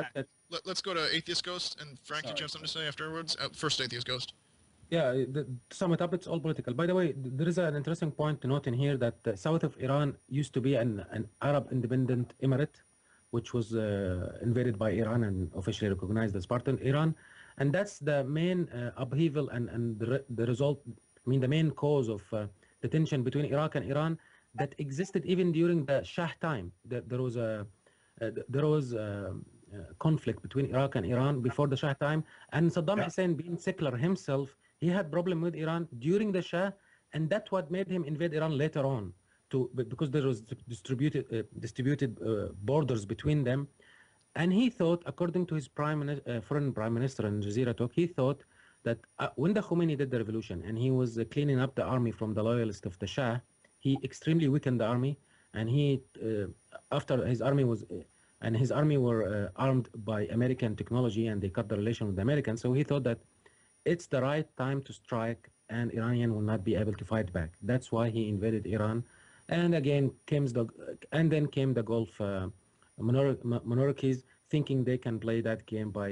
let's go to Atheist Ghost, and Frank, did you have something to say afterwards? First, Atheist Ghost. Yeah, to sum it up, it's all political. By the way, there is an interesting point to note in here that the south of Iran used to be an Arab independent emirate, which was invaded by Iran and officially recognized as part of Iran. And that's the main upheaval and the result, I mean, the main cause of the tension between Iraq and Iran that existed even during the Shah time. There was a conflict between Iraq and Iran before the Shah time. And Saddam Hussein, being secular himself, he had problem with Iran during the Shah, and that's what made him invade Iran later on, because there was distributed borders between them. And he thought, according to his foreign prime minister in Jazeera talk, he thought that when the Khomeini did the revolution and he was cleaning up the army from the loyalists of the Shah, he extremely weakened the army, and he after his army was and his army were armed by American technology, and they cut the relation with the Americans. So he thought that it's the right time to strike, and Iranian will not be able to fight back. That's why he invaded Iran, and again then came the Gulf monarchies, thinking they can play that game by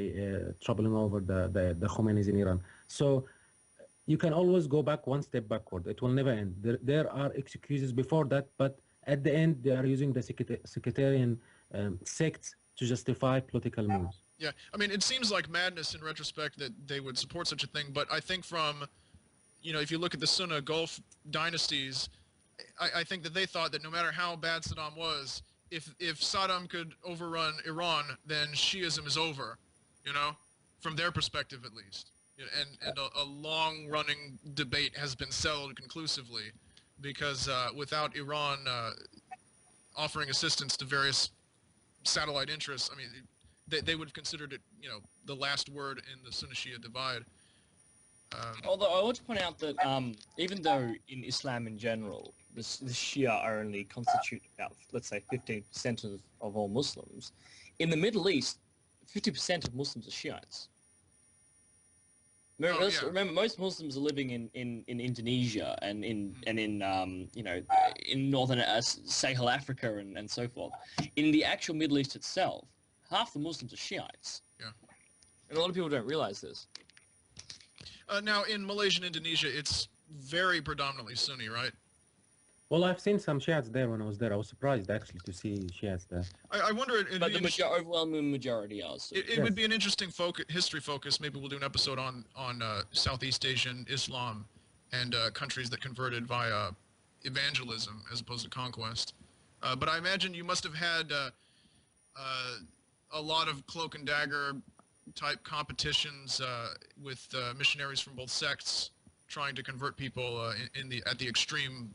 troubling over the Khomeinis in Iran. So you can always go back one step backward. It will never end. There are excuses before that, but at the end, they are using the sectarian sects to justify political moves. Yeah, I mean, it seems like madness in retrospect that they would support such a thing, but I think from, if you look at the Sunni Gulf dynasties, I think that they thought that no matter how bad Saddam was, if Saddam could overrun Iran, then Shiism is over, from their perspective at least. And a long-running debate has been settled conclusively, because without Iran offering assistance to various satellite interests, I mean, they would have considered it, the last word in the Sunni-Shia divide. Although I want to point out that even though in Islam in general, the Shia only constitute about, let's say, 15% of all Muslims, in the Middle East, 50% of Muslims are Shiites. Remember, most Muslims are living in Indonesia and in northern Sahel Africa and so forth. In the actual Middle East itself, half the Muslims are Shiites. Yeah. And a lot of people don't realize this. Now, in Malaysia and Indonesia, it's very predominantly Sunni, right? Well, I've seen some Shiites there when I was there. I was surprised, actually, to see Shiites there. I wonder... But the overwhelming majority are Sunni. It would be an interesting history focus. Maybe we'll do an episode on Southeast Asian Islam and countries that converted via evangelism as opposed to conquest. But I imagine you must have had a lot of cloak and dagger type competitions with missionaries from both sects trying to convert people at the extreme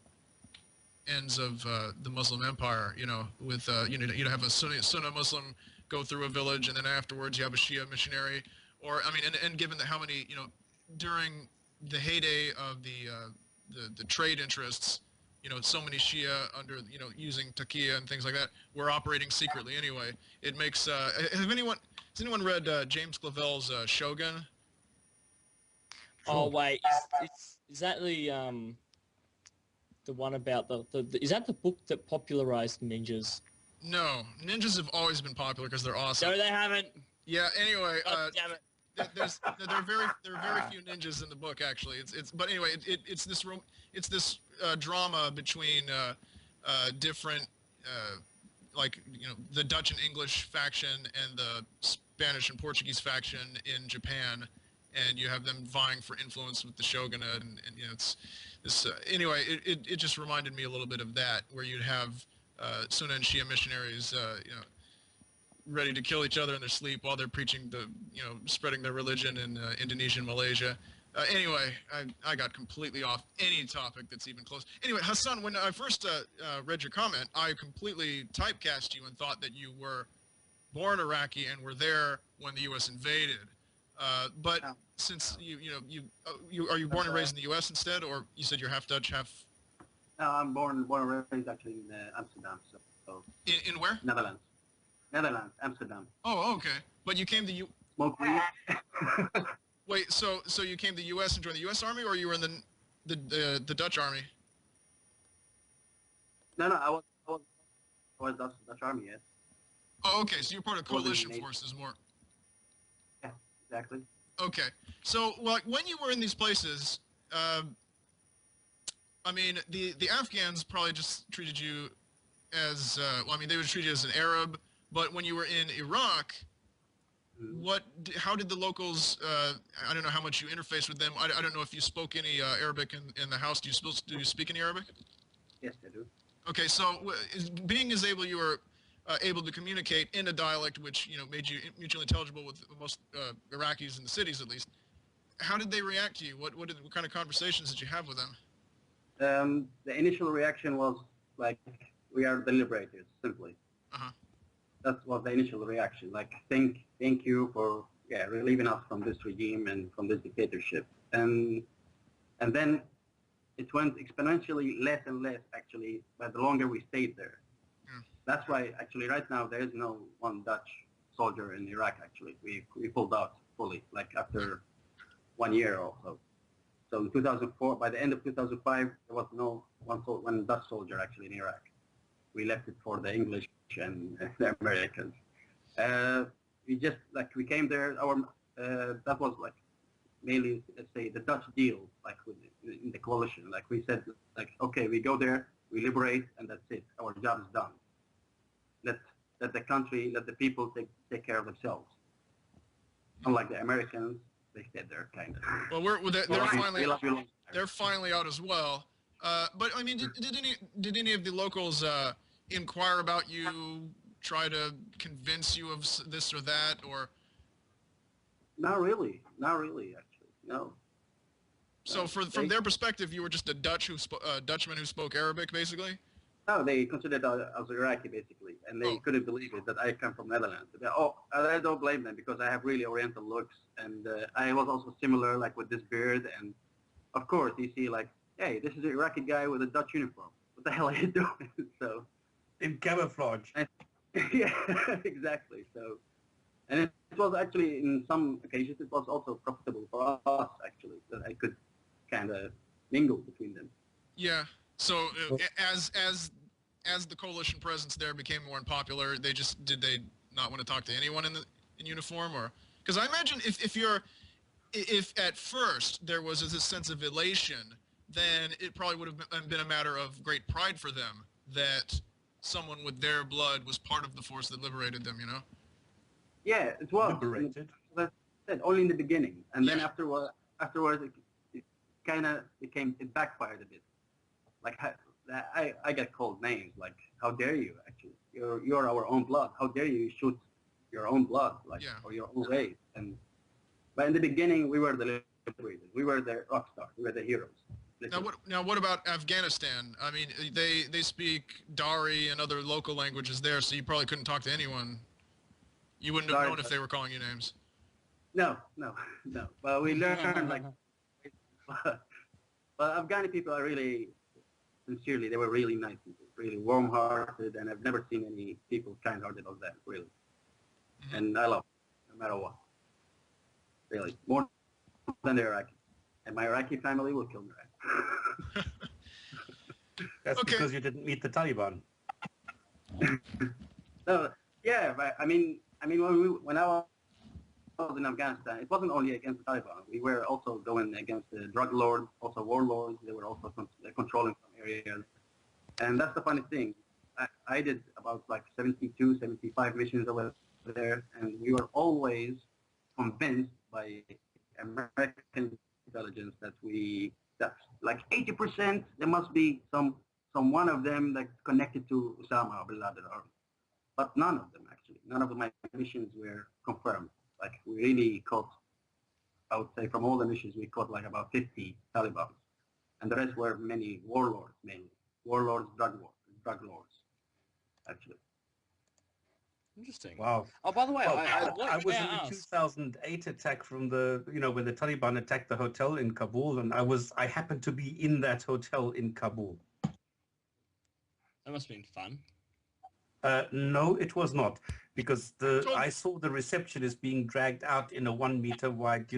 ends of the Muslim empire, with you'd have a Sunni Muslim go through a village, and then afterwards you have a Shia missionary, or I mean, and given that how many, during the heyday of the trade interests, so many Shia under, using taqiyya and things like that, were operating secretly anyway. It makes, has anyone read James Clavell's Shogun? Oh wait, is that the one about is that the book that popularized ninjas? No, ninjas have always been popular because they're awesome. No, they haven't. Yeah. Anyway, damn it. there are very few ninjas in the book actually. But anyway, it's this drama between different the Dutch and English faction and the Spanish and Portuguese faction in Japan, and you have them vying for influence with the shogunate, and it's this anyway. It just reminded me a little bit of that, where you'd have Sunni and Shia missionaries, ready to kill each other in their sleep while they're preaching spreading their religion in Indonesia and Malaysia. Anyway, I got completely off any topic that's even close. Anyway, Hassan, when I first read your comment, I completely typecast you and thought that you were born Iraqi and were there when the U.S. invaded. But since are you born and raised in the U.S. instead, or you said you're half Dutch, half? No, I'm born and raised actually in Amsterdam. So in where? Netherlands, Amsterdam. Oh, okay. But you came to Smoke weed. Wait, so you came to the U.S. and joined the U.S. Army, or you were in the Dutch Army? No, I was Dutch Army, yes. Oh, okay. So you're part of coalition forces, more. Yeah, exactly. Okay. So, when you were in these places, I mean, the Afghans probably just treated you as, they would treat you as an Arab, but when you were in Iraq, how did the locals, I don't know how much you interfaced with them, I don't know if you spoke any Arabic in the house. Do you speak any Arabic? Yes, I do. Okay, so being as able you were able to communicate in a dialect which made you mutually intelligible with most Iraqis in the cities at least, how did they react to you? What kind of conversations did you have with them? The initial reaction was like, we are the liberators, simply. Uh-huh. That was the initial reaction. Like, thank you for relieving us from this regime and from this dictatorship. And then it went exponentially less and less, actually, but the longer we stayed there. That's why, actually, right now, there is no one Dutch soldier in Iraq, actually. We pulled out fully, like after 1 year or so. So in 2004, by the end of 2005, there was no one Dutch soldier, actually, in Iraq. We left it for the English and the Americans. We came there, that was like mainly, let's say, the Dutch deal, like in the coalition. Like we said, like, okay, we go there, we liberate, and that's it. Our job is done. Let the country, let the people take care of themselves. Unlike the Americans, they stayed there, kind of. Well, they're finally out as well. But I mean, did any of the locals inquire about you, try to convince you of this or that, or? Not really, actually, no. So from their perspective, you were just a Dutchman who spoke Arabic, basically? No, they considered us as Iraqi, basically, and they couldn't believe it that I come from Netherlands. I don't blame them because I have really Oriental looks, and I was also similar, like with this beard, and of course you see like, hey, this is an Iraqi guy with a Dutch uniform. What the hell are you doing? So in camouflage. Yeah, exactly. So, and it was actually, in some occasions, it was also profitable for us, actually, that I could kind of mingle between them. Yeah. So as the coalition presence there became more unpopular, did they not want to talk to anyone in uniform, or? Because I imagine if at first there was this sense of elation, then it probably would have been a matter of great pride for them that someone with their blood was part of the force that liberated them, you know? Yeah, it was. Liberated. That's it, only in the beginning. And then afterwards it backfired a bit. Like, I get called names, like, how dare you, actually? You're our own blood. How dare you shoot your own blood, like, or your own race? But in the beginning, we were the liberators. We were the rock stars. We were the heroes. Now what about Afghanistan? I mean, they speak Dari and other local languages there, so you probably couldn't talk to anyone. You wouldn't have known if they were calling you names. No. But we learned, like, but Afghani people are really, sincerely, they were really nice people, really warm-hearted, and I've never seen any people kind-hearted of that, really. Mm-hmm. And I love them, no matter what. Really, more than the Iraqi. And my Iraqi family will kill me. That's because you didn't meet the Taliban. So, yeah, but I mean, when I was in Afghanistan, it wasn't only against the Taliban. We were also going against the drug lords, also warlords. They were also controlling some areas. And that's the funny thing. I did about like 72, 75 missions over there, and we were always convinced by American intelligence that like 80% there must be some one of them that's connected to Osama bin Laden, but none of them, actually. None of my missions were confirmed. Like, we really caught, I would say, from all the missions, we caught like about 50 Taliban, and the rest were many warlords, mainly warlords, drug lords, actually. Interesting. Wow. Oh, by the way, I was in the 2008 attack from the, when the Taliban attacked the hotel in Kabul, and I happened to be in that hotel in Kabul. That must have been fun. No, it was not, because I saw the receptionist being dragged out in a 1 meter wide,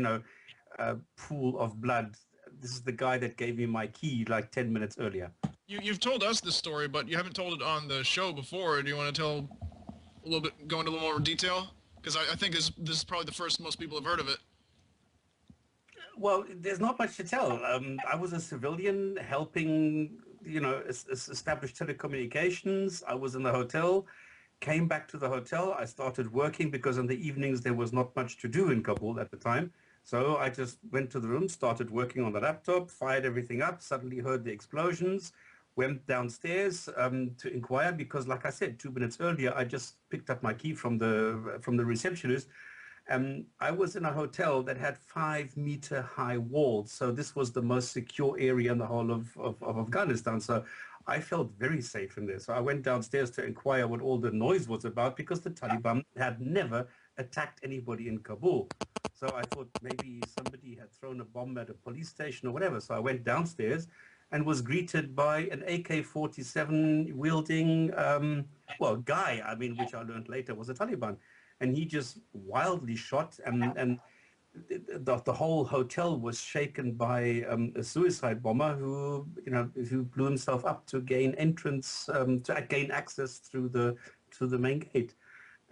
pool of blood. This is the guy that gave me my key like 10 minutes earlier. You've told us this story, but you haven't told it on the show before. Do you want to tell a little bit, go into a little more detail? Because I think this is probably the first most people have heard of it. Well, there's not much to tell. I was a civilian helping, establish telecommunications. I was in the hotel, came back to the hotel. I started working because in the evenings there was not much to do in Kabul at the time. So I just went to the room, started working on the laptop, fired everything up, suddenly heard the explosions, went downstairs to inquire because, like I said, 2 minutes earlier, I just picked up my key from the receptionist. I was in a hotel that had 5 meter high walls. So this was the most secure area in the whole of Afghanistan. So I felt very safe in there. So I went downstairs to inquire what all the noise was about because the Taliban had never attacked anybody in Kabul. So I thought maybe somebody had thrown a bomb at a police station or whatever. So I went downstairs and was greeted by an AK-47 wielding, guy, I mean, which I learned later was a Taliban. And he just wildly shot, and the whole hotel was shaken by a suicide bomber who blew himself up to gain entrance, to gain access through the main gate.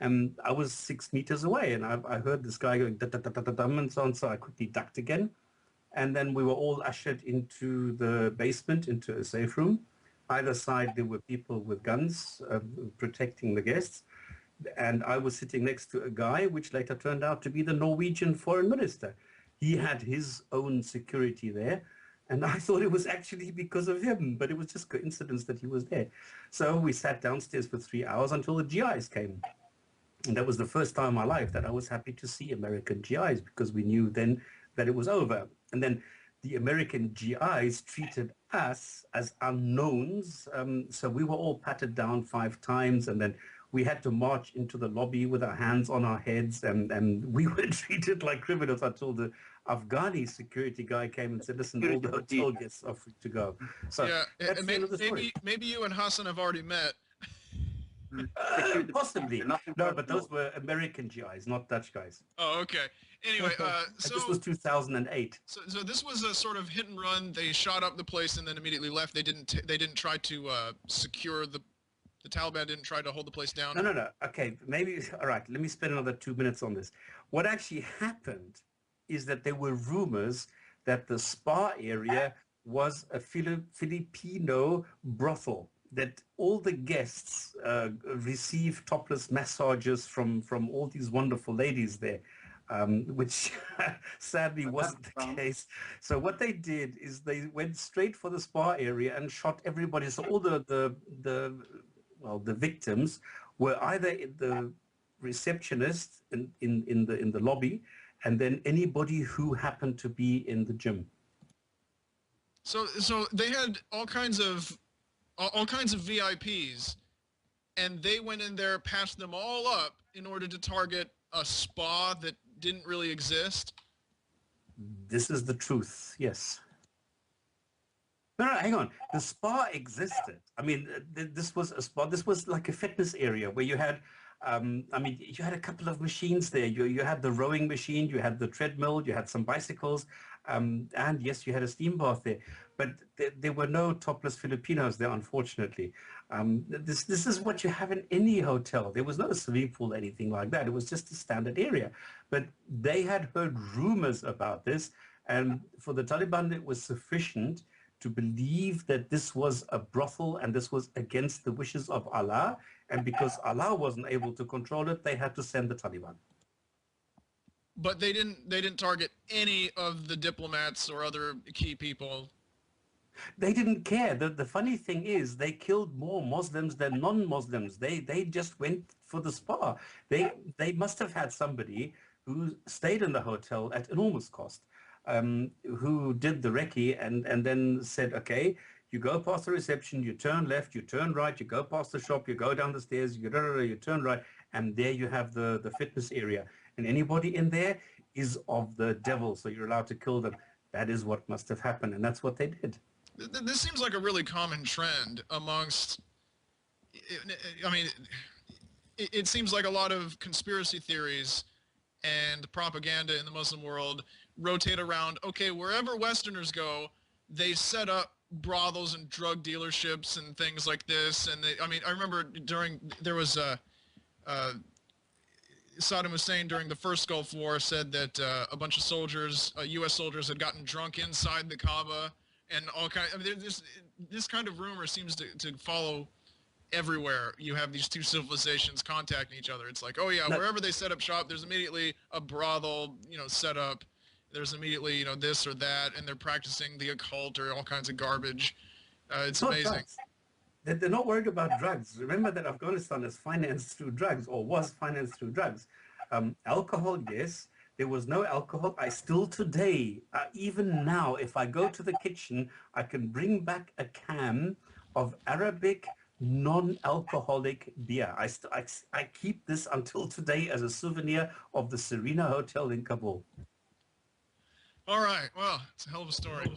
And I was 6 meters away, and I heard this guy going da-da-da-da-dum and so on, so I quickly ducked again. And then we were all ushered into the basement, into a safe room. Either side, there were people with guns protecting the guests. And I was sitting next to a guy, which later turned out to be the Norwegian foreign minister. He had his own security there. And I thought it was actually because of him, but it was just coincidence that he was there. So we sat downstairs for 3 hours until the GIs came. And that was the first time in my life that I was happy to see American GIs, because we knew then that it was over. And then the American GIs treated us as unknowns. So we were all patted down 5 times, and then we had to march into the lobby with our hands on our heads, and we were treated like criminals until the Afghani security guy came and said, listen, all the hotel guests are free to go. So yeah, that's the end of the story. maybe you and Hassan have already met. Possibly. No, but those were American GIs, not Dutch guys. Oh, okay. Anyway, so this was 2008. So this was a sort of hit and run. They shot up the place and then immediately left. They didn't try to secure the Taliban didn't try to hold the place down. No. Okay, maybe. All right. Let me spend another 2 minutes on this. What actually happened is that there were rumors that the spa area was a Filipino brothel, that all the guests receive topless massages from all these wonderful ladies there, which sadly wasn't the case. So what they did is they went straight for the spa area and shot everybody. So all the victims were either the receptionist in the lobby, and then anybody who happened to be in the gym. So they had all kinds of VIPs, and they went in there, passed them all up in order to target a spa that didn't really exist. This is the truth, yes. No, hang on. The spa existed. I mean, this was a spa. This was like a fitness area where you had, you had a couple of machines there. You had the rowing machine, you had the treadmill, you had some bicycles, and yes, you had a steam bath there. But there were no topless Filipinos there, unfortunately. This is what you have in any hotel. There was no swimming pool or anything like that. It was just a standard area. But they had heard rumors about this, and for the Taliban, it was sufficient to believe that this was a brothel and this was against the wishes of Allah. And because Allah wasn't able to control it, they had to send the Taliban. But they didn't target any of the diplomats or other key people. They didn't care. The funny thing is they killed more Muslims than non-Muslims. They just went for the spa. They must have had somebody who stayed in the hotel at enormous cost, who did the recce and then said, okay, you go past the reception, you turn left, you turn right, you go past the shop, you go down the stairs, you turn right, and there you have the fitness area. And anybody in there is of the devil, so you're allowed to kill them. That is what must have happened, and that's what they did. This seems like a really common trend amongst, I mean, it seems like a lot of conspiracy theories and propaganda in the Muslim world rotate around, okay, wherever Westerners go, they set up brothels and drug dealerships and things like this. And I remember there was Saddam Hussein during the first Gulf War said that a bunch of soldiers, U.S. soldiers, had gotten drunk inside the Kaaba, and all kind. I mean, this kind of rumor seems to follow everywhere. You have these two civilizations contacting each other. It's like, oh yeah, wherever they set up shop, there's immediately a brothel, set up. There's immediately, this or that, and they're practicing the occult or all kinds of garbage. It's amazing. Drugs. They're not worried about drugs. Remember that Afghanistan is financed through drugs, or was financed through drugs. Alcohol, yes. There was no alcohol. I still today, even now, if I go to the kitchen, I can bring back a can of Arabic non-alcoholic beer. I keep this until today as a souvenir of the Serena Hotel in Kabul. All right. Well, it's a hell of a story.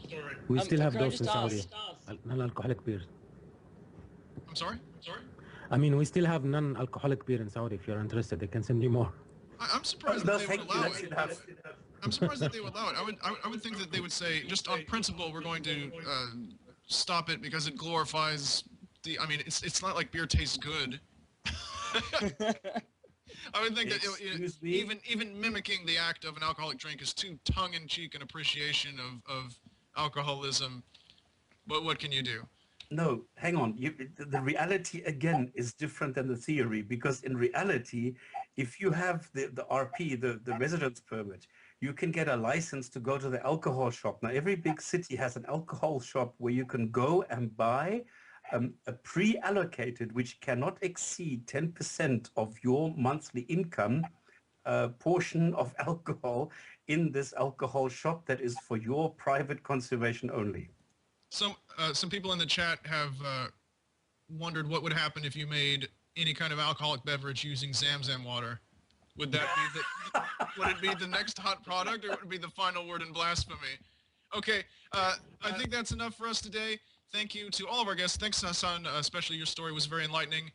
We still have can I those in just Saudi. Non-alcoholic beers. I'm sorry? I mean, we still have non-alcoholic beer in Saudi. If you're interested, they can send you more. I'm surprised No, that they would thank you. allow That's it. enough. I'm surprised that they would allow it. I would think that they would say, just on principle, we're going to stop it because it glorifies the. I mean, it's not like beer tastes good. I would think that Excuse me? even mimicking the act of an alcoholic drink is too tongue-in-cheek an appreciation of alcoholism. But what can you do? No, hang on. The reality, again, is different than the theory, because in reality, if you have the RP, the residence permit, you can get a license to go to the alcohol shop. Now, every big city has an alcohol shop where you can go and buy a pre-allocated, which cannot exceed 10% of your monthly income, portion of alcohol in this alcohol shop that is for your private conservation only. Some people in the chat have wondered what would happen if you made any kind of alcoholic beverage using Zamzam water. Would that be would it be the next hot product, or would it be the final word in blasphemy? Okay, I think that's enough for us today. Thank you to all of our guests. Thanks, Hassan. Especially your story was very enlightening.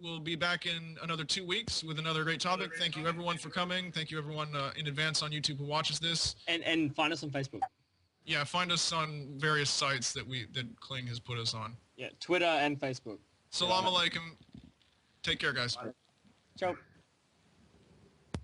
We'll be back in another 2 weeks with another great topic. Thank you, everyone, for coming. Thank you, everyone, in advance on YouTube who watches this. And find us on Facebook. Yeah, find us on various sites that Kling has put us on. Yeah, Twitter and Facebook. Salam alaikum. Take care, guys. Ciao.